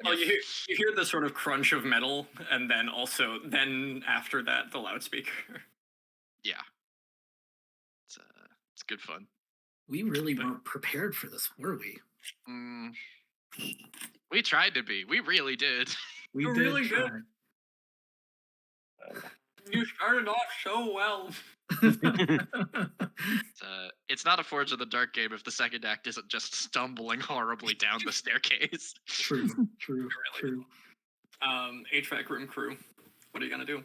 Well, you hear the sort of crunch of metal, and then after that the loudspeaker. Yeah, it's good fun. We really weren't prepared for this, were we? We tried to be. We really did. We You're did really try. good. You started off so well. It's not a Forge of the Dark game if the second act isn't just stumbling horribly down the staircase. True. HVAC room crew, what are you gonna do?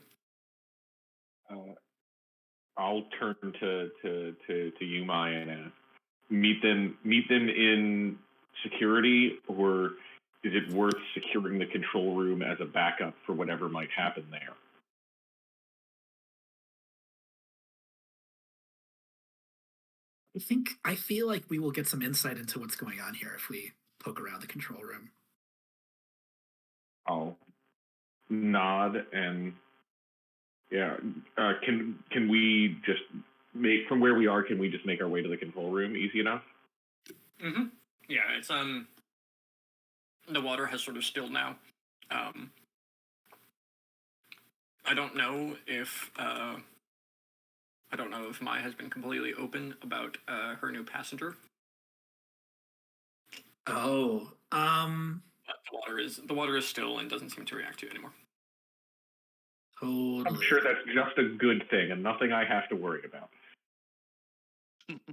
I'll turn to you, Mai, and ask. Meet them in security, or is it worth securing the control room as a backup for whatever might happen there? I feel like we will get some insight into what's going on here if we poke around the control room. I'll nod and can we just from where we are, can we just make our way to the control room easy enough? Mm-hmm. Yeah, it's the water has sort of stilled now. I don't know if Mai has been completely open about her new passenger. Oh, But the water is still and doesn't seem to react to it anymore. totally. I'm sure that's just a good thing and nothing I have to worry about.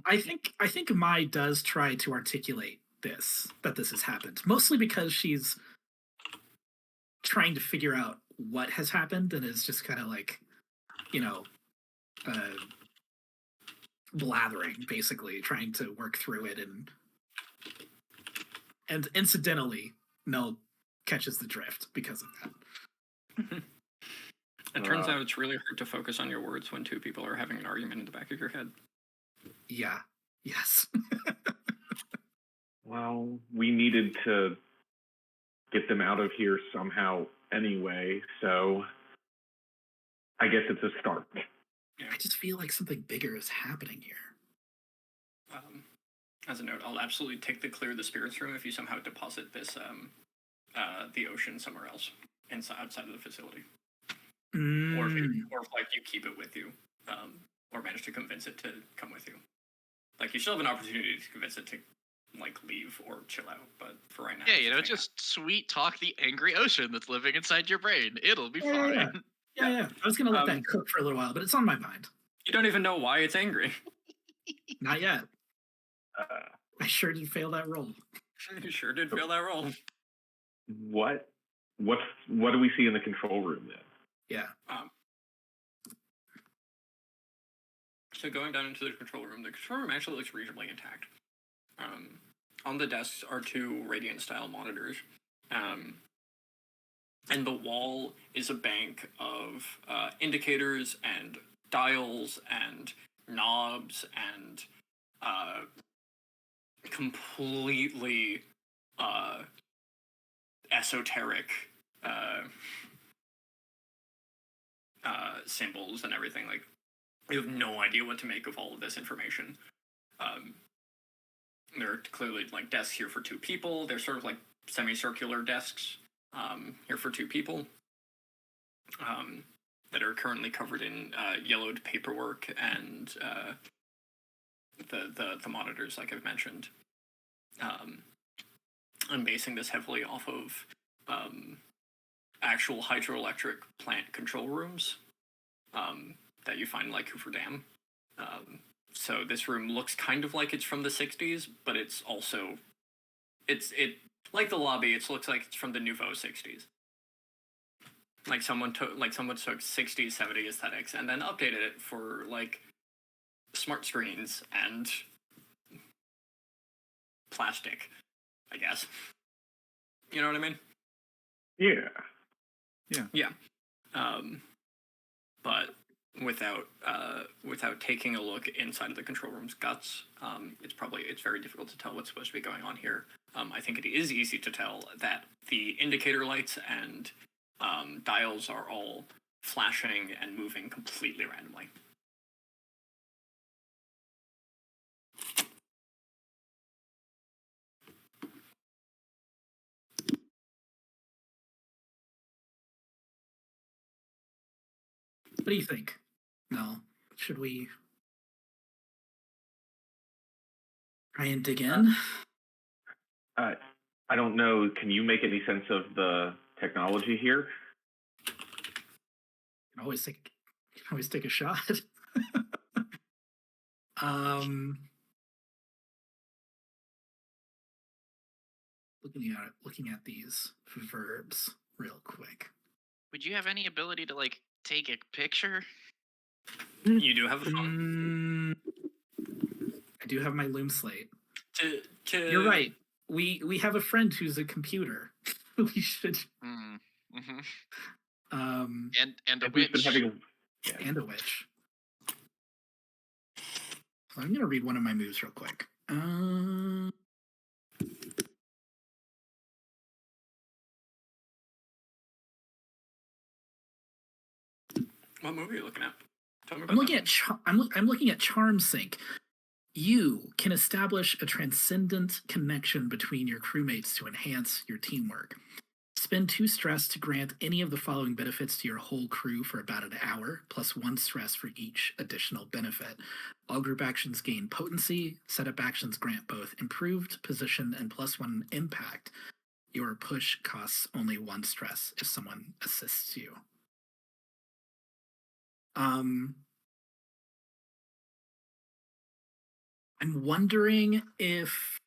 I think Mai does try to articulate that this has happened, mostly because she's trying to figure out what has happened and is just kind of like, you know, blathering, basically trying to work through it, and incidentally, Nell catches the drift because of that. It turns out it's really hard to focus on your words when two people are having an argument in the back of your head. Yeah. Yes. Well, we needed to get them out of here somehow anyway, so I guess it's a start. I just feel like something bigger is happening here. As a note, I'll absolutely take the clear the spirits room if you somehow deposit this the ocean somewhere else outside of the facility, or if like you keep it with you, or manage to convince it to come with you. Like you still have an opportunity to convince it to like leave or chill out, but for right now, Yeah, just sweet talk the angry ocean that's living inside your brain. It'll be fine. Yeah. I was gonna let that cook for a little while, but it's on my mind. You don't even know why it's angry. Not yet. I sure did fail that roll. You sure did fail that roll. What do we see in the control room then? Yeah. So going down into the control room actually looks reasonably intact. On the desks are two Radiant-style monitors, and the wall is a bank of indicators and dials and knobs and completely esoteric symbols and everything. Like, you have no idea what to make of all of this information. There are clearly like desks here for two people. They're sort of like semicircular desks here for two people that are currently covered in yellowed paperwork and the monitors, like I've mentioned. I'm basing this heavily off of actual hydroelectric plant control rooms that you find like Hoover Dam. So this room looks kind of like it's from the 60s, but it's also it like the lobby. It looks like it's from the Nouveau 60s. Like someone took 60s, 70s aesthetics and then updated it for like smart screens and plastic, I guess. You know what I mean? Yeah. But without taking a look inside of the control room's guts, it's very difficult to tell what's supposed to be going on here. I think it is easy to tell that the indicator lights and dials are all flashing and moving completely randomly. What do you think? No. Should we try and dig in? I don't know. Can you make any sense of the technology here? Can always take a shot. Looking at these verbs real quick. Would you have any ability to like take a picture? You do have a phone. I do have my Loom slate. You're right. We have a friend who's a computer. We should. Mm-hmm. And a witch. And a witch. So I'm gonna read one of my moves real quick. What movie are you looking at? Tell me about I'm looking at Charm Sync. You can establish a transcendent connection between your crewmates to enhance your teamwork. Spend 2 stress to grant any of the following benefits to your whole crew for about an hour, plus 1 stress for each additional benefit. All group actions gain potency. Setup actions grant both improved position and plus 1 impact. Your push costs only 1 stress if someone assists you. I'm wondering if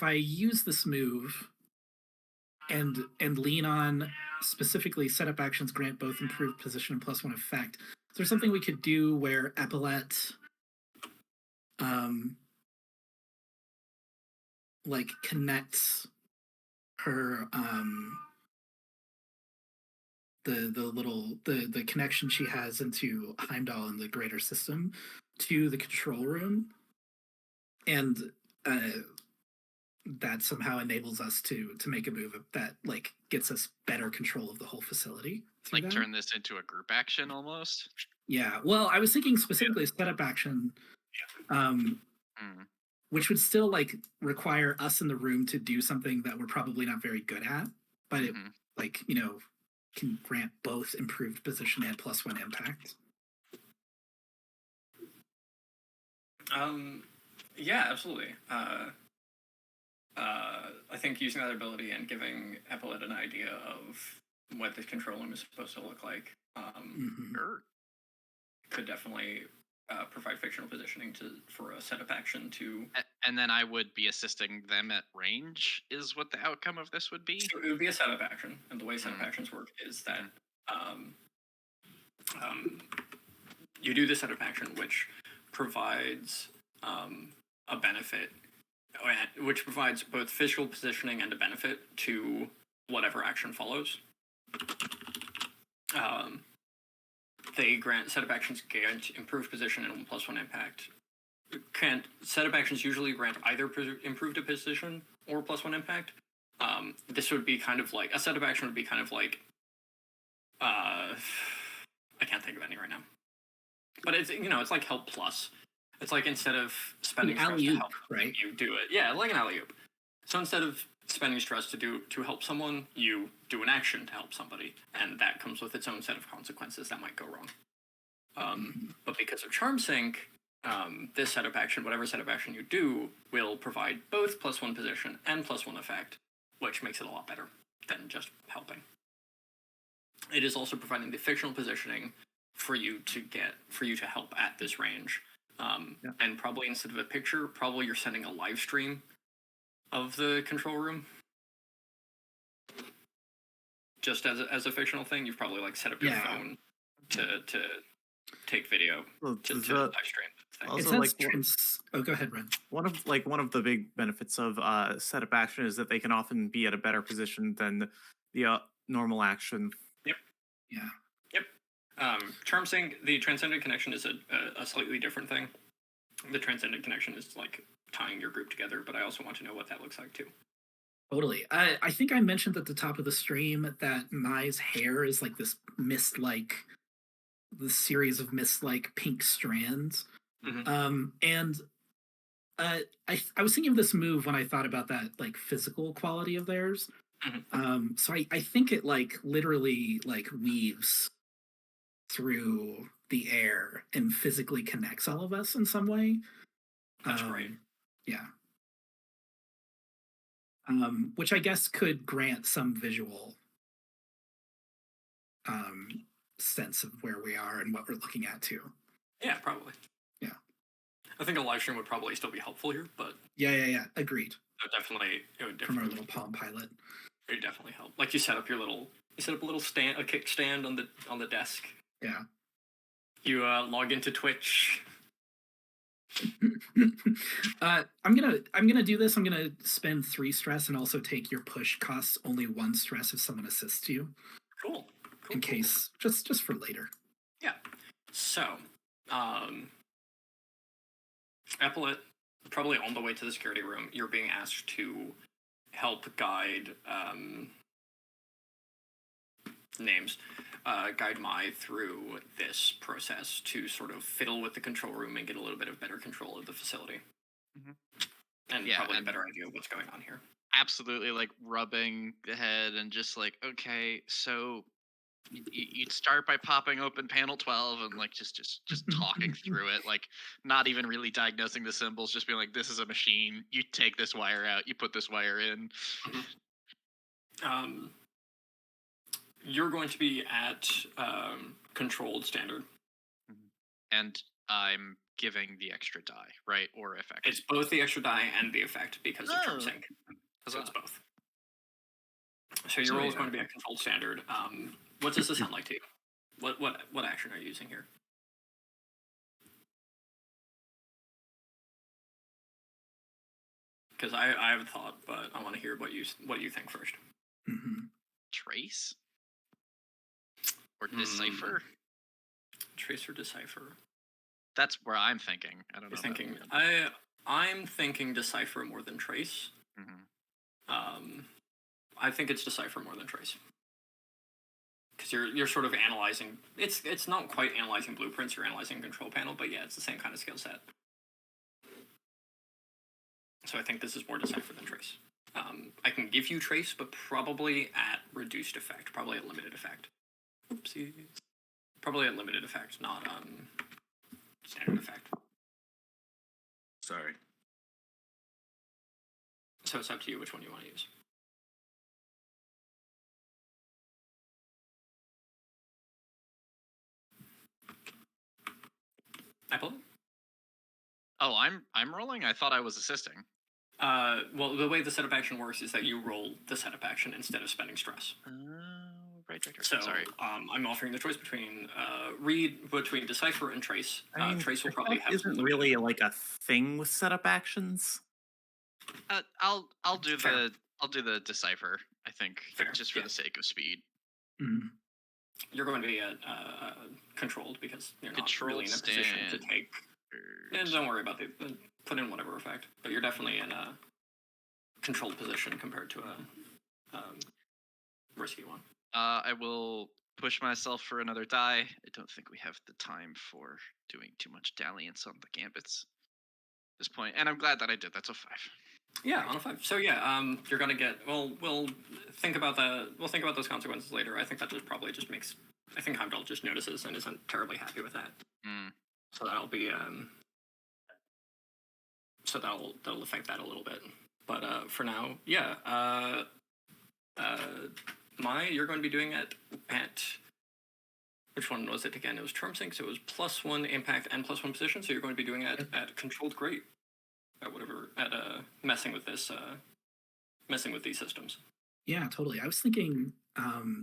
I use this move and lean on specifically setup actions grant both improved position and plus 1 effect. Is there something we could do where Epaulette like connects her the connection she has into Heimdall and the greater system to the control room, and that somehow enables us to make a move that like gets us better control of the whole facility. Like turn this into a group action almost. Yeah. Well, I was thinking specifically a setup action, which would still like require us in the room to do something that we're probably not very good at, but it like, you know, can grant both improved position and plus 1 impact. Yeah, absolutely. I think using that ability and giving Epaulette an idea of what the control room is supposed to look like could definitely provide fictional positioning for a setup action to... And then I would be assisting them at range, is what the outcome of this would be? So it would be a setup action, and the way setup actions work is that you do the setup action, which provides a benefit, which provides both physical positioning and a benefit to whatever action follows. They grant setup actions grant improved position and plus 1 impact. Setup actions usually grant either improved position or plus 1 impact. This would be kind of like a setup action would be kind of like I can't think of any right now, but it's, you know, it's like help plus. It's like instead of spending stress to help, right? You do it. Yeah, like an alley-oop. So instead of spending stress to help someone, you do an action to help somebody, and that comes with its own set of consequences that might go wrong. But because of Charm Sync, this setup action, whatever setup action you do, will provide both plus 1 position and plus 1 effect, which makes it a lot better than just helping. It is also providing the fictional positioning for you to help at this range. And probably instead of a picture, probably you're sending a live stream of the control room. Just as a fictional thing, you've probably like set up your phone to take video to live stream. Also, like, go ahead, Ren. One of the big benefits of setup action is that they can often be at a better position than the normal action. Yep. Yeah. Yep. Charm Sync, the Transcendent Connection is a slightly different thing. The Transcendent Connection is like tying your group together, but I also want to know what that looks like too. Totally. I think I mentioned at the top of the stream that Mai's hair is like this mist-like, this series of mist-like pink strands. And I was thinking of this move when I thought about that like physical quality of theirs. So I think it like literally like weaves through the air and physically connects all of us in some way. That's right. Yeah. Which I guess could grant some visual sense of where we are and what we're looking at too. Yeah, probably. Yeah. I think a live stream would probably still be helpful here, but yeah. Agreed. It would definitely from our little Palm Pilot. It would definitely help. Like you set up a little stand, a kickstand on the desk. Yeah. You log into Twitch. I'm gonna do this. I'm gonna spend 3 stress and also take your push costs only 1 stress if someone assists you. Cool. In case, just for later. Yeah. So, Epaulette, probably on the way to the security room, you're being asked to help guide names, guide Mai through this process to sort of fiddle with the control room and get a little bit of better control of the facility. And probably a better idea of what's going on here. Absolutely, like rubbing the head and just like, okay, so you'd start by popping open panel 12 and like just talking through it, like not even really diagnosing the symbols, just being like, this is a machine, you take this wire out, you put this wire in. You're going to be at controlled standard. And I'm giving the extra die, right? Or effect. It's both the extra die and the effect because of term sync. So it's both. So your roll is going to be at controlled standard. What does this sound like to you? What action are you using here? Because I have a thought, but I want to hear what you think first. Trace? Or decipher? Trace or decipher? That's where I'm thinking. I don't know. Thinking. I'm thinking decipher more than trace. I think it's decipher more than trace. Because you're sort of analyzing. It's not quite analyzing blueprints. You're analyzing control panel, but yeah, it's the same kind of skill set. So I think this is more decipher than trace. I can give you trace, but probably at reduced effect, probably at limited effect. Oopsies. Probably at limited effect, not standard effect. Sorry. So it's up to you which one you want to use. Apple? Oh, I'm rolling? I thought I was assisting. Well, the way the setup action works is that you roll the setup action instead of spending stress. Right. So, sorry. I'm offering the choice between between decipher and trace. I mean, Trace will probably have. Isn't really like a thing with setup actions. I'll do the decipher. I think just for the sake of speed. You're going to be controlled because you're not really in a position to take. And don't worry about put in whatever effect, but you're definitely in a controlled position compared to a risky one. I will push myself for another die. I don't think we have the time for doing too much dalliance on the gambits at this point, and I'm glad that I did. That's a 5. Yeah, on a 5. So yeah, you're gonna get. Well, we'll think about those consequences later. I think that probably just makes. I think Heimdall just notices and isn't terribly happy with that. So that'll be. So that'll affect that a little bit. But for now, yeah. You're going to be doing it at. Which one was it again? It was term sync, so it was +1 impact and +1 position. So you're going to be doing it at controlled grade. Messing with these systems. Yeah, totally. I was thinking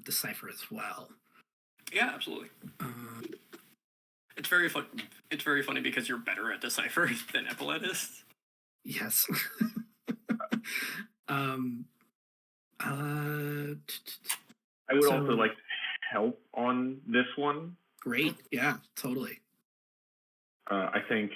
decipher as well. Yeah, absolutely. It's very fun. It's very funny because you're better at decipher than Epaulette is. Yes. I would also like to help on this one. Great. Yeah, totally. I think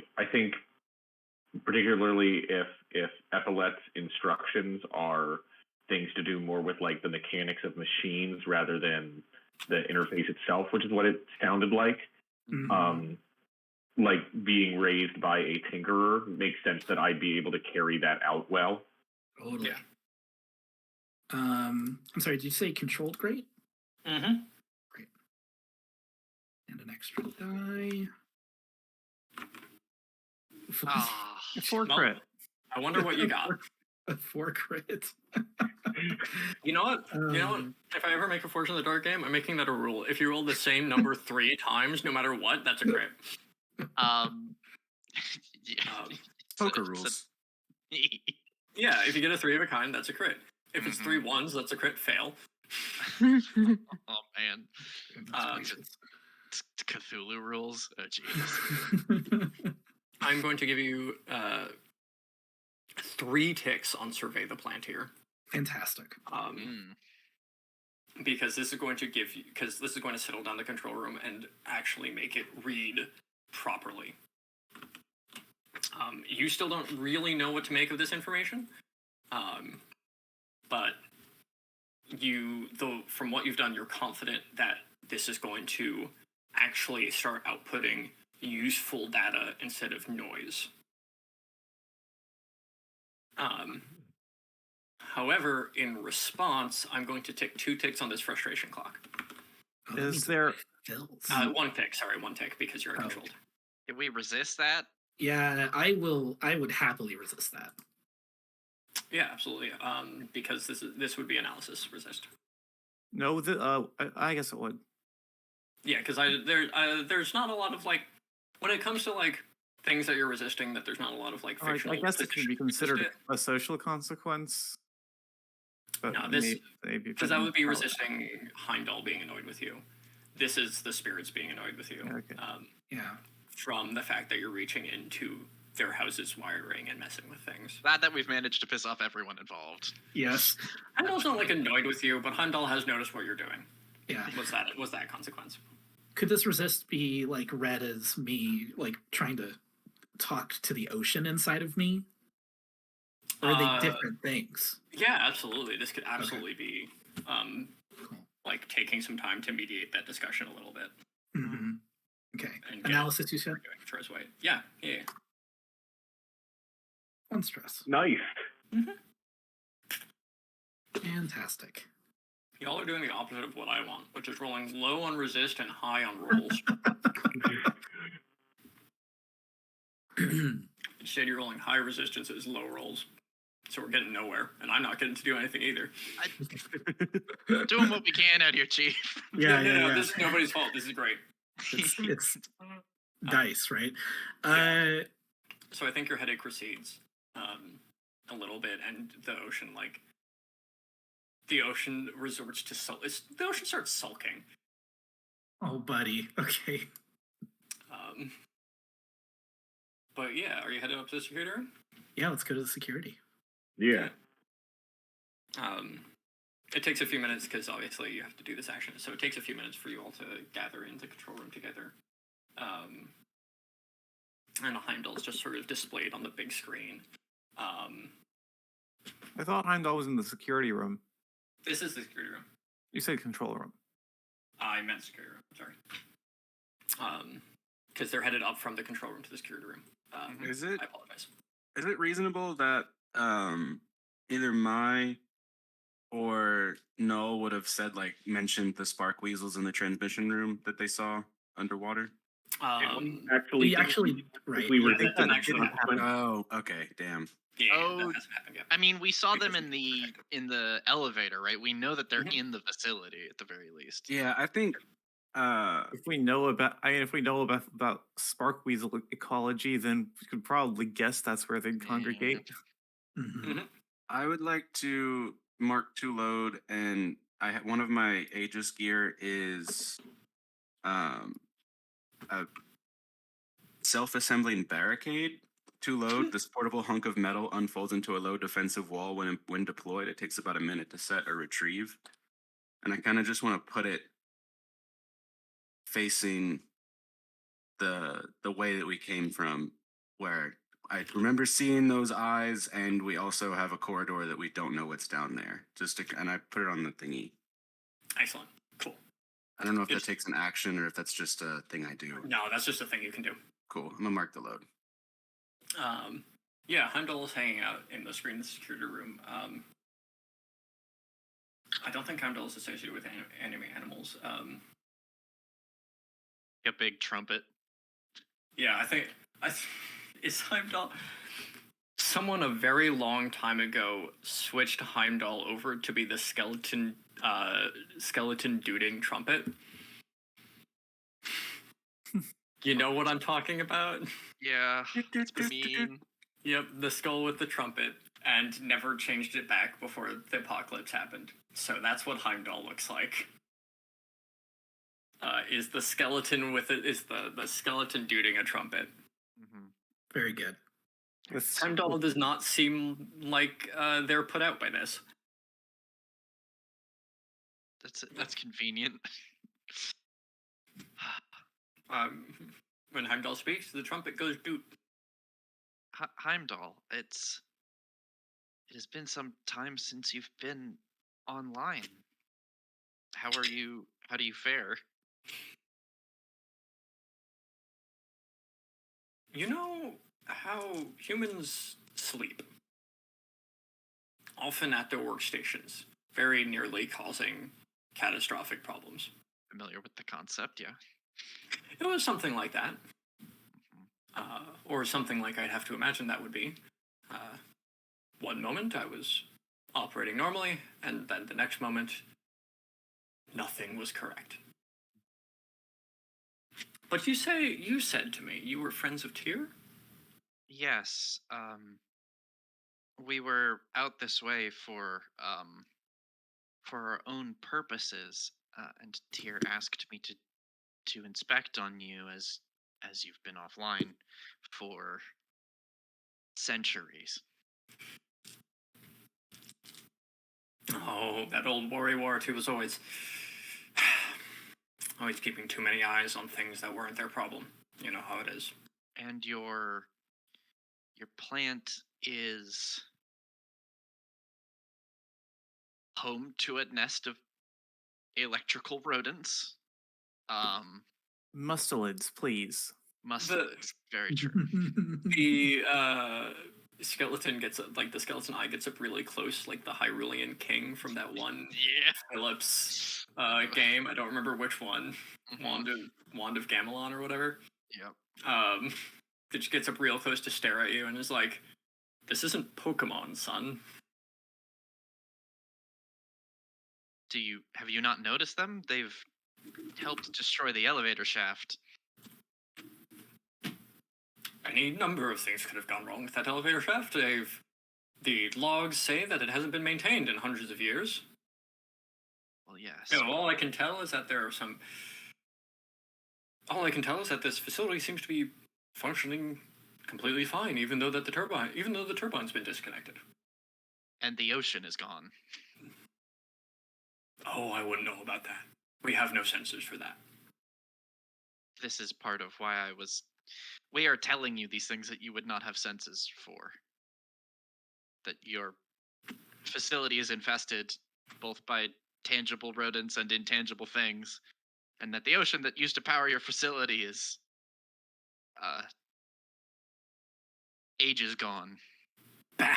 particularly if Epaulette's instructions are things to do more with like the mechanics of machines rather than the interface itself, which is what it sounded like. Like being raised by a tinkerer makes sense that I'd be able to carry that out well. Totally. Yeah. I'm sorry, did you say controlled grade? Great. And an extra die. 4 crit. I wonder what you got. A 4 crit. You know what? If I ever make a Forge in the Dark game, I'm making that a rule. If you roll the same number 3 times, no matter what, that's a crit. Poker rules. Yeah, if you get a 3 of a kind, that's a crit. If it's 3 ones, that's a crit fail. Oh man. It's Cthulhu rules. Oh jeez. I'm going to give you 3 ticks on Survey the Plant here. Fantastic. Because this is going to settle down the control room and actually make it read properly. You still don't really know what to make of this information, but from what you've done, you're confident that this is going to actually start outputting useful data instead of noise. However, in response, I'm going to take 2 ticks on this frustration clock. Oh, that Is means there- it fills. 1 tick, sorry, 1 tick, because you're Oh. controlled. Can we resist that? Yeah, I would happily resist that. Yeah, absolutely. Because this would be analysis resist. No, I guess it would. Yeah, because there's not a lot of like when it comes to like things that you're resisting, that there's not a lot of like Or I fictional. guess it could be considered resist a social consequence. But No, this- maybe because that would be resisting Heimdall being annoyed with you. This is the spirits being annoyed with you. Okay. Yeah. From the fact that you're reaching into their house's wiring and messing with things. Glad that we've managed to piss off everyone involved. Yes. Heimdall's not like annoyed with you, but Heimdall has noticed what you're doing. Yeah. Was that consequence? Could this resist be like read as me like trying to talk to the ocean inside of me? Or are they different things? Yeah, absolutely. This could absolutely be like taking some time to mediate that discussion a little bit. Mm-hmm. Okay. And get Analysis, you said? it going Troy's way. Yeah. 1 stress. Nice. Fantastic. Y'all are doing the opposite of what I want, which is rolling low on resist and high on rolls. Instead, you're rolling high resistances, low rolls. So we're getting nowhere, and I'm not getting to do anything either. Doing what we can out here, Chief. Yeah, no, this is nobody's fault. This is great. It's dice, right? So I think your headache recedes a little bit, and the ocean, like, the ocean resorts to the ocean starts sulking. Oh, buddy. Okay. But yeah, are you headed up to the security room? Yeah, let's go to the security. Yeah. It takes a few minutes because obviously you have to do this action, so it takes a few minutes for you all to gather in the control room together. And Heimdall is just sort of displayed on the big screen. I thought Heimdall was in the security room. This is the security room. You said control room. I meant security room, sorry. Because they're headed up from the control room to the security room. Is it I apologize. is it reasonable that either Mai or Null would have said mentioned the spark weasels in the transmission room that they saw underwater? Actually, We actually, right. we yeah. resisted that actually the consequence. Oh, okay, damn. Yeah, Oh, that hasn't happened yet. I mean, we saw them in the elevator, right? We know that they're Mhm. in the facility at the very least. Yeah, I think If we know about spark weasel ecology, then we could probably guess that's where they'd congregate. Mhm. I would like to mark to load, and one of my Aegis gear is a self-assembling barricade. To load, this portable hunk of metal unfolds into a low defensive wall when deployed. It takes about a minute to set or retrieve, and I kind of just want to put it facing the way that we came from, where I remember seeing those eyes, and we also have a corridor that we don't know what's down there. And I put it on the thingy. Excellent. Cool. I don't know if that It's- takes an action or if that's just a thing I do. No, that's just a thing you can do. Cool. I'm gonna mark the load. Yeah, Heimdall is hanging out in the screen in the security room. I don't think Heimdall is associated with enemy animals. A big trumpet. Yeah, I think is Heimdall. Someone a very long time ago switched Heimdall over to be the skeleton duding trumpet. You know what I'm talking about? Yeah, it's been mean. Yep, the skull with the trumpet, and never changed it back before the apocalypse happened. So that's what Heimdall looks like. Is the skeleton with it? Is the skeleton duding a trumpet? Mhm. Very good. Heimdall does not seem like they're put out by this. That's convenient. When Heimdall speaks, the trumpet goes doot. Heimdall, it has been some time since you've been online. How are you? How do you fare? You know how humans sleep, often at their workstations, very nearly causing catastrophic problems. Familiar with the concept? Yeah. It was something like that, or something like I'd have to imagine that would be. One moment I was operating normally, and then the next moment, nothing was correct. But you said to me you were friends of Tyr? Yes. We were out this way for our own purposes, and Tyr asked me to inspect on you as you've been offline for centuries. Oh, that old worrywart who was always keeping too many eyes on things that weren't their problem. You know how it is. And your plant is home to a nest of electrical rodents. Mustelids, please. Mustelids. Very true. The skeleton gets like the skeleton eye gets up really close, like the Hyrulean king from that one Yeah. Phillips game. I don't remember which one. Wand of Gamelon or whatever. Yep. It just gets up real close to stare at you and is like, "This isn't Pokemon, son." Have you not noticed them? They've helped destroy the elevator shaft. Any number of things could have gone wrong with that elevator shaft. The logs say that it hasn't been maintained in hundreds of years. Well, yes. You know, all I can tell is that this facility seems to be functioning completely fine, even though the turbine's been disconnected. And the ocean is gone. Oh, I wouldn't know about that. We have no sensors for that. This is part of why we are telling you these things that you would not have senses for. That your facility is infested both by tangible rodents and intangible things, and that the ocean that used to power your facility is ages gone. Bah!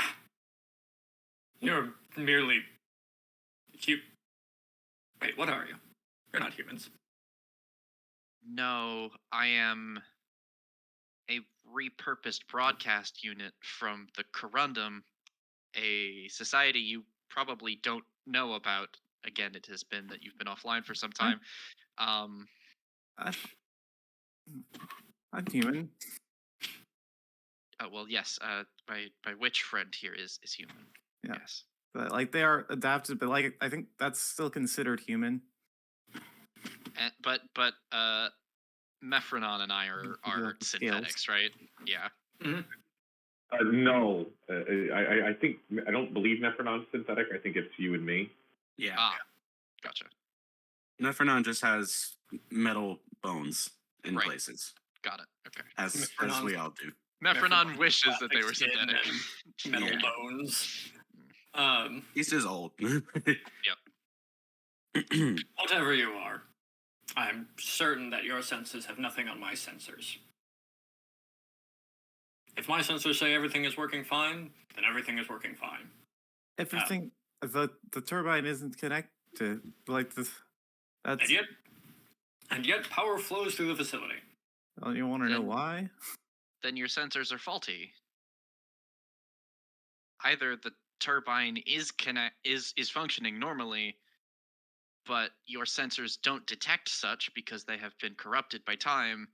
You're merely... Wait, what are you? You're not humans. No, I am a repurposed broadcast unit from the Corundum, a society you probably don't know about. Again, it has been that you've been offline for some time. I'm human. Well, yes. My witch friend here is human. Yeah. Yes. But like they are adapted, but like I think that's still considered human. But Mephronon and I are synthetics, right? Yeah. Mm-hmm. No, I think I don't believe Nephronon's synthetic. I think it's you and me. Yeah. Gotcha. Nephronon just has metal bones in Right. places, Got it. Okay. as we all do. Mephronon wishes that they were Plastic skin synthetic. and metal Yeah. bones. He's just old. Whatever you are, I'm certain that your senses have nothing on my sensors. If my sensors say everything is working fine, then everything is working fine. Everything, the turbine isn't connected. Like this, that's. And yet, power flows through the facility. Well, you want to know why? Then your sensors are faulty. Either the turbine is functioning normally, but your sensors don't detect such because they have been corrupted by time,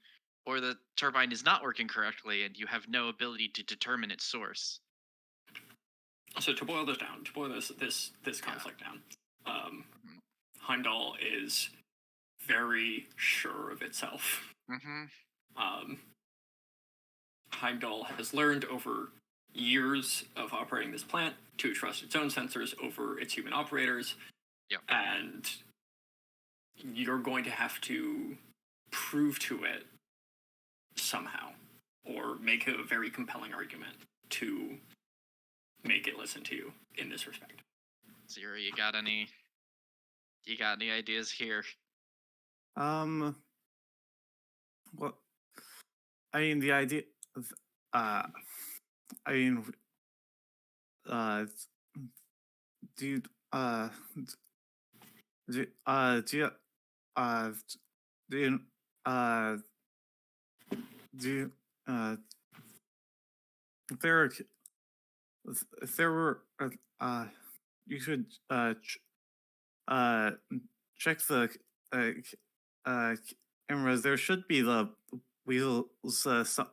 or the turbine is not working correctly and you have no ability to determine its source. So to boil this down, this conflict down, Heimdall is very sure of itself. Heimdall has learned over years of operating this plant to trust its own sensors over its human operators. Yep. And you're going to have to prove to it somehow, or make a very compelling argument to make it listen to you in this respect. Zero, you got any You got any ideas here? Well, I mean, the idea. I mean, uh, do you, do, do you, do you, do you, if there, if there were, you should, uh, check the, cameras. There should be the wheels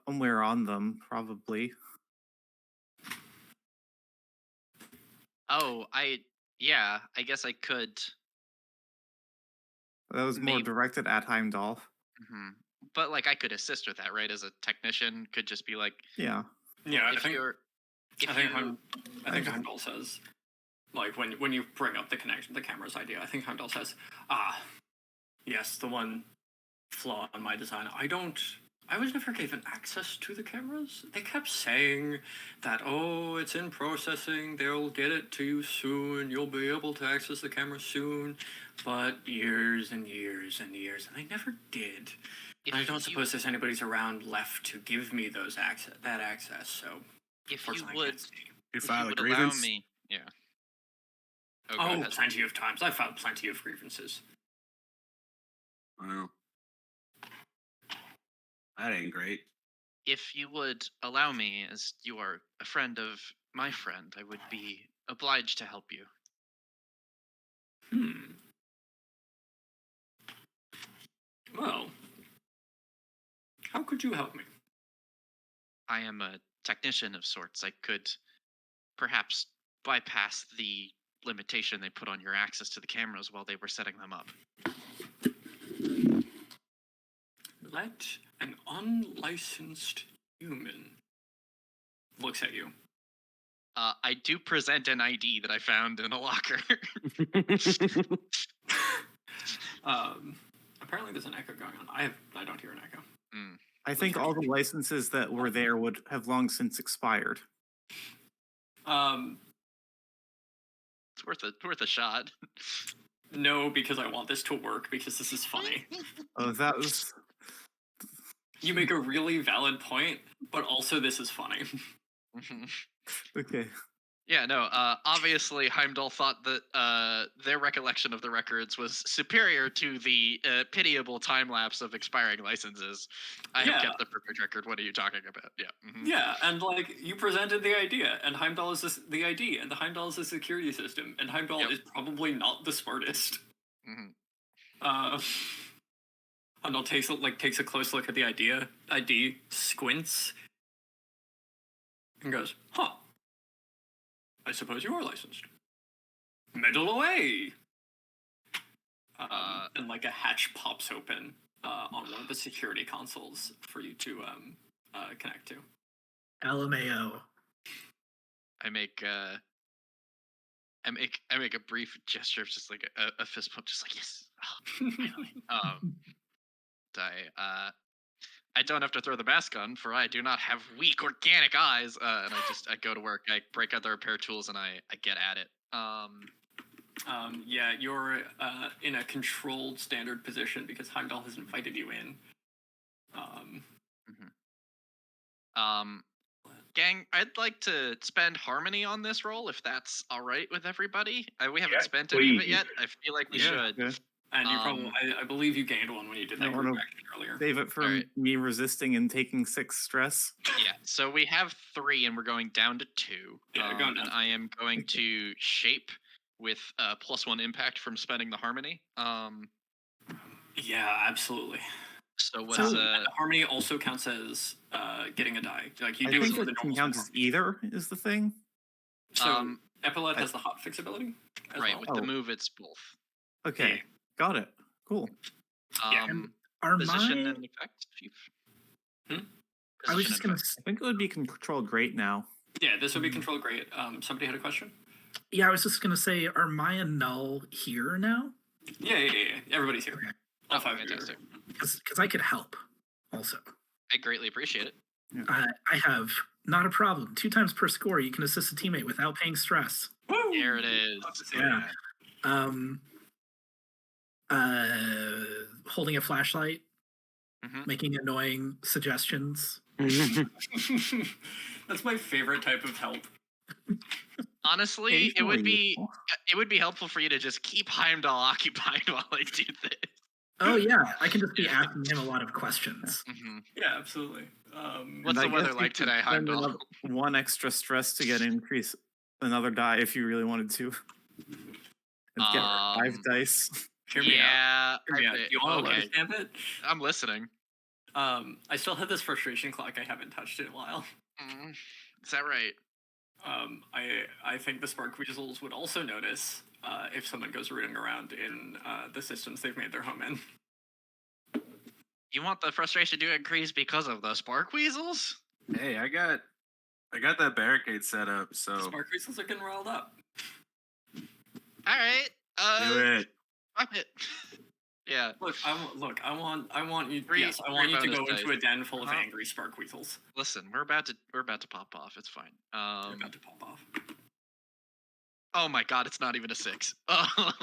somewhere on them, probably. Oh, I guess I could. That was more Maybe. directed at Heimdall. But like I could assist with that, right? As a technician, could just be like, Yeah. Yeah, if you're, I think Heimdall says, like when you bring up the cameras idea, I think Heimdall says, yes, the one flaw in my design. I was never given access to the cameras. They kept saying that, oh, it's in processing, they'll get it to you soon, you'll be able to access the cameras soon, but years and years and years, and they never did. I don't suppose there's anybody's around left to give me that access, so if you I would, can't see. You file a allow grievance? me, yeah. Go Oh, ahead. plenty of times. I've filed plenty of grievances. Wow. That ain't great. If you would allow me, as you are a friend of my friend, I would be obliged to help you. Well, how could you help me? I am a technician of sorts. I could perhaps bypass the limitation they put on your access to the cameras while they were setting them up. Let an unlicensed human looks at you. I do present an ID that I found in a locker. Apparently there's an echo going on. I don't hear an echo. I think all the licenses that were there would have long since expired. It's worth a shot. No, because I want this to work, because this is funny. Oh, that was... You make a really valid point, but also this is funny. Okay. Yeah, no, obviously Heimdall thought that their recollection of the records was superior to the pitiable time lapse of expiring licenses. I have kept the perfect record. What are you talking about? Yeah. Yeah, and like you presented the idea, and Heimdall is the ID, and the Heimdall is the security system, and Heimdall is probably not the smartest. Heimdall takes a close look at the ID, squints, and goes, "Huh. I suppose you are licensed. Middle away." And like a hatch pops open on one of the security consoles for you to connect to. LMAO. I make a brief gesture of just like a fist pump, just like yes. Oh, finally. I don't have to throw the mask on, for I do not have weak organic eyes. And I go to work. I break out the repair tools and I get at it. Yeah, you're in a controlled standard position because Heimdall has invited you in. Gang, I'd like to spend harmony on this roll if that's all right with everybody. We haven't spent any of it yet. I feel like we should. Okay. And you probably, I believe you gained one when you did that group action earlier. Save it for me resisting and taking 6 stress. Yeah, so we have 3 and we're going down to 2. Yeah, going down. And I am going to shape with +1 impact from spending the harmony. Yeah, absolutely. So what's the harmony also counts as getting a die. Like you I do think the it normal counts as either is the thing. So Epaulet has the hot fix ability. Right, well. with the move it's both. Okay, got it. Cool. Position and effect, Chief. I was just gonna. I think it would be controlled great now. Yeah, this would be controlled great. Somebody had a question? Yeah, I was just gonna say, are Maya and Null here now? Yeah. Everybody's here. Okay. All 5 fantastic. Because I could help, also. I greatly appreciate it. Yeah. I have not a problem. 2 times per score, you can assist a teammate without paying stress. Woo! There it is. Yeah. holding a flashlight, Mhm. making annoying suggestions. That's my favorite type of help. Honestly, Occasionally. it would be helpful for you to just keep Heimdall occupied while I do this. Oh yeah, I can just be Yeah. asking him a lot of questions. hmm Yeah, absolutely. What's I the weather guess you like could today, spend Heimdall? one extra stress to get increase another die if you really wanted to. And get 5 dice. Hear me out. Yeah. Hear me out. Do you want to okay. lotus stamp it? I'm listening. I still have this frustration clock I haven't touched in a while. Mm, is that right? I think the Spark Weasels would also notice if someone goes rooting around in the systems they've made their home in. You want the frustration to increase because of the Spark Weasels? Hey, I got that barricade set up, The so Spark Weasels are getting riled up. All right. do it. Fuck it. Yeah. Look, I want you. Three- yes, I three want you to bonus go into dice. a den full of Uh-huh. angry Spark Weasels. Listen, we're about to pop off. It's fine. They're about to pop off. Oh my god, it's not even a 6. Oh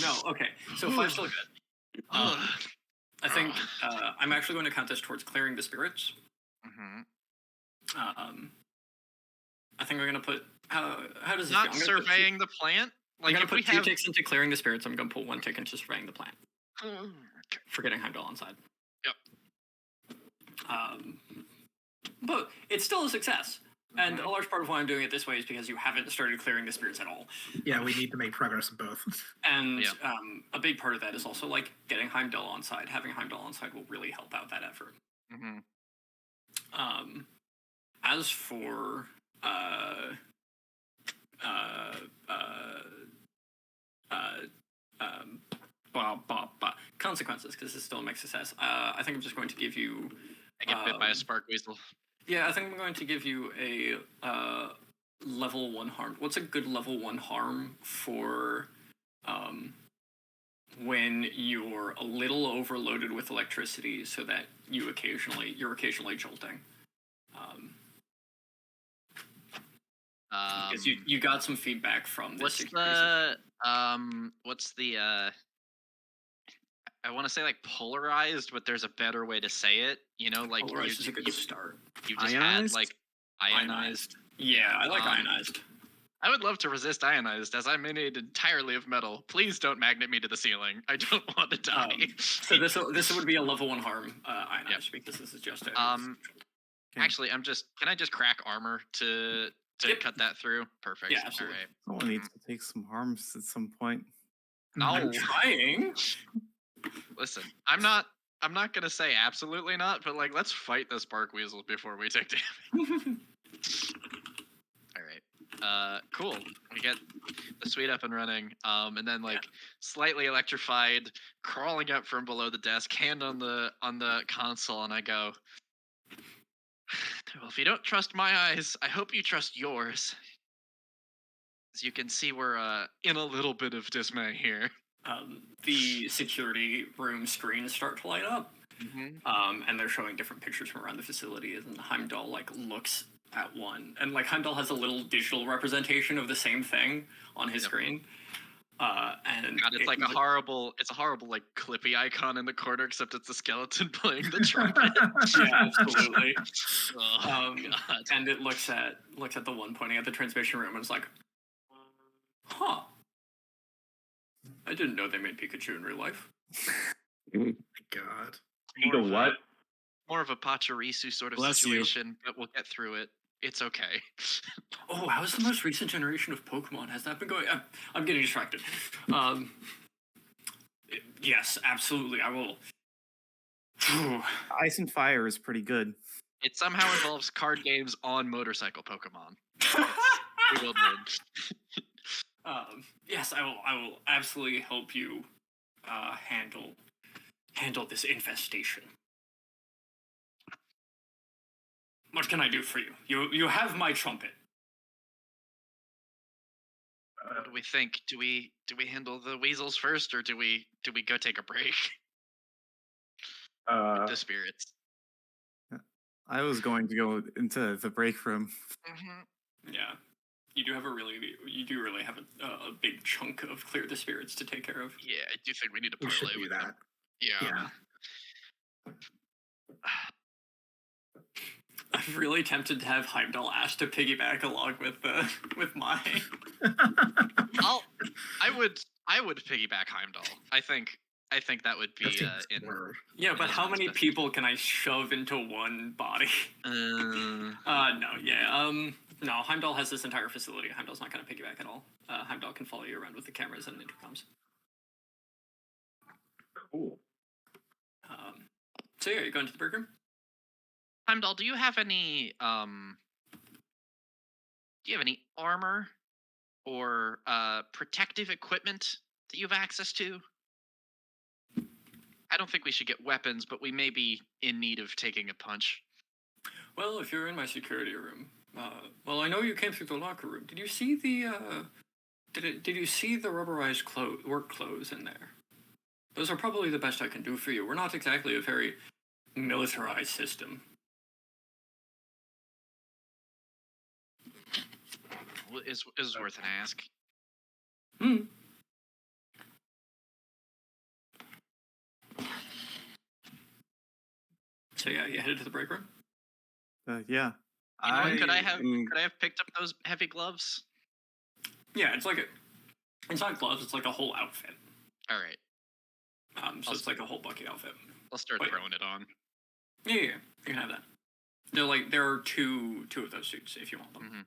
no. Okay, so 5's still good. I think I'm actually going to count this towards clearing the spirits. Mhm. I think we're gonna put how does this Not feel? I'm gonna surveying the plant. I'm Like gonna if we put 2 have. ticks into clearing the spirits. I'm gonna put 1 tick into surveying the plant for getting Heimdall on side. Yep. But it's still a success. And a large part of why I'm doing it this way is because you haven't started clearing the spirits at all. Yeah, we need to make progress in both. And Yeah. a big part of that is also like getting Heimdall on side. Having Heimdall on side will really help out that effort. Mhm. As for consequences, because this still makes success. I think I'm just going to give you. I get bit by a Spark Weasel. Yeah, I think I'm going to give you a level 1 harm. What's a good level 1 harm for when you're a little overloaded with electricity, so that you're occasionally jolting? Because you got some feedback from this. What's the I want to say like polarized, but there's a better way to say it. You know, like Polarized is a good start. You just Ionized? had like ionized. Yeah, I like ionized. I would love to resist ionized, as I'm made entirely of metal. Please don't magnet me to the ceiling. I don't want to die. So this would be a level 1 harm ionized, because this is just a. Actually, can I just crack armor to cut that through? Perfect. Yeah, absolutely. All right. Someone needs to take some harms at some point. No. I'm trying. Listen, I'm not gonna say absolutely not, but like let's fight the Spark Weasels before we take damage. All right. Cool. We get the suite up and running. And then like slightly electrified, crawling up from below the desk, hand on the console, and I go, well, if you don't trust my eyes, I hope you trust yours. As you can see, we're in a little bit of dismay here. The security room screens start to light up, and they're showing different pictures from around the facility. And Heimdall like looks at one, and like Heimdall has a little digital representation of the same thing on his screen. And God, it's like a horrible like Clippy icon in the corner, except it's a skeleton playing the trumpet. Yeah, absolutely. Oh, God. And it looks at the one pointing at the transmission room, and it's like, huh. I didn't know they made Pikachu in real life. God. The what? More of a Pachirisu sort of Bless you. situation, but we'll get through it. It's okay. Oh, how's the most recent generation of Pokemon? Has that been going? I'm getting distracted. Yes, absolutely. I will. Ice and Fire is pretty good. It somehow involves card games on motorcycle Pokemon. Bewildered. Yes, I will absolutely help you handle this infestation. What can I do for you? You have my trumpet. What do we think? Do we handle the weasels first, or do we go take a break? With the spirits. I was going to go into the break room. Yeah. you do really have a big chunk of Clear the Spirits to take care of. Yeah, I do think we need to We parlay should do with that. them. Yeah. I'm really tempted to have Heimdall ask to piggyback along with my. I would piggyback Heimdall. I think that would That be seems in. more- Yeah, but Yeah, how it's many best. people can I shove into one body? No, yeah. No, Heimdall has this entire facility. Heimdall's not going to piggyback at all. Heimdall can follow you around with the cameras and intercoms. Cool. So yeah, you go into the break room. Heimdall, do you have any armor or protective equipment that you have access to? I don't think we should get weapons, but we may be in need of taking a punch. Well, if you're in my security room, well, I know you came through the locker room. Did you see the did you see the rubberized work clothes in there? Those are probably the best I can do for you. We're not exactly a very militarized system. Well, is worth an ask. So yeah, you headed to the break room. Yeah. You know what, could I have picked up those heavy gloves? Yeah, it's not gloves. It's like a whole outfit. All right, So it's like a whole bucket outfit. I'll start Wait. throwing it on. Yeah, you can have that. There are two of those suits if you want them. Mm-hmm.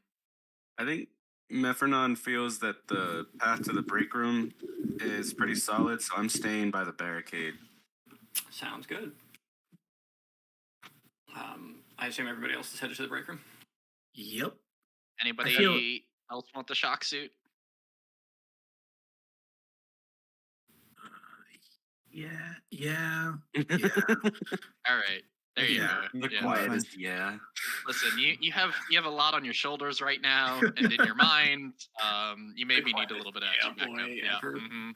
I think Mephronon feels that the path to the break room is pretty solid, so I'm staying by the barricade. Sounds good. I assume everybody else is headed to the break room. Yep. Anybody feel- else want the shock suit? Yeah. All right, there you Yeah, go. The Yeah. quietest, yeah. Listen, you have a lot on your shoulders right now, and in your mind, you maybe need a little bit of extra backup. boy Yeah. ever. Mm-hmm. I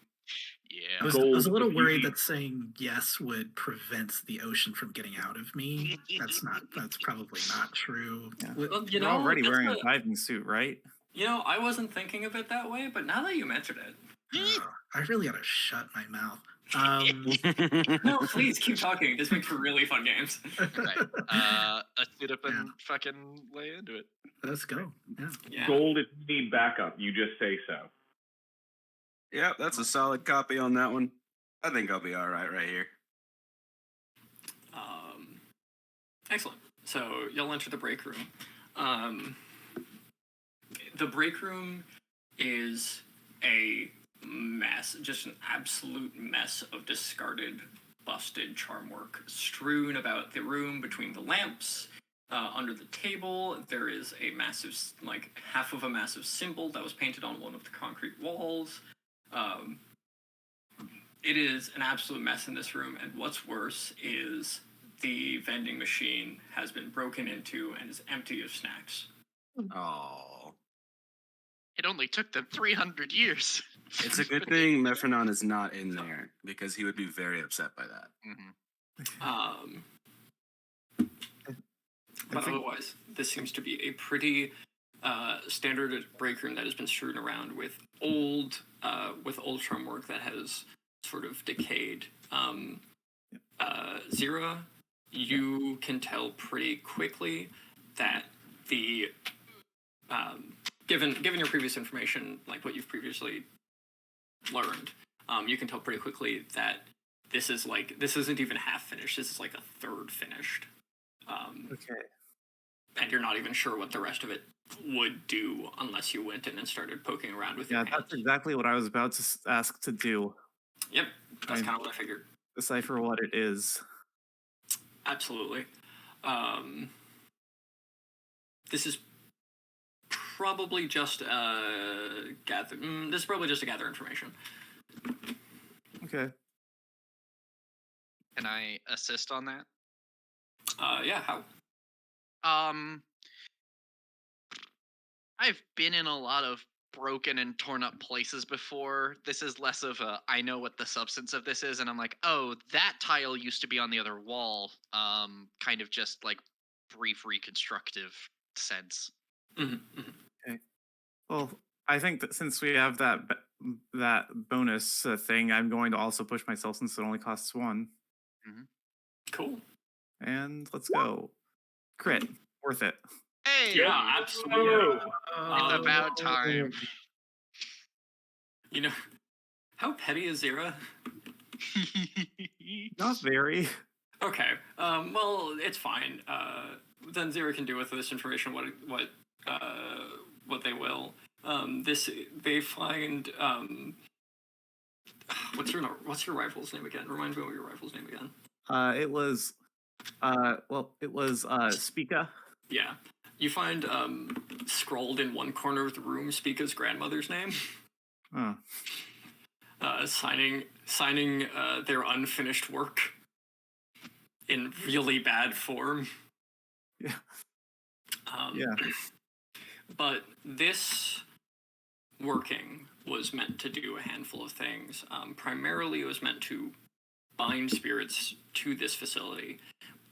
Yeah. was Gold, a little if you worried need- that saying yes would prevent the ocean from getting out of me. That's probably not true. Yeah. Well, you You're know, already that's wearing a- a diving suit, right? I wasn't thinking of it that way, but now that you mention it, I really ought to shut my mouth. no, please keep talking. This makes for really fun games. Right. Let's suit up and fucking lay into it. Let's go. Yeah. Yeah. Gold, if you need backup, you just say so. Yep, that's a solid copy on that one. I think I'll be all right here. Excellent. So you'll enter the break room. The break room is a mess, just an absolute mess of discarded, busted charm work strewn about the room between the lamps. Under the table, there is a massive, half of a massive symbol that was painted on one of the concrete walls. It is an absolute mess in this room, and what's worse is the vending machine has been broken into and is empty of snacks. Oh, It only took them 300 years. it's a good thing Mephronon is not in there because he would be very upset by that. Mm-hmm. But otherwise, this seems to be a pretty standard break room that has been strewn around with old charm work that has sort of decayed. Zira, you can tell pretty quickly that the given your previous information, like what you've previously learned, you can tell pretty quickly that this isn't even half finished. This is like a third finished. Okay. And you're not even sure what the rest of it would do unless you went in and started poking around with Yeah, your hands. that's exactly what I was about to ask to do. Yep, that's Fine. kind of what I figured. Decipher what it is. Absolutely. This is probably just gather. This is probably just to gather information. Okay. Can I assist on that? Yeah. How? I've been in a lot of broken and torn up places before. This is less of a I know what the substance of this is, and I'm like, oh, that tile used to be on the other wall. Kind of just like brief reconstructive sense. Mm-hmm. Well, I think that since we have that bonus thing, I'm going to also push myself since it only costs 1. Cool. And let's go. Crit. Worth it. Hey, Yeah, absolutely. it's about time. You know, how petty is Zira? Not very. Okay. Well, it's fine. Then Zira can do with this information what they will. They find what's your rival's name again? Remind me of your rival's name again. It was Spica. Yeah. You find scrawled in one corner of the room Spica's grandmother's name. Huh. Signing their unfinished work in really bad form. Yeah. Yeah. But this working was meant to do a handful of things. Primarily, it was meant to bind spirits to this facility,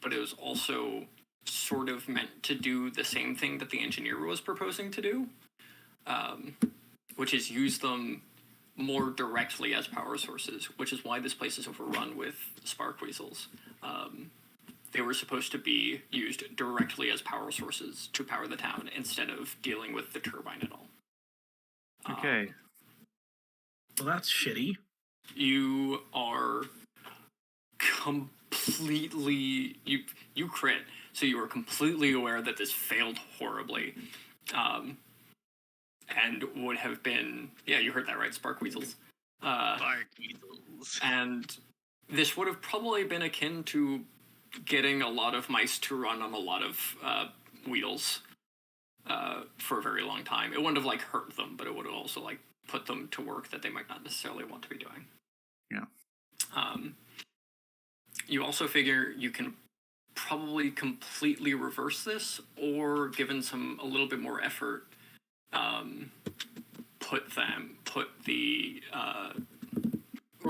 but it was also sort of meant to do the same thing that the engineer was proposing to do, which is use them more directly as power sources, which is why this place is overrun with spark weasels. They were supposed to be used directly as power sources to power the town instead of dealing with the turbine at all. Okay. Well, that's shitty. You are completely you crit, so you are completely aware that this failed horribly, and would have been you heard that right, spark weasels. Spark weasels. And this would have probably been akin to getting a lot of mice to run on a lot of wheels for a very long time. It wouldn't have like hurt them, but it would have also like put them to work that they might not necessarily want to be doing. Yeah. You also figure you can probably completely reverse this, or given a little bit more effort, or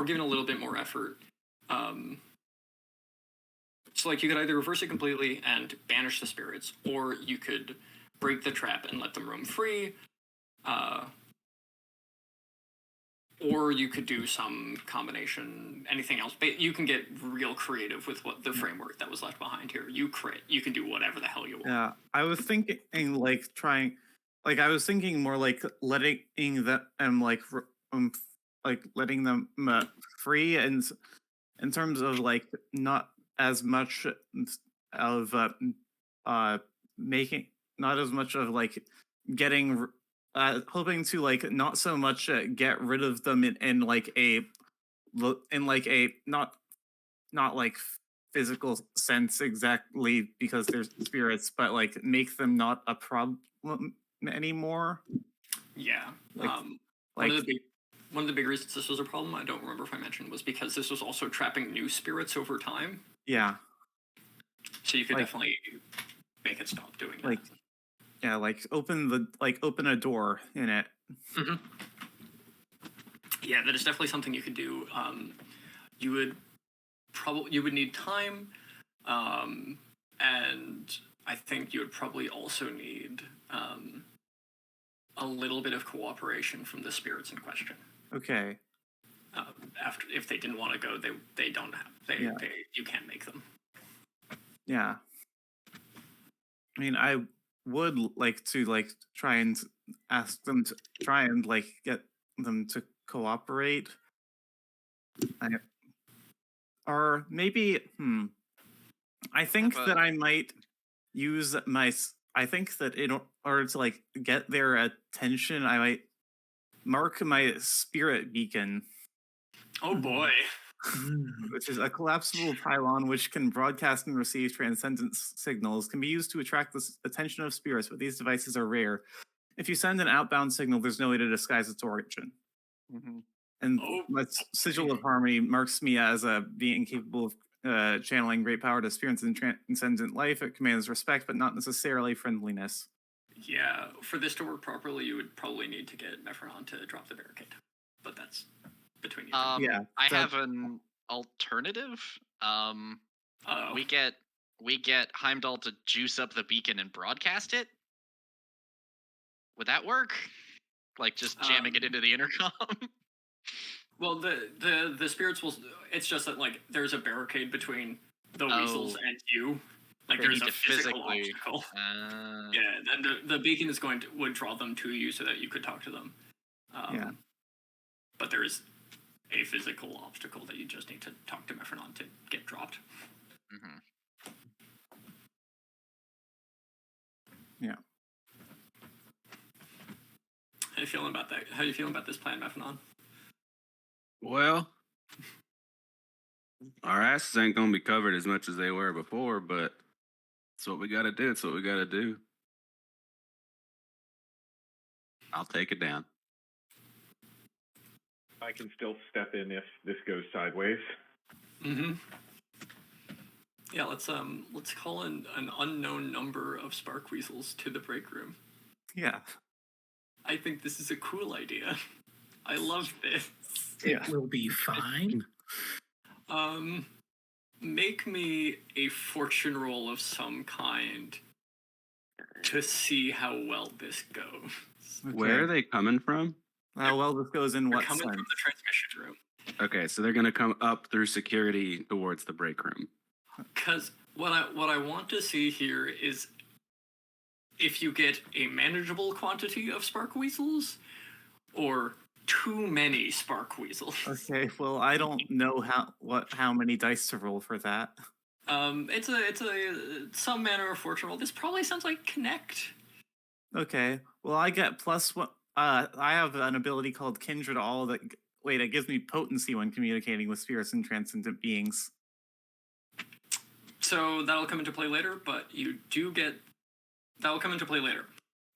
given a little bit more effort. So like you could either reverse it completely and banish the spirits, or you could break the trap and let them roam free, or you could do some combination, anything else. But you can get real creative with what the framework that was left behind here. You crit, you can do whatever the hell you want. Yeah, I was thinking I was thinking more like letting them letting them free, and in terms of like not as much of making, not as much of like getting hoping to like not so much get rid of them in like a not like physical sense exactly because they're spirits, but like make them not a problem anymore. Yeah. Like, one of the big reasons this was a problem, I don't remember if I mentioned, was because this was also trapping new spirits over time. Yeah. So you could definitely make it stop doing that. Yeah, open a door in it. Mm-hmm. Yeah, that is definitely something you could do. You would need time, and I think you would probably also need a little bit of cooperation from the spirits in question. Okay. If they didn't want to go, they don't have. You can't make them. Yeah. I mean, I would like to try and ask them to try and get them to cooperate. Or maybe I think that I might use I think that in order to get their attention, I might mark my spirit beacon. Oh boy. Which is a collapsible pylon which can broadcast and receive transcendent signals, can be used to attract the attention of spirits, but these devices are rare. If you send an outbound signal, there's no way to disguise its origin. Mm-hmm. And my sigil of harmony marks me as a being capable of channeling great power to experience and transcendent life. It commands respect, but not necessarily friendliness. Yeah, for this to work properly, you would probably need to get Mephron to drop the barricade. But that's between you. Yeah, I have an alternative. We get Heimdall to juice up the beacon and broadcast it. Would that work? Like just jamming it into the intercom? Well, the spirits will. It's just that like there's a barricade between the weasels and you. Like They there's need a to physical physically- obstacle. Yeah, and the beacon is would draw them to you so that you could talk to them. Yeah. But there is a physical obstacle that you just need to talk to Mephronon to get dropped. Mhm. Yeah. How you feeling about that? How you feeling about this plan, Mephronon? Well, our asses ain't gonna be covered as much as they were before, but it's what we gotta do. It's what we gotta do. I'll take it down. I can still step in if this goes sideways. Mm-hmm. Yeah, let's call in an unknown number of spark weasels to the break room. Yeah. I think this is a cool idea. I love this. It will be fine. Make me a fortune roll of some kind to see how well this goes. Where are they coming from? How well this goes in They're what coming sense? from the transmission room. Okay, so they're gonna come up through security towards the break room. Because what I want to see here is if you get a manageable quantity of spark weasels or too many spark weasels. Okay, well, I don't know how many dice to roll for that. It's a some manner of fortune roll. This probably sounds like Connect. Okay, well, I get +1. I have an ability called Kindred All that it gives me potency when communicating with spirits and transcendent beings. So that'll come into play later, but you do get that'll come into play later.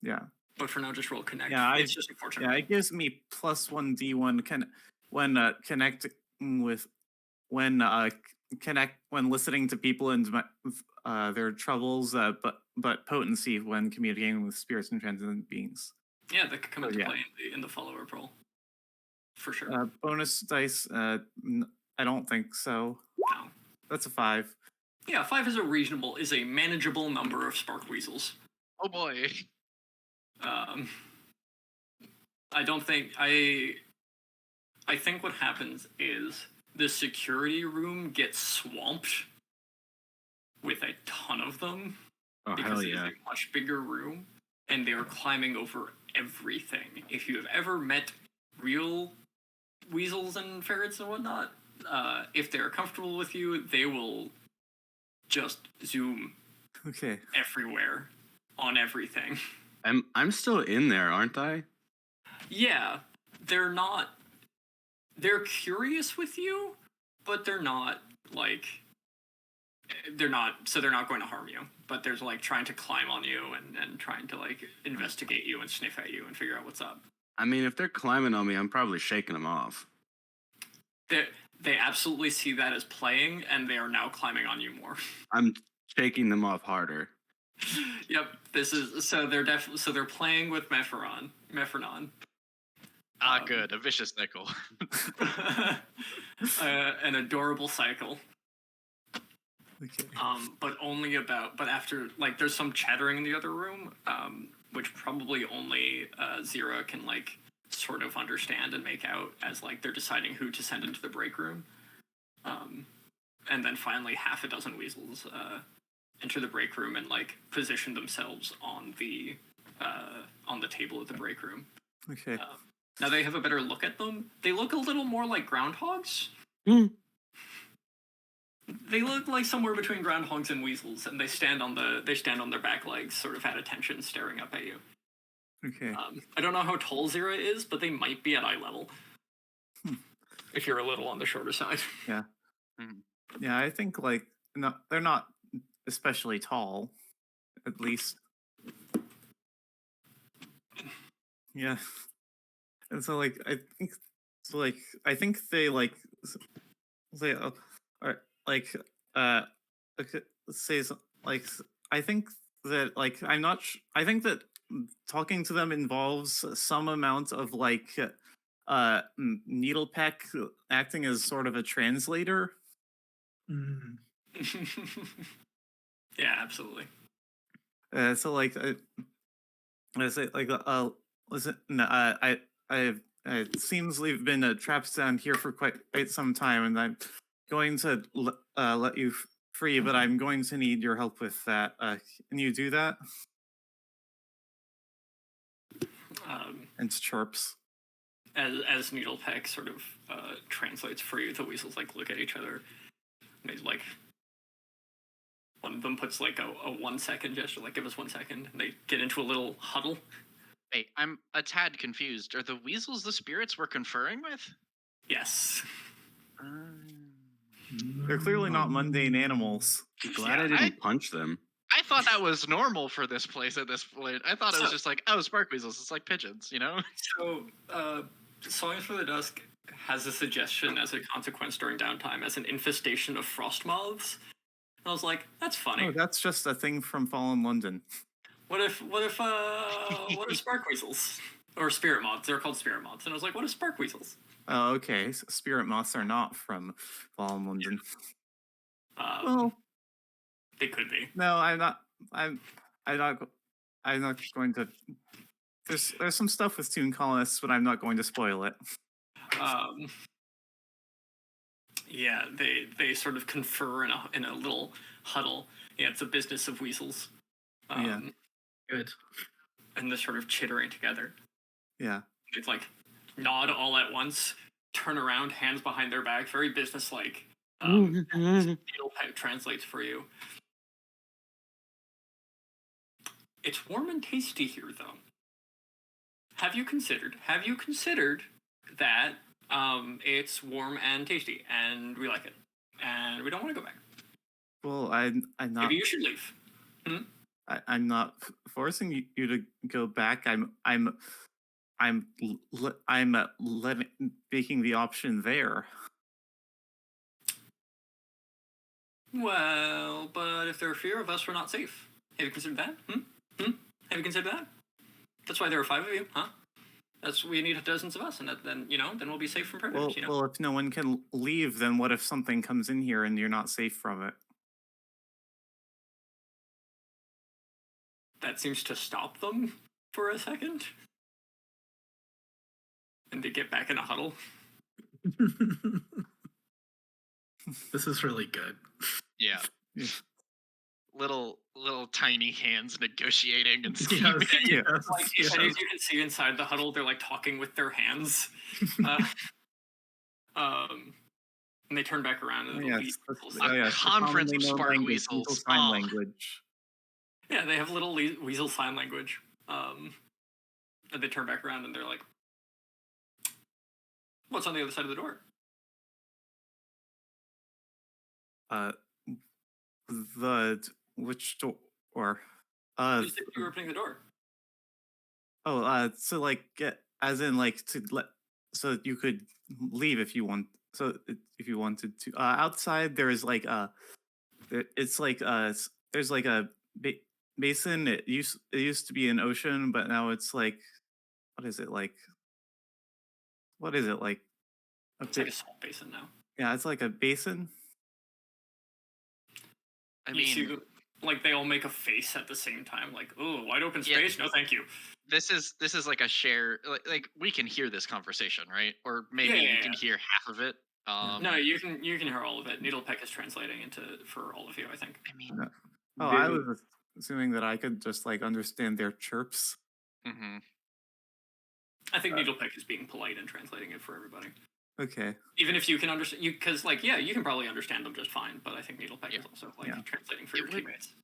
Yeah. But for now, just roll Connect. Yeah, it's just a fortune Yeah, roll. it gives me +1 D1 when connecting with when listening to people and their troubles, but potency when communicating with spirits and transcendent beings. Yeah, that could come into yeah. play in the follower roll. For sure. Bonus dice, I don't think so. No. That's a 5. Yeah, 5 is a manageable number of spark weasels. Oh boy. I don't think I think what happens is the security room gets swamped with a ton of them Oh, because hell it is yeah. a much bigger room and they are climbing over everything. If you have ever met real weasels and ferrets and whatnot, if they're comfortable with you, they will just zoom Okay. everywhere on everything. I'm still in there, aren't I? Yeah, they're curious with you, but they're not going to harm you. But there's like trying to climb on you and trying to like investigate you and sniff at you and figure out what's up. I mean, if they're climbing on me, I'm probably shaking them off. They absolutely see that as playing, and they are now climbing on you more. I'm shaking them off harder. Yep, this is so they're playing with Mephronon. Good. A vicious cycle. An adorable cycle. Okay. But after like there's some chattering in the other room, which probably only Zira can like sort of understand and make out as like they're deciding who to send into the break room. And then finally half a dozen weasels enter the break room and like position themselves on the table of the break room. Okay. Now they have a better look at them. They look a little more like groundhogs. They look like somewhere between groundhogs and weasels, and they stand on their back legs, sort of at attention, staring up at you. Okay. I don't know how tall Zira is, but they might be at eye level. If you're a little on the shorter side. Yeah. Yeah, I think like no, they're not especially tall, at least. Yeah. And so like I think they like say like okay, say like I think that like I think that talking to them involves some amount of like Needlepeck acting as sort of a translator. Yeah, absolutely. So like I say like listen. No, it seems we've been trapped down here for quite some time, and I'm going to let you free, but I'm going to need your help with that. Can you do that? And chirps. As Needlepeck sort of translates for you, the weasels like look at each other. And they like one of them puts like a 1 second gesture, like give us 1 second. And they get into a little huddle. Hey, I'm a tad confused. Are the weasels the spirits we're conferring with? Yes. They're clearly not mundane animals. Glad I didn't punch them. I thought that was normal for this place at this point. I thought it was just like, oh, spark weasels. It's like pigeons, you know? So, Songs for the Dusk has a suggestion as a consequence during downtime as an infestation of frost moths. And I was like, that's funny. Oh, that's just a thing from Fallen London. What if spark weasels? Or spirit moths. They're called spirit moths. And I was like, what if spark weasels? Oh, okay. Spirit moths are not from Fallen London. Well, they could be. No, I'm not. I'm not going to. There's some stuff with Toon Colonists, but I'm not going to spoil it. Yeah, they sort of confer in a little huddle. Yeah, it's a business of weasels. Yeah. Good. And they're sort of chittering together. Yeah. It's like nod all at once, turn around, hands behind their back, very businesslike. Needlepeck translates for you. It's warm and tasty here, though. Have you considered that it's warm and tasty, and we like it, and we don't want to go back? Well, I'm not. Maybe you should leave. I'm not forcing you to go back. I'm making the option there. Well, but if there are fear of us, we're not safe. Have you considered that? Have you considered that? That's why there are 5 of you, huh? We need dozens of us, and then we'll be safe from predators. Well, if no one can leave, then what if something comes in here and you're not safe from it? That seems to stop them for a second, and they get back in a huddle. This is really good. Yeah. Little tiny hands negotiating and scheming. Yeah. Like, as you can see inside the huddle, they're like talking with their hands. And they turn back around and a conference of spark weasels. Sign language. Yeah, they have little weasel sign language. And they turn back around and they're like, "What's on the other side of the door?" Which door? You said you were opening the door. Oh, so like as in like to let, so you could leave if you want. So if you wanted to, outside there is like it's like there's like a basin. It used to be an ocean, but now it's like, what is it like? It's like a salt basin now. Yeah, it's like a basin. I mean, like they all make a face at the same time, like, "Oh, wide open space, no, thank you." This is like a share. Like we can hear this conversation, right? Or maybe we can hear half of it. No, you can hear all of it. Needlepeck is translating for all of you, I think. I mean, I was assuming that I could just like understand their chirps. Mm-hmm. I think Needlepeck is being polite and translating it for everybody. Okay. Even if you can understand, because you can probably understand them just fine. But I think Needlepeck is also translating for your teammates.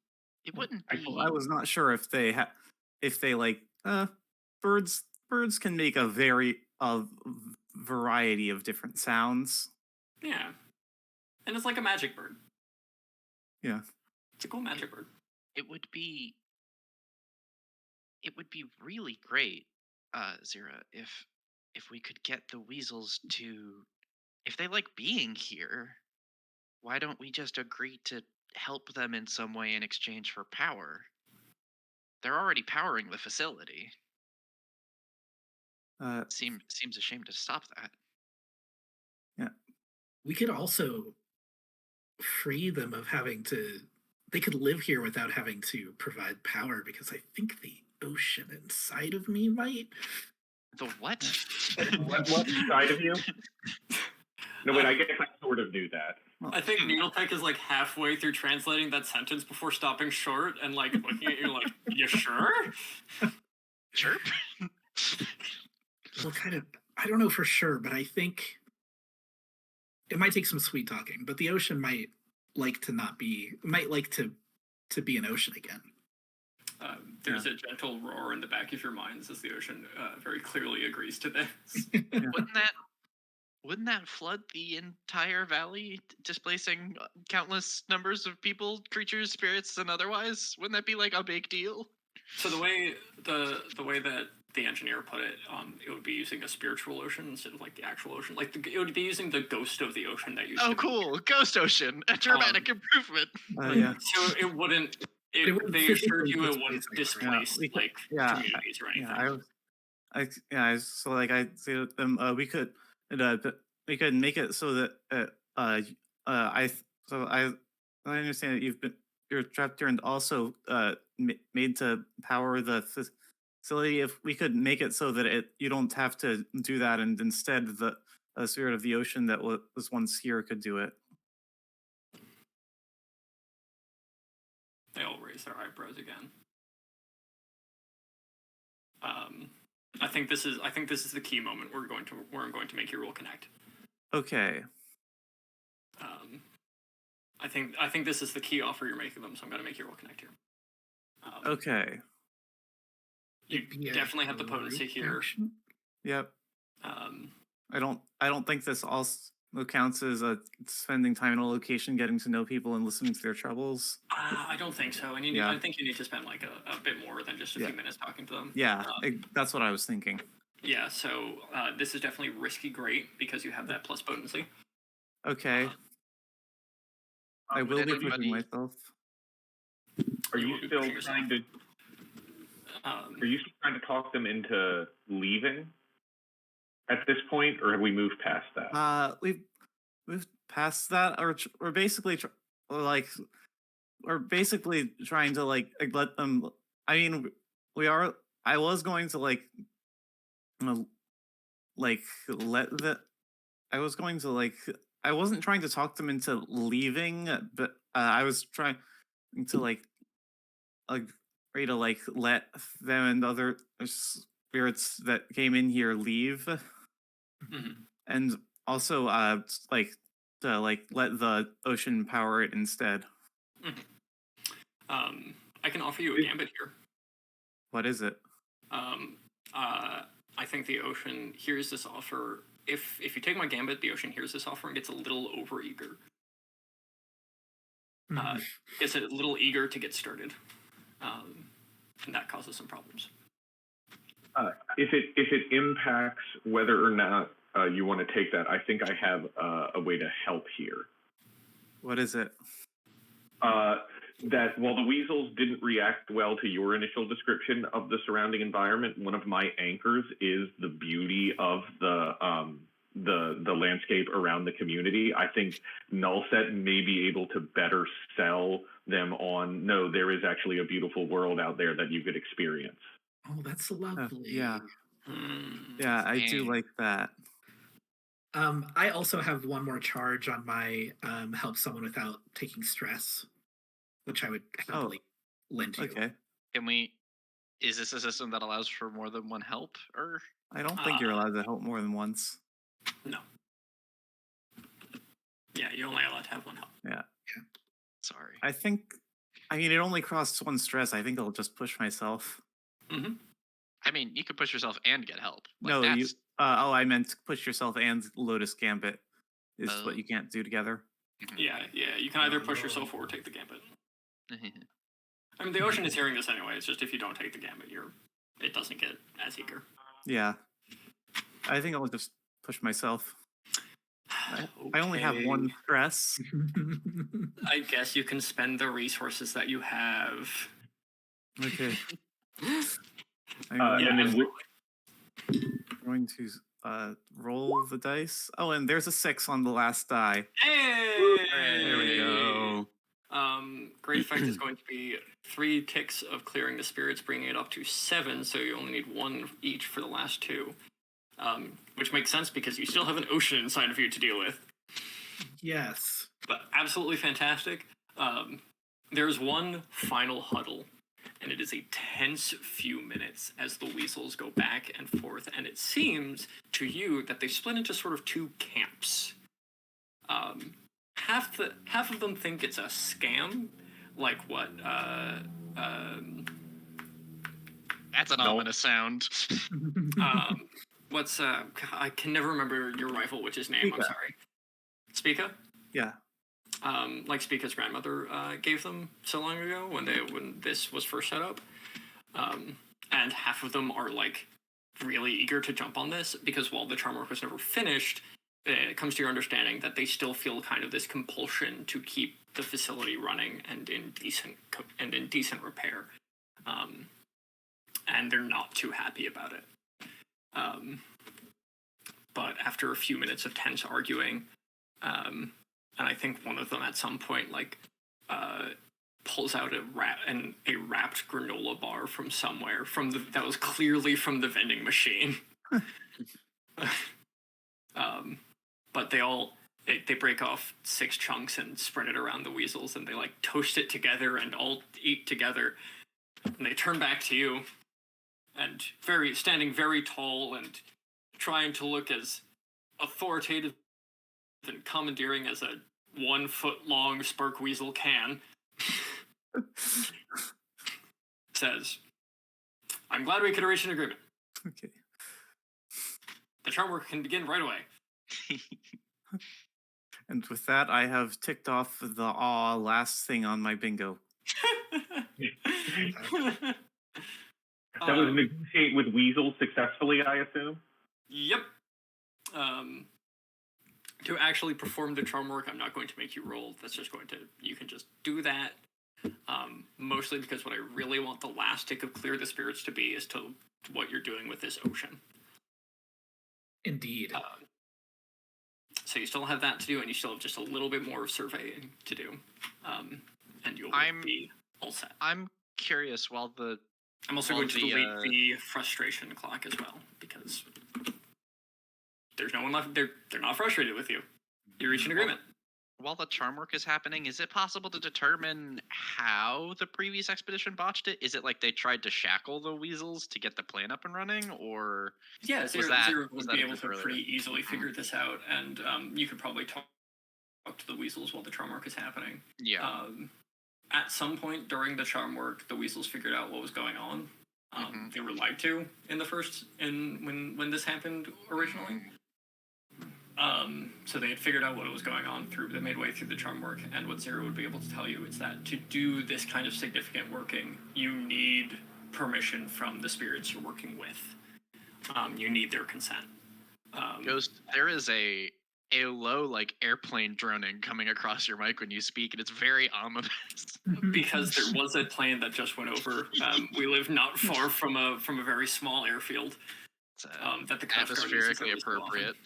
It wouldn't be. I was not sure if they birds can make a variety of different sounds. Yeah, and it's like a magic bird. Yeah, it's a cool magic bird. It would be really great, Zira, if we could get the weasels to, if they like being here, why don't we just agree to help them in some way in exchange for power? They're already powering the facility. Seems a shame to stop that. Yeah. We could also free them of having to. They could live here without having to provide power, because I think the ocean inside of me might. The what? What side of you? No, wait, I guess I sort of knew that. I think Needletech is like halfway through translating that sentence before stopping short and like looking at you like, you sure? Chirp. Well, kind of. I don't know for sure, but I think it might take some sweet talking. But the ocean might like to be an ocean again. There's a gentle roar in the back of your minds as the ocean very clearly agrees to this. Wouldn't that flood the entire valley, displacing countless numbers of people, creatures, spirits, and otherwise? Wouldn't that be like a big deal? So the way that the engineer put it, it would be using a spiritual ocean instead of like the actual ocean. Like it would be using the ghost of the ocean that you. Oh, cool! Ghost ocean, a dramatic improvement. Yeah. So it wouldn't. They assured you it wouldn't displace communities or anything. I say to them, we could make it so that I understand that you're trapped here and also made to power the facility. If we could make it so that you don't have to do that, and instead the spirit of the ocean that was once here could do it. They all raise their eyebrows again. I think this is the key moment we're going to make your roll connect. Okay. I think this is the key offer you're making them, so I'm going to make your roll connect here. Okay. You definitely have the potency here. Yep. I I don't think this also counts as spending time in a location, getting to know people, and listening to their troubles. I don't think so. And I think you need to spend like a bit more than just a few minutes talking to them. Yeah, that's what I was thinking. Yeah, so this is definitely risky great because you have that plus potency. Okay. I will be pushing myself. Are you still trying to? Are you still trying to talk them into leaving at this point, or have we moved past that? We've moved past that, or we're basically trying to let them. I mean, we are. I was going to let the. I was going to I wasn't trying to talk them into leaving, but I was trying to ready to let them and other spirits that came in here leave, and also to let the ocean power it instead. I can offer you a gambit here. What is it? I think the ocean hears this offer. If you take my gambit, the ocean hears this offer and gets a little overeager. Gets a little eager to get started, and that causes some problems. If it impacts whether or not you want to take that, I think I have a way to help here. What is it? That while the weasels didn't react well to your initial description of the surrounding environment, one of my anchors is the beauty of the landscape around the community. I think Nullset may be able to better sell them on, no, there is actually a beautiful world out there that you could experience. Oh, that's lovely. Yeah. Yeah, I do like that. I also have one more charge on my help someone without taking stress, which I would happily lend you. Okay. Is this a system that allows for more than one help, or? I don't think you're allowed to help more than once. No. Yeah, you're only allowed to have one help. Yeah. Sorry. I mean, it only costs one stress. I think I'll just push myself. Mm-hmm. I mean, you could push yourself and get help. You. I meant push yourself and Lotus Gambit is what you can't do together. Yeah. You can either push yourself or take the gambit. I mean, the ocean is hearing this anyway. It's just if you don't take the gambit, it doesn't get as eager. Yeah. I think I'll just push myself. I only have one stress. I guess you can spend the resources that you have. Okay. And then going to roll the dice. Oh, and there's a 6 on the last die. Hey! There we go. Great effect is going to be 3 ticks of clearing the spirits, bringing it up to 7. So you only need 1 each for the last 2, which makes sense because you still have an ocean inside of you to deal with. Yes. But absolutely fantastic. There's one final huddle, and it is a tense few minutes as the weasels go back and forth, and it seems to you that they split into sort of 2 camps. Half of them think it's a scam, like what? That's an ominous sound. What's I can never remember your rival, which is name. I'm Spica. sorry. Spica. Yeah. Like Spica's grandmother gave them so long ago when this was first set up, and half of them are like really eager to jump on this because while the charm work was never finished, it comes to your understanding that they still feel kind of this compulsion to keep the facility running and in decent repair, and they're not too happy about it. But after a few minutes of tense arguing, and I think one of them at some point pulls out a wrapped granola bar from somewhere that was clearly from the vending machine. But they break off 6 chunks and spread it around the weasels, and they like toast it together and all eat together. And they turn back to you, and standing very tall and trying to look as authoritative and commandeering as a 1-foot-long spark weasel can, says, "I'm glad we could reach an agreement. Okay. The charm work can begin right away." And with that, I have ticked off the last thing on my bingo. That was negotiate with weasels successfully, I assume? Yep. To actually perform the charm work, I'm not going to make you roll. You can just do that. Mostly because what I really want the last tick of clear the spirits to be is to what you're doing with this ocean. Indeed. So you still have that to do, and you still have just a little bit more surveying to do. And you'll be all set. I'm curious, I'm also going to delete the frustration clock as well, because there's no one left. They're not frustrated with you. You reach an agreement. While the charm work is happening, is it possible to determine how the previous expedition botched it? Is it like they tried to shackle the weasels to get the plan up and running, or yeah, Zero would be able to earlier? pretty easily figure this out, and you could probably talk to the weasels while the charm work is happening. Yeah. At some point during the charm work, the weasels figured out what was going on. They were lied to when this happened originally. So they had figured out what was going on they made way through the charm work, and what Zero would be able to tell you is that to do this kind of significant working, you need permission from the spirits you're working with. You need their consent. Ghost, there is a low like airplane droning coming across your mic when you speak, and it's very ominous. Because there was a plane that just went over. We live not far from a very small airfield. That the Coast Guard uses atmospherically appropriate.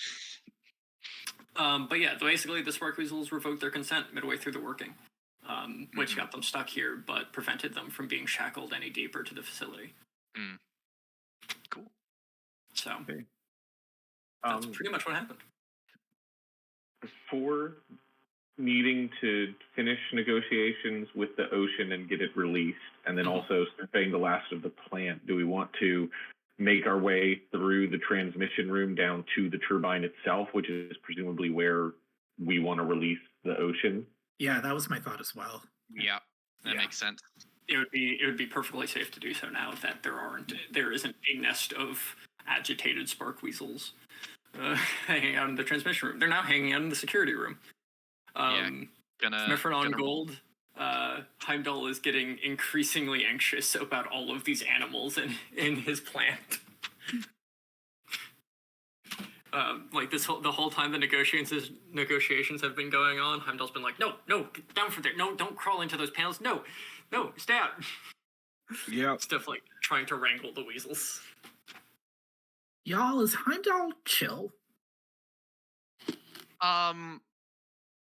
But yeah, basically the spark weasels revoked their consent midway through the working, which got them stuck here, but prevented them from being shackled any deeper to the facility. Cool. So that's pretty much what happened. Before needing to finish negotiations with the ocean and get it released, and then also surveying the last of the plant, do we want to make our way through the transmission room down to the turbine itself, which is presumably where we want to release the ocean? Yeah, that was my thought as well. Yeah, that makes sense. It would be perfectly safe to do so now that there isn't a nest of agitated spark weasels hanging out in the transmission room. They're now hanging out in the security room. Mifron Gold, Heimdall is getting increasingly anxious about all of these animals in his plant. Like the whole time the negotiations have been going on, Heimdall's been like, no, get down from there. No, don't crawl into those panels. No, stay out. Yeah. Stuff like trying to wrangle the weasels. Y'all, is Heimdall chill?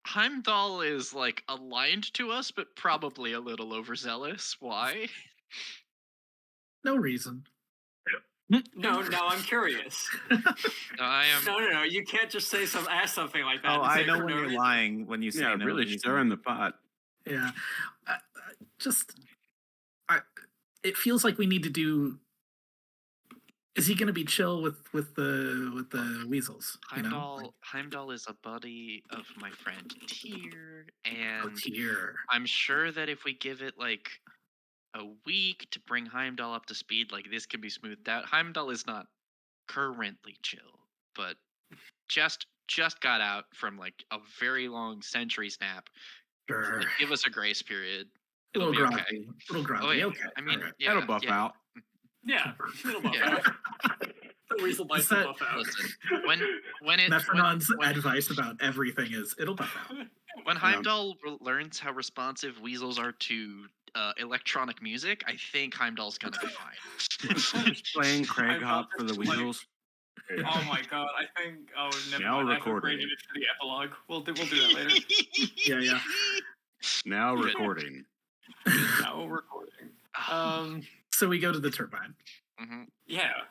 Heimdall is like aligned to us, but probably a little overzealous. Why? No reason. No, I'm curious. I am. No. You can't just ask something like that. Oh, and I say know for when no you're reason. lying when you say Yeah, no really reason. stirring the pot. Yeah. It feels like we need to do. Is he going to be chill with the weasels? You know? Heimdall is a buddy of my friend Tyr, Oh, and Tyr. I'm sure that if we give it like a week to bring Heimdall up to speed, like this can be smoothed out. Heimdall is not currently chill, but just got out from like a very long sentry snap. Sure. Like, give us a grace period. A It'll little be groggy. okay. A little groggy. Oh yeah. Okay. I mean, all right. yeah, That'll buff yeah. out. Yeah, it'll buff Yeah. out. The weasel bites will buff out. Listen, when Mephronon's advice about everything is it'll buff out. when Heimdall learns how responsive weasels are to electronic music, I think Heimdall's gonna be fine. Playing Craig I Hop thought for the this was like- Weasels. Oh my god, I think. Oh, never Now mind. I recording. rated it for the epilogue. We'll do that later. Yeah. Now Good. recording. Now recording. So we go to the turbine. Mhm. Yeah.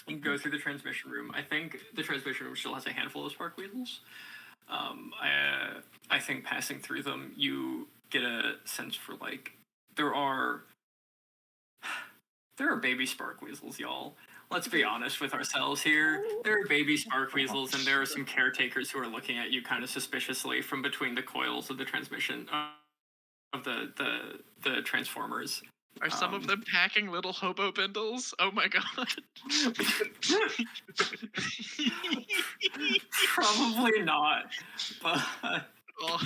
You can go through the transmission room. I think the transmission room still has a handful of spark weasels. I think passing through them, you get a sense for like there are baby spark weasels, y'all. Let's be honest with ourselves here. There are baby spark weasels, and there are some caretakers who are looking at you kind of suspiciously from between the coils of the transmission of the transformers. Are some of them packing little hobo bindles? Oh my god. Probably not, but Oh,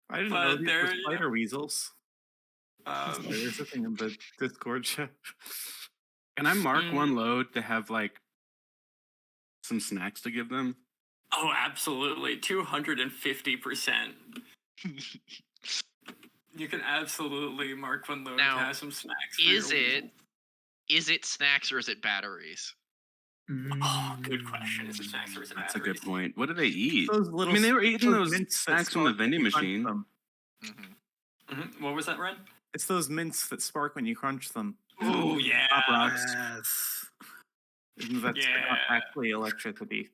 I didn't But know these there- were spider weasels. There's a thing in the Discord chat. Can I mark one load to have like some snacks to give them? oh, absolutely, 250%. You can absolutely mark one load Now, to have some snacks. For is your it- weasel. is it snacks or is it batteries? Oh, good question. Is it snacks or is it That's a good batteries? point. What do they eat? Those little, I mean, they were eating those mints that snacks from the spark when vending you crunch machine. them. What was that, Ren? It's those mints that spark when you crunch them. Oh yeah. Pop rocks. Yes. That's Yeah. not actually electricity.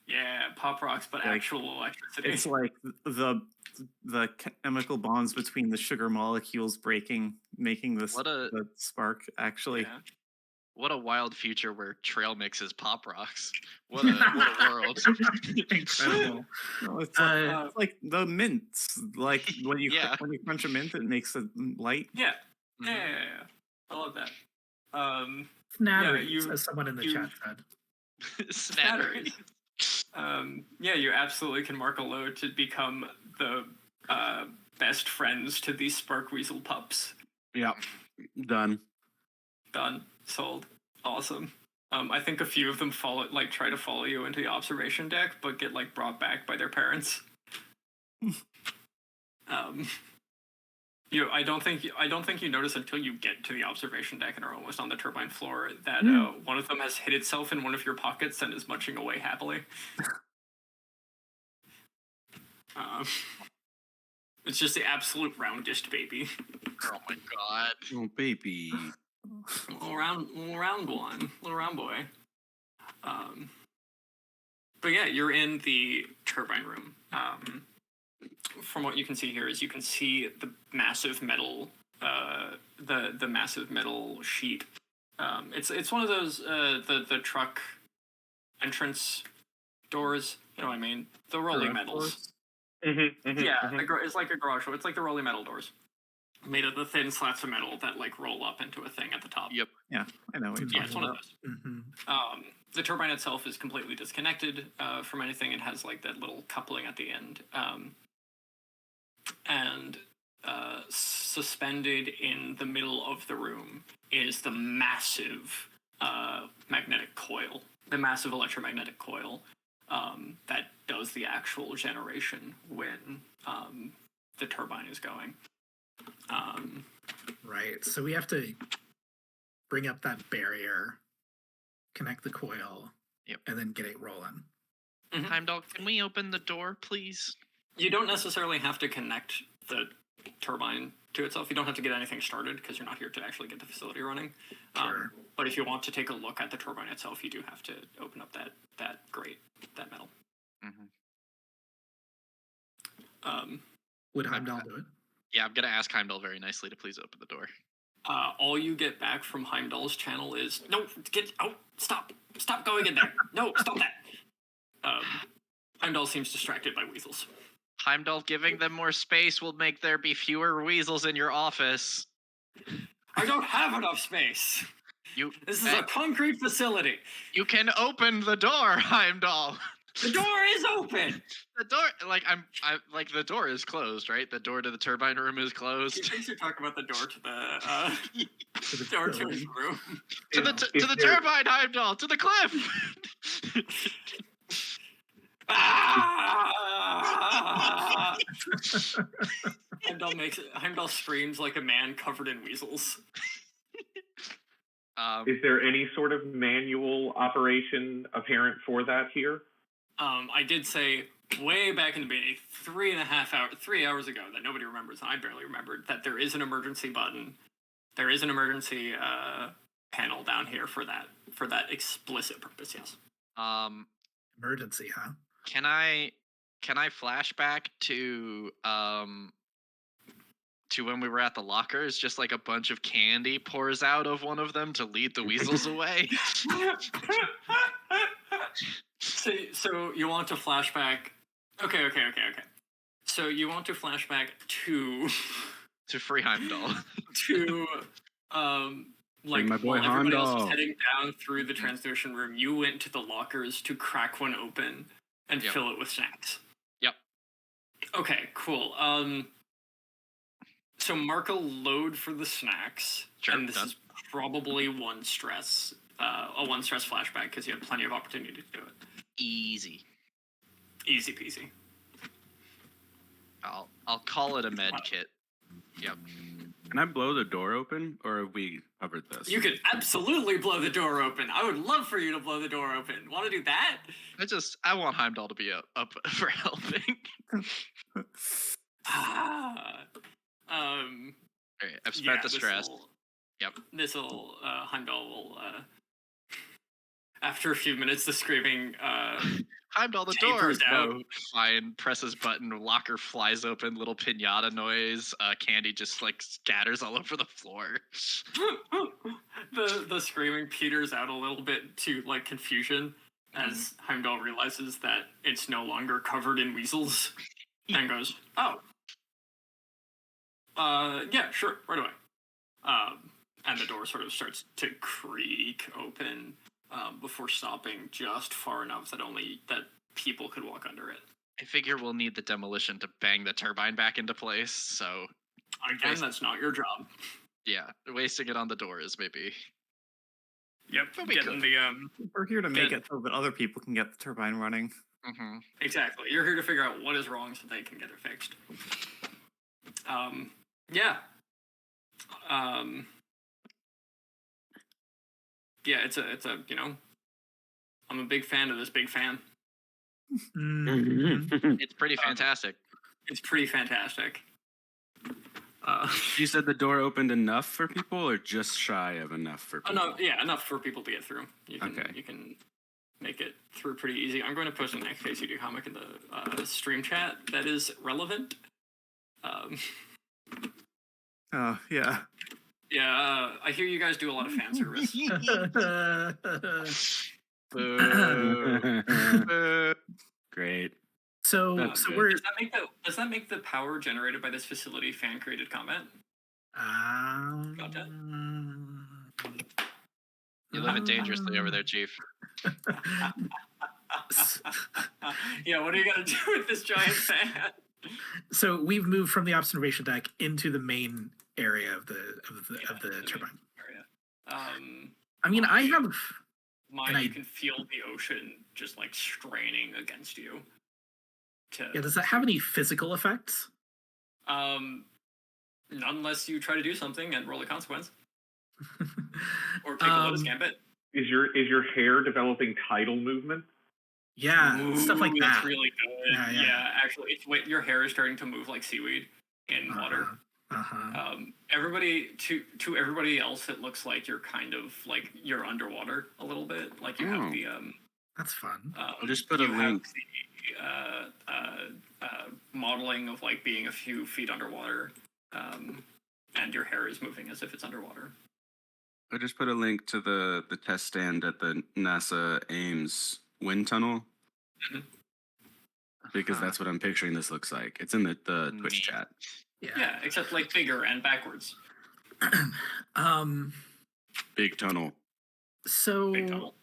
Yeah, pop rocks, but Like, actual electricity. It's like the chemical bonds between the sugar molecules breaking, making the spark actually. Yeah. What a wild future where trail mixes pop rocks. What a world. Incredible. No, it's like the mints. Like when you Yeah. when you crunch a mint, it makes a light. Yeah. Mhm. Yeah. I love that. Snatteries, you- as someone in the you- chat said. Snattery. Yeah, you absolutely can mark a load to become the best friends to these spark weasel pups. Yep. Done. Done. Sold. Awesome. I think a few of them try to follow you into the observation deck, but get like brought back by their parents. I don't think you notice until you get to the observation deck and are almost on the turbine floor that one of them has hid itself in one of your pockets and is munching away happily. It's just the absolute roundest baby. Oh my god. Oh, baby. Little round one, little round boy. But yeah, you're in the turbine room. From what you can see here is you can see the massive metal, the massive metal sheet. It's one of those the truck entrance doors. You know what I mean? The rolling metals. Yeah, it's like a garage door. It's like the rolling metal doors, made of the thin slats of metal that like roll up into a thing at the top. Yep. Yeah, I know what you're Yeah, it's talking one of about. those. The turbine itself is completely disconnected from anything. It has like that little coupling at the end. And suspended in the middle of the room is the massive magnetic coil, the massive electromagnetic coil that does the actual generation when the turbine is going. Right. So we have to bring up that barrier, connect the coil, Yep. and then get it rolling. Heimdall, can we open the door, please? You don't necessarily have to connect the turbine to itself. You don't have to get anything started because you're not here to actually get the facility running. Sure. But if you want to take a look at the turbine itself, you do have to open up that grate, that metal. Would Heimdall do it? Yeah, I'm gonna ask Heimdall very nicely to please open the door. All you get back from Heimdall's channel is, no, get out, stop going in there. No, stop that. Heimdall seems distracted by weasels. Heimdall, giving them more space will make there be fewer weasels in your office. I don't have enough space. This is a concrete facility. You can open the door, Heimdall. The door is open. The door, the door is closed, right? The door to the turbine room is closed. He thinks you're talking about the door to the door to his room. To the turbine, Heimdall, to the cliff. Heimdall screams like a man covered in weasels. Is there any sort of manual operation apparent for that here? I did say way back in the beginning, 3 hours ago, that nobody remembers, and I barely remembered, that there is an emergency button. There is an emergency panel down here for that explicit purpose. Yes. Emergency, huh? Can I flash back to when we were at the lockers? Just like a bunch of candy pours out of one of them to lead the weasels away. So you want to flashback? Okay. So you want to flashback to Free Heimdall. to like my boy while everybody else was Heimdall. heading down through the transmission room, you went to the lockers to crack one open and Yep. fill it with snacks. Yep. Okay, cool. So mark a load for the snacks, Sure, and this done. is probably a 1 stress flashback because you had plenty of opportunity to do it. Easy. Easy peasy. I'll call it a med kit. Yep. Can I blow the door open, or have we covered this? You could absolutely blow the door open. I would love for you to blow the door open. Want to do that? I want Heimdall to be up for helping. Alright, I've spent the stress. Yep. This'll Heimdall will after a few minutes the screaming Heimdall, the tapers door! out. No, fine. Presses button, locker flies open, little pinata noise, candy just like scatters all over the floor. the screaming peters out a little bit to like confusion as Heimdall realizes that it's no longer covered in weasels and goes, oh. Yeah, sure, right away. And the door sort of starts to creak open before stopping just far enough that people could walk under it. I figure we'll need the demolition to bang the turbine back into place, so... Again, that's not your job. Yeah, wasting it on the door is maybe... Yep, But we getting could. the We're here to make Good. it so that other people can get the turbine running. Mm-hmm. exactly. You're here to figure out what is wrong so they can get it fixed. Yeah. Yeah, it's a I'm a big fan of this big fan. It's pretty fantastic. It's pretty fantastic. You said the door opened enough for people, or just shy of enough for people? Enough for people to get through. You can make it through pretty easy. I'm going to post an XKCD comic in the stream chat that is relevant. Oh, yeah. Yeah, I hear you guys do a lot of fan service. Great. So That's good. we're Does that make the power generated by this facility fan created content? You live it dangerously over there, Chief. Yeah, what are you gonna do with this giant fan? So we've moved from the observation deck into the main area of the turbine. Area. I mean, I have. You can feel the ocean just like straining against you. Yeah, does that have any physical effects? Unless you try to do something and roll a consequence, or take a lotus gambit. Is your hair developing tidal movement? Yeah, stuff like Ooh, that. That's really good. Yeah, Yeah, yeah. actually, it's when your hair is starting to move like seaweed in water. Everybody to everybody else, it looks like you're kind of like you're underwater a little bit. Like you have the That's fun. I'll just put a you have link. the modeling of like being a few feet underwater, and your hair is moving as if it's underwater. I just put a link to the test stand at the NASA Ames wind tunnel because that's what I'm picturing this looks like. It's in the Twitch Neat. chat. Yeah, except like bigger and backwards. Big tunnel. So Big tunnel.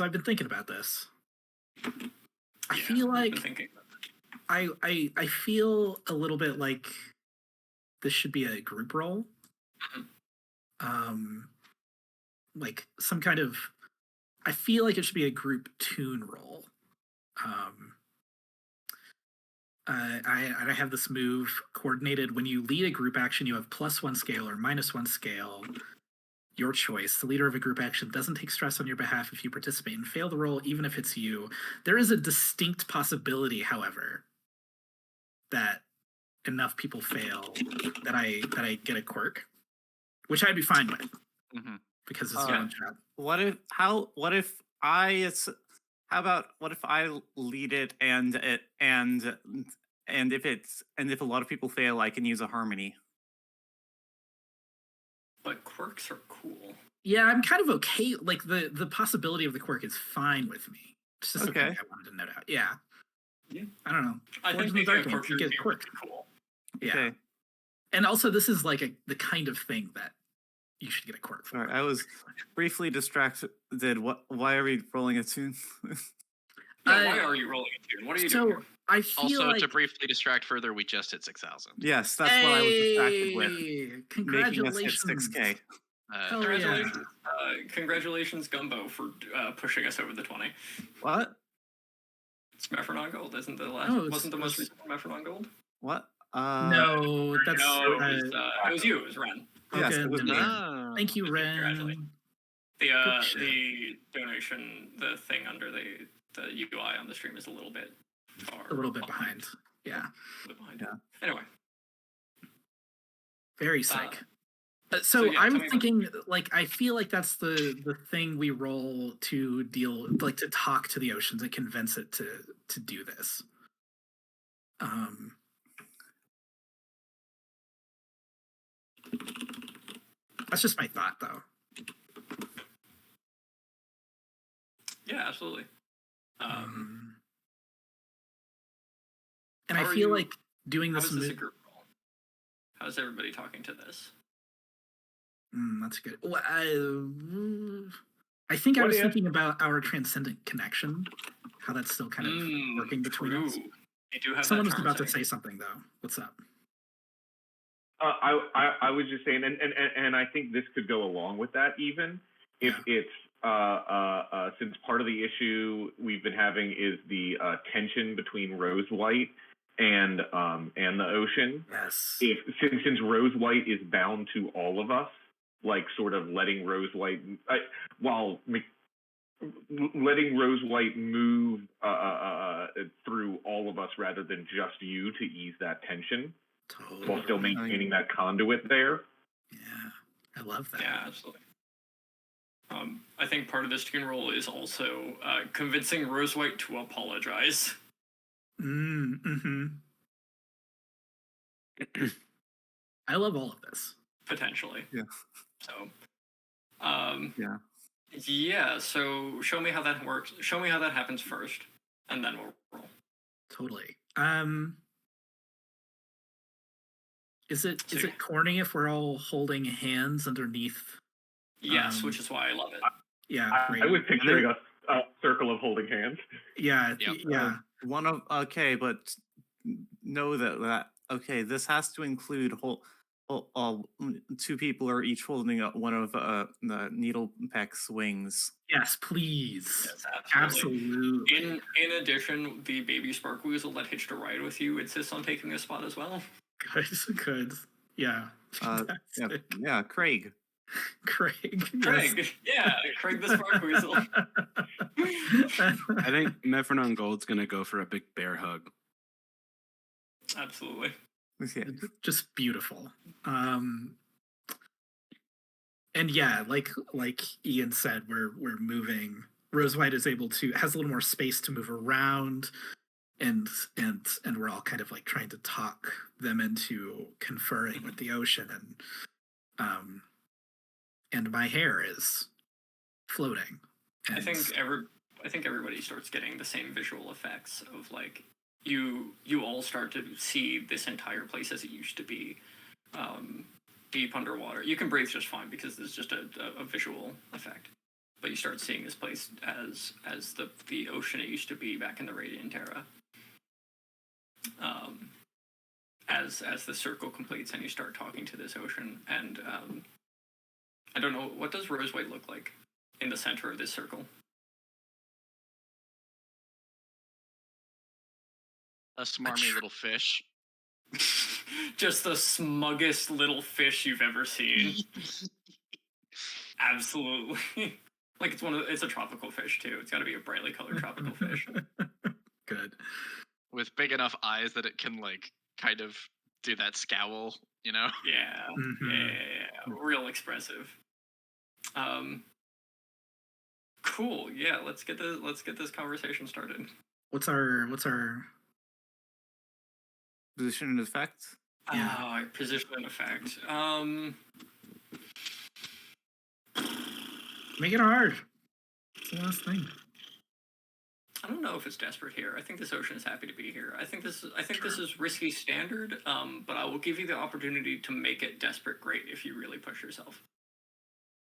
I've been thinking about this. I Yeah, feel you've like been thinking. I feel a little bit like this should be a group role. Like some kind of, I feel like it should be a group tune role. I have this move coordinated. When you lead a group action, you have +1 scale or -1 scale. Your choice. The leader of a group action doesn't take stress on your behalf if you participate and fail the roll, even if it's you. There is a distinct possibility, however, that enough people fail that I get a quirk, which I'd be fine with because it's one shot. What if I lead it and if a lot of people fail, I can use a harmony. But quirks are cool. Yeah, I'm kind of okay. Like the possibility of the quirk is fine with me. It's just Okay. something I wanted to note out. Yeah. Yeah. I don't know. I Forge think in the making a Dark quirk Game, you would get be quirk. really cool. Yeah. Okay. And also, this is like the kind of thing that you should get a quirk for. Sorry, I was briefly distracted. Why are we rolling a tune? Yeah, why are you rolling a tune? What are you doing? So I feel Also, like to briefly distract further, we just hit 6,000. Yes, that's what I was distracted with. Making us Congratulations. hit 6K. Hell Congratulations, congratulations, Gumbo, for pushing us over the 20. What? It's Mephronon Gold, isn't the last? No, wasn't the most recent Mephronon Gold? What? No, that's No, it was you. It was Ren. Yes, okay, it was me. Thank you, Congratulations. Ren. The donation, the thing under the UI on the stream is a little bit far. A little bit behind. Yeah. A little behind. Yeah. Anyway. Very sick. So so yeah, I tell was me thinking, like, I feel like that's the thing we roll to deal, like, to talk to the oceans and convince it to do this. That's just my thought, though. Yeah, absolutely. And how I are feel you- like doing How this. is this a group role? How's everybody talking to this? That's good. Well, I think I What was if- thinking about our transcendent connection, how that's still kind of working between us. True. You do have Someone that was charm about to setting. say something, though. What's up? I was just saying, and I think this could go along with that even if it's since part of the issue we've been having is the tension between Rose White and the ocean. Yes. Since Rose White is bound to all of us, like sort of letting Rose White letting Rose White move through all of us rather than just you to ease that tension. Totally. While still maintaining that conduit there. Yeah, I love that. Yeah, absolutely. I think part of this tune roll is also convincing Rose White to apologize. I love all of this. Potentially. Yeah. So, Yeah. Yeah, so show me how that works. Show me how that happens first, and then we'll roll. Totally. Is it corny if we're all holding hands underneath? Yes, which is why I love it. Yeah, I was picturing a circle of holding hands. Yeah, Yep. yeah. But know that this has to include two people are each holding one of the Needle Peck's wings. Yes, please. Yes, absolutely. Absolutely. In addition, the baby Spark Weasel that hitched a ride with you insists on taking a spot as well. Good. Yeah. Yeah, Craig. Craig. Craig, Yes. yeah, Craig the Spark Weasel. I think Mephronon Gold's gonna go for a big bear hug. Absolutely. Yeah. Just beautiful. And yeah, like Ian said, we're moving. Rose White has a little more space to move around, and we're all kind of like trying to talk them into conferring with the ocean, and my hair is floating. I think everybody starts getting the same visual effects of like you all start to see this entire place as it used to be, deep underwater. You can breathe just fine because there's just a visual effect, but you start seeing this place as the ocean it used to be back in the Radiant Era. As the circle completes and you start talking to this ocean, and I don't know, what does Rose White look like in the center of this circle? A smarmy little fish. Just the smuggest little fish you've ever seen. Absolutely. Like it's a tropical fish too. It's got to be a brightly colored tropical fish. Good. With big enough eyes that it can like kind of do that scowl, you know? Yeah. Yeah. Real expressive. Cool. Yeah, let's get this conversation started. What's our Position and effect. Yeah. Position and effect. Make it hard. It's the last thing. I don't know if it's desperate here. I think this ocean is happy to be here. I think this is risky standard, but I will give you the opportunity to make it desperate great if you really push yourself.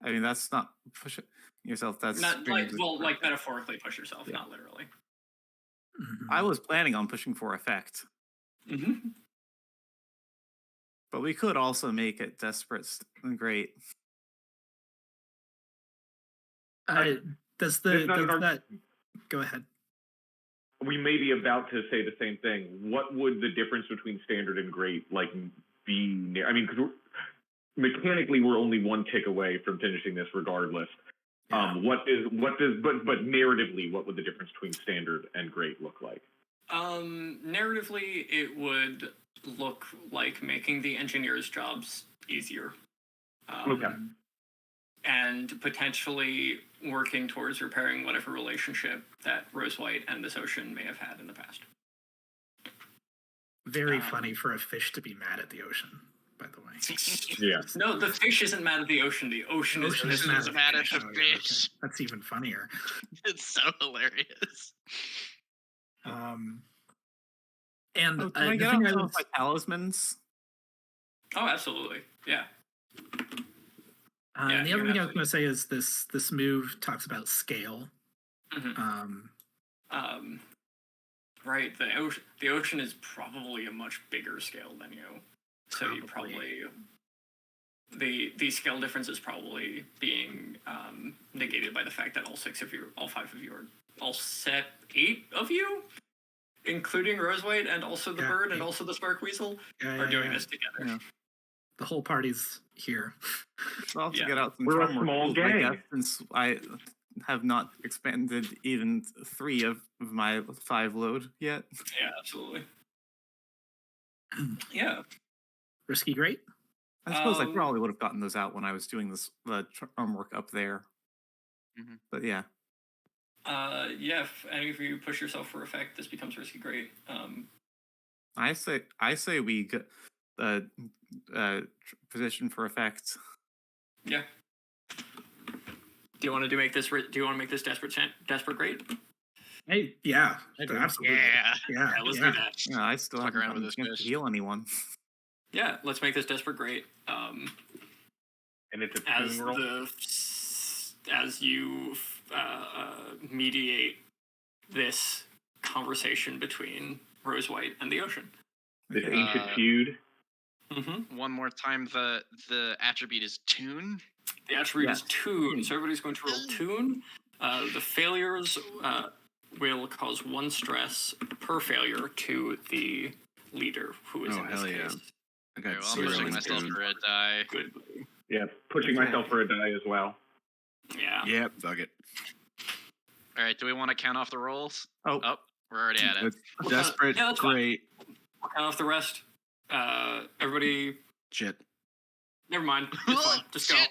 I mean, that's not push yourself. That's not like like metaphorically push yourself, Yeah. not literally. I was planning on pushing for effect, but we could also make it desperate and great. Does There's not an that go ahead? We may be about to say the same thing. What would the difference between standard and great like be? I mean, because mechanically we're only one tick away from finishing this, regardless. Yeah. But narratively, what would the difference between standard and great look like? Narratively, it would look like making the engineers' jobs easier. Okay. And potentially working towards repairing whatever relationship that Rose White and this ocean may have had in the past. Very funny for a fish to be mad at the ocean, by the way. Yeah. No, the fish isn't mad at the ocean. The ocean is mad at the Oh, yeah, fish. okay. That's even funnier. It's so hilarious. And Oh, can I the get thing out I some would of my talismans? Oh, absolutely. Yeah. and the you other can thing I was going to say is this move talks about scale. Right. The ocean is probably a much bigger scale than you, so you probably the scale difference is probably being negated by the fact that all 5 of you are all 8 of you, including Rose White and also the bird and also the Spark Weasel, are doing this together. Yeah. The whole party's here. I'll have to Yeah. get out some We're a charm small tools, I gang. guess, since I have not expended even 3 of my 5 load yet. Yeah, absolutely. Yeah. Risky great. I suppose I probably would have gotten those out when I was doing the charm work up there. But yeah. Yeah, if any of you push yourself for effect, this becomes risky great. I say we get position for effect. Yeah. Do you want to make this desperate great? Hey, yeah, do. absolutely. Yeah. Yeah, Let's do that. Yeah, I still Fuck haven't around gotten with a this chance to fish. heal anyone. Yeah, let's make this desperate great. And it's a As team roll. as you mediate this conversation between Rose White and the ocean. This ancient feud. One more time, the attribute is tune. The attribute is tune, so everybody's going to roll tune. The failures will cause 1 stress per failure to the leader, who is in this hell yeah. case. I got Okay, well, I'm 0 pushing in myself tune. for a die. Good. Yeah, pushing myself for a die as well. Yeah. Yep, fuck it. All right, do we want to count off the rolls? Oh. We're already at it. It's Well, desperate, yeah, that's fine. great. Count off the rest. Everybody, Shit. never mind. It's fine. Just go. Shit.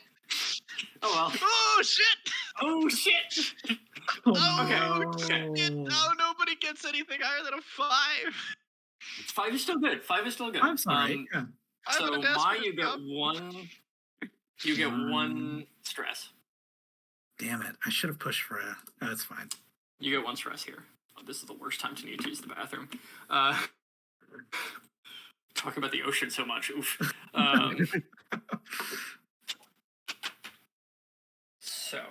Oh well. Oh shit! Oh shit! Oh Okay. shit! Oh, nobody gets anything higher than a 5. 5 is still good. 5 is still good. I'm sorry. Yeah. I'm So in a Mai, desperate you get job. one. You get one stress. Damn it! I should have pushed for a. That's fine. You get one stress here. Oh, this is the worst time to need to use the bathroom. Talking about the ocean so much. Oof. So,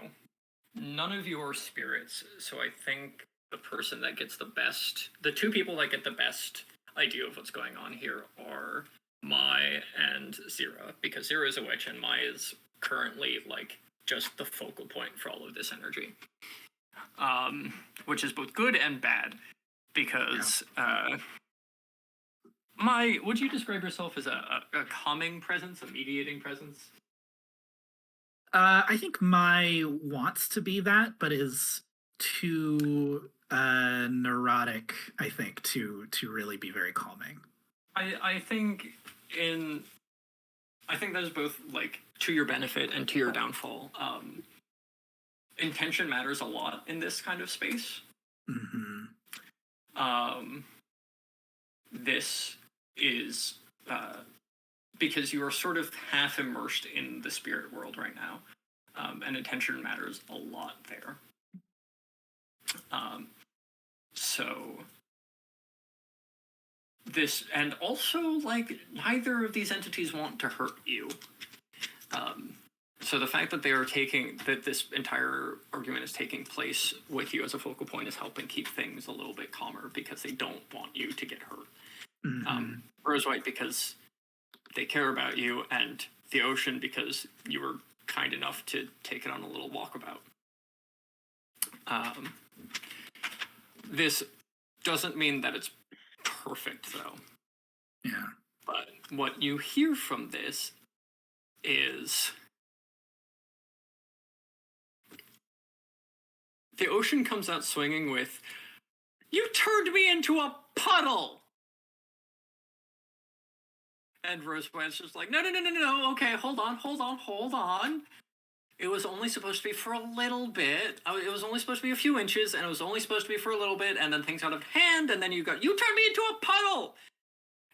none of you are spirits. So I think the person that gets the 2 people that get the best idea of what's going on here are Mai and Zira, because Zira is a witch and Mai is currently like just the focal point for all of this energy. Which is both good and bad, because Mai, would you describe yourself as a calming presence, a mediating presence? I think Mai wants to be that, but is too neurotic, I think, to really be very calming. I think that is both like to your benefit and to your downfall. Intention matters a lot in this kind of space. Mm-hmm. This is because you are sort of half immersed in the spirit world right now, and intention matters a lot there. So this, and also like neither of these entities want to hurt you. So the fact that this entire argument is taking place with you as a focal point is helping keep things a little bit calmer, because they don't want you to get hurt. Mm-hmm. Rose White, because they care about you, and the ocean, because you were kind enough to take it on a little walkabout. This doesn't mean that it's perfect, though. Yeah. But what you hear from this is the ocean comes out swinging with, "You turned me into a puddle!" And Rose White's just like, no, okay, hold on. It was only supposed to be for a little bit. It was only supposed to be a few inches, and it was only supposed to be for a little bit, and then things got out of hand, and then you turned me into a puddle!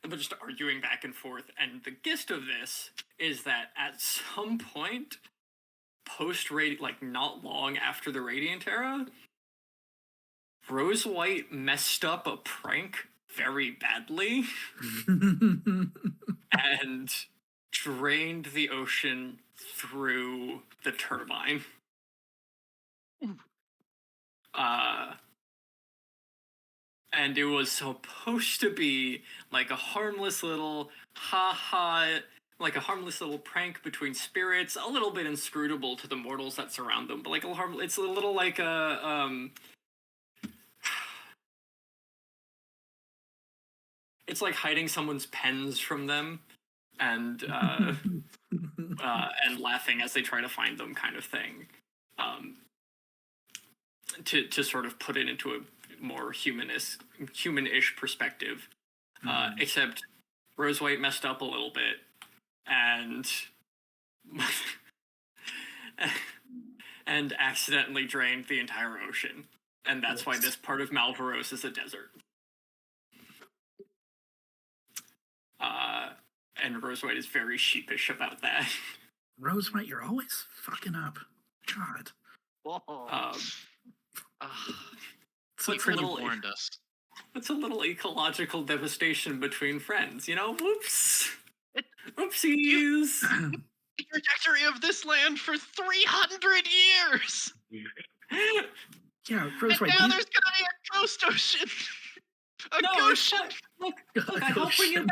And they're just arguing back and forth, and the gist of this is that at some point, not long after the Radiant Era, Rose White messed up a prank very badly and drained the ocean through the turbine. And it was supposed to be like a harmless little like a harmless little prank between spirits, a little bit inscrutable to the mortals that surround them, but like it's a little like a it's like hiding someone's pens from them, and and laughing as they try to find them, kind of thing. To sort of put it into a more human-ish perspective. Except Rose White messed up a little bit, and and accidentally drained the entire ocean, and that's why this part of Malvaros is a desert. And Rose White is very sheepish about that. Rose White, you're always fucking up. God. You could have warned us. It's a little ecological devastation between friends, you know? Whoops. Oopsies. The trajectory of this land for 300 years! Yeah, Rose White. And now there's gonna be a ghost ocean! Look, I help put you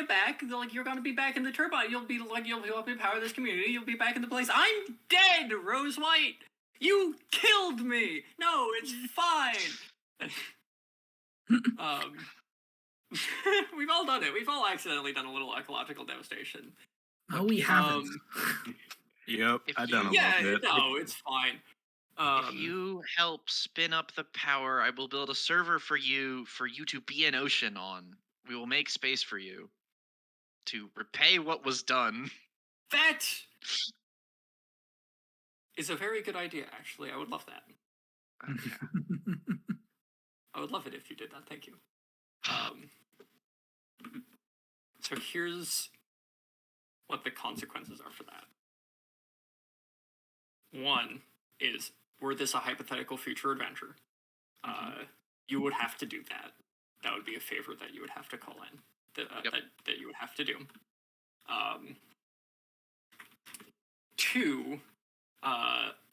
back. Like, you're gonna be back in the turbine. You'll help me power this community. You'll be back in the place. I'm dead, Rose White. You killed me. No, it's fine. We've all done it. We've all accidentally done a little ecological devastation. No, we haven't. Yep, I've done a Yeah, little bit. no, it's fine. If you help spin up the power, I will build a server for you to be an ocean on. We will make space for you to repay what was done. That is a very good idea, actually. I would love that. Yeah. I would love it if you did that. Thank you. So here's what the consequences are for that. One is, were this a hypothetical future adventure, you would have to do that. That would be a favor that you would have to call in, that you would have to do. Two,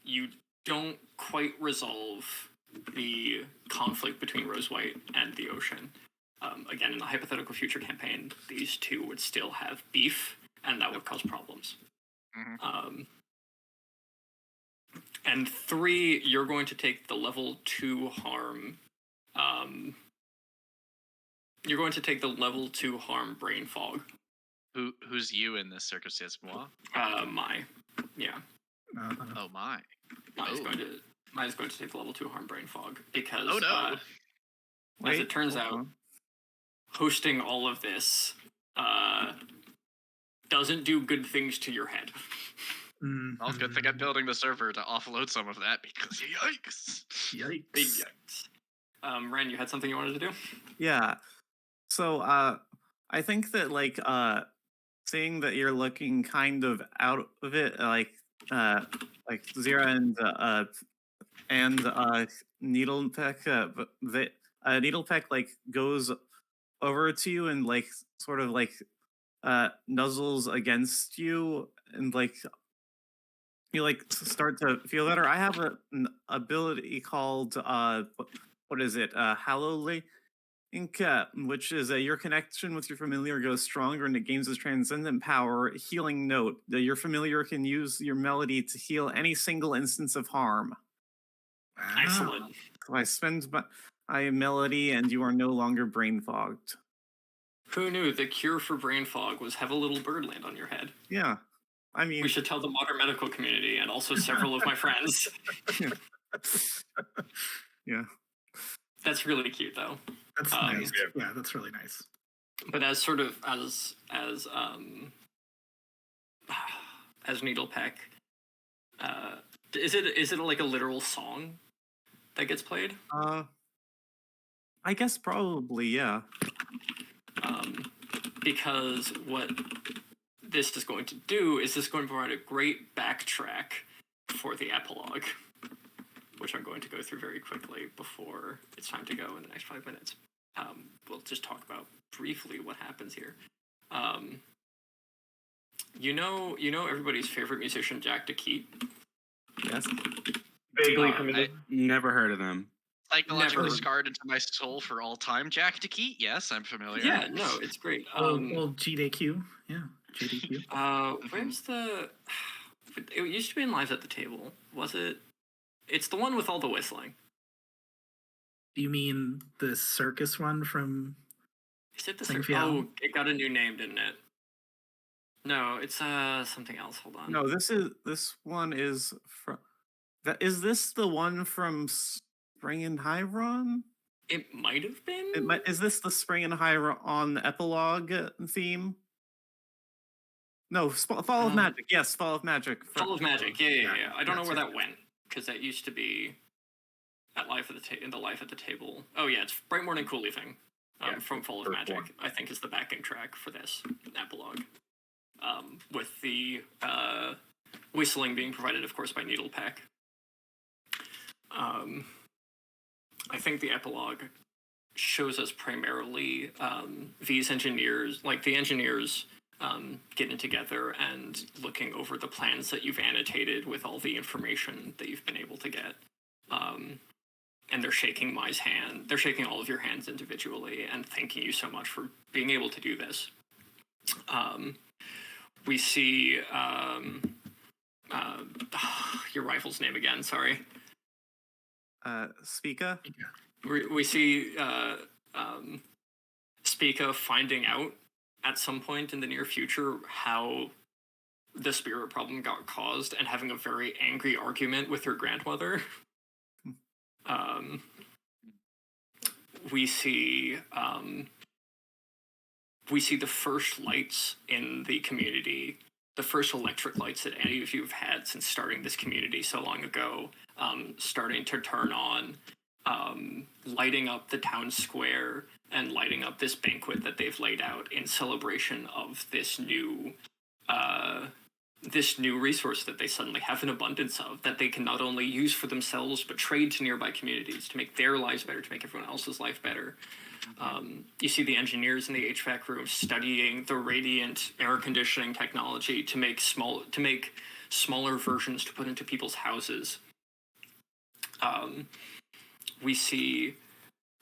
you don't quite resolve the conflict between Rose White and the ocean. Again, in the hypothetical future campaign, these two would still have beef, and that would cause problems. And three, you're going to take the level 2 harm. You're going to take the level 2 harm brain fog. Who's you in this circumstance? Moi? Yeah. Oh my. Maya's going to take the level 2 harm brain fog because Wait, as it turns out, hosting all of this doesn't do good things to your head. Well, good thing I'm building the server to offload some of that because yikes. Big yikes. Ren, you had something you wanted to do? Yeah. So I think that seeing that you're looking kind of out of it, like Zira and Needlepeck, Needlepeck goes over to you and sort of nuzzles against you, and you start to feel better. I have an ability called what is it? Hallowly Link, which is your connection with your familiar goes stronger and it gains its transcendent power. Healing note: your familiar can use your melody to heal any single instance of harm. Wow. Excellent. So I spend my melody, and you are no longer brain fogged. Who knew the cure for brain fog was have a little bird land on your head? Yeah. I mean, we should tell the modern medical community and also several of my friends. Yeah. That's really cute, though. That's nice. Yeah, that's really nice. But as sort of as Needlepeck, is it like a literal song that gets played? I guess probably, yeah. Because what this is going to do is this is going to provide a great backtrack for the epilogue, which I'm going to go through very quickly before it's time to go in the next 5 minutes. We'll just talk about briefly what happens here. You know everybody's favorite musician, Jack DeKeat? Yes. Vaguely familiar. Never heard of them. Psychologically scarred into my soul for all time. Jack DeKeat, yes, I'm familiar. Yeah, no, it's great. Well, GDQ, yeah, GDQ. Where's the? It used to be in Lives at the Table. Was it? It's the one with all the whistling. Do you mean the circus one from? Is it the circus? Oh, it got a new name, didn't it? No, it's something else. Hold on. No, this one is from. Is this the one from Spring and Hyron? It might have been. Is this the Spring and Hyron epilogue theme? No, Fall of Magic. Yes, Fall of Magic. Fall of Magic. Yeah. I don't know where that went because that used to be at in the Life at the Table. Oh yeah, it's Bright Morning Cool Evening from Fall of Magic. One. I think is the backing track for this epilogue, with the whistling being provided, of course, by Needlepeck. I think the epilogue shows us primarily V's engineers, the engineers getting together and looking over the plans that you've annotated with all the information that you've been able to get. And they're shaking Mai's hand. They're shaking all of your hands individually and thanking you so much for being able to do this. We see your rival's name again, sorry. Spica? We see Spica finding out at some point in the near future how the spirit problem got caused and having a very angry argument with her grandmother. We see the first lights in the community, the first electric lights that any of you have had since starting this community so long ago, starting to turn on, lighting up the town square and lighting up this banquet that they've laid out in celebration of this new resource that they suddenly have an abundance of, that they can not only use for themselves but trade to nearby communities to make their lives better, to make everyone else's life better. You see the engineers in the HVAC room studying the radiant air conditioning technology to make smaller versions to put into people's houses. We see,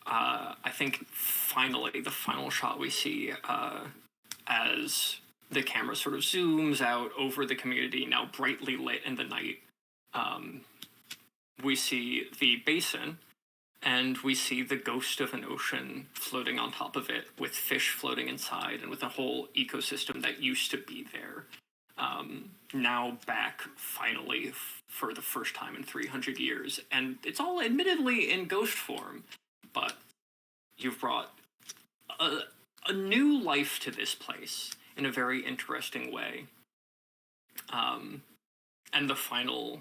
I think, finally, the final shot we see as the camera sort of zooms out over the community, now brightly lit in the night. We see the basin, and we see the ghost of an ocean floating on top of it, with fish floating inside, and with a whole ecosystem that used to be there. Now back, finally, for the first time in 300 years. And it's all admittedly in ghost form, but you've brought a new life to this place in a very interesting way. And the final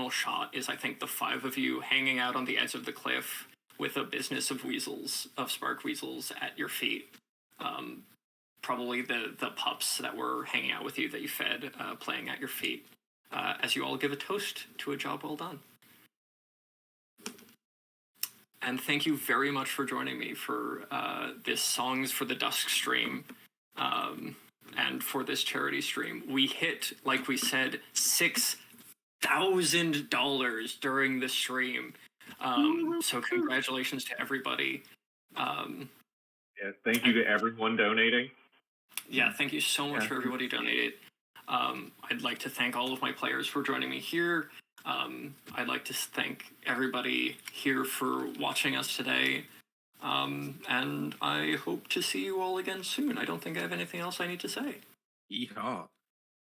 shot is, I think, the 5 of you hanging out on the edge of the cliff with a business of spark weasels at your feet. Probably the pups that were hanging out with you that you fed, playing at your feet, as you all give a toast to a job well done. And thank you very much for joining me for this Songs for the Dusk stream, and for this charity stream. We hit, like we said, $6,000 during the stream. So congratulations to everybody. Yeah, thank you to everyone donating. Yeah, thank you so much for everybody donated. I'd like to thank all of my players for joining me here. I'd like to thank everybody here for watching us today. And I hope to see you all again soon. I don't think I have anything else I need to say. Yeehaw.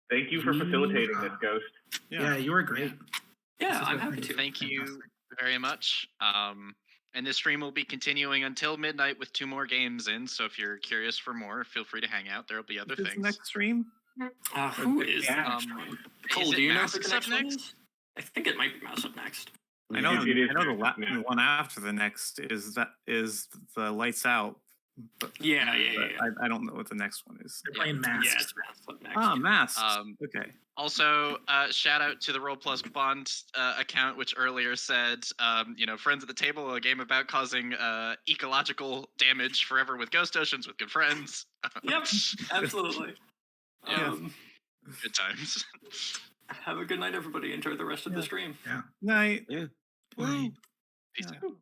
Thank you for facilitating this, Ghost. Yeah, you were great. Yeah, I'm happy to. Thank you very much. And this stream will be continuing until midnight with 2 more games in. So if you're curious for more, feel free to hang out. There'll be other Is the things. next stream? Who is the next one? Cole, Is it do you know who Mask the up next one next? is? I think it might be Mouse up next. I know. It is the next. one after the next is the Lights Out. But, Yeah. I don't know what the next one is. They're playing Mask. Yeah, it's Mouse up next. Ah, Masks. Okay. Also, shout out to the Roll Plus Bond account, which earlier said, friends at the table, a game about causing ecological damage forever with ghost oceans with good friends. Yep, absolutely. Yeah. Good times. Have a good night, everybody. Enjoy the rest of the stream. Yeah. Night. Yeah. Peace Yeah. out.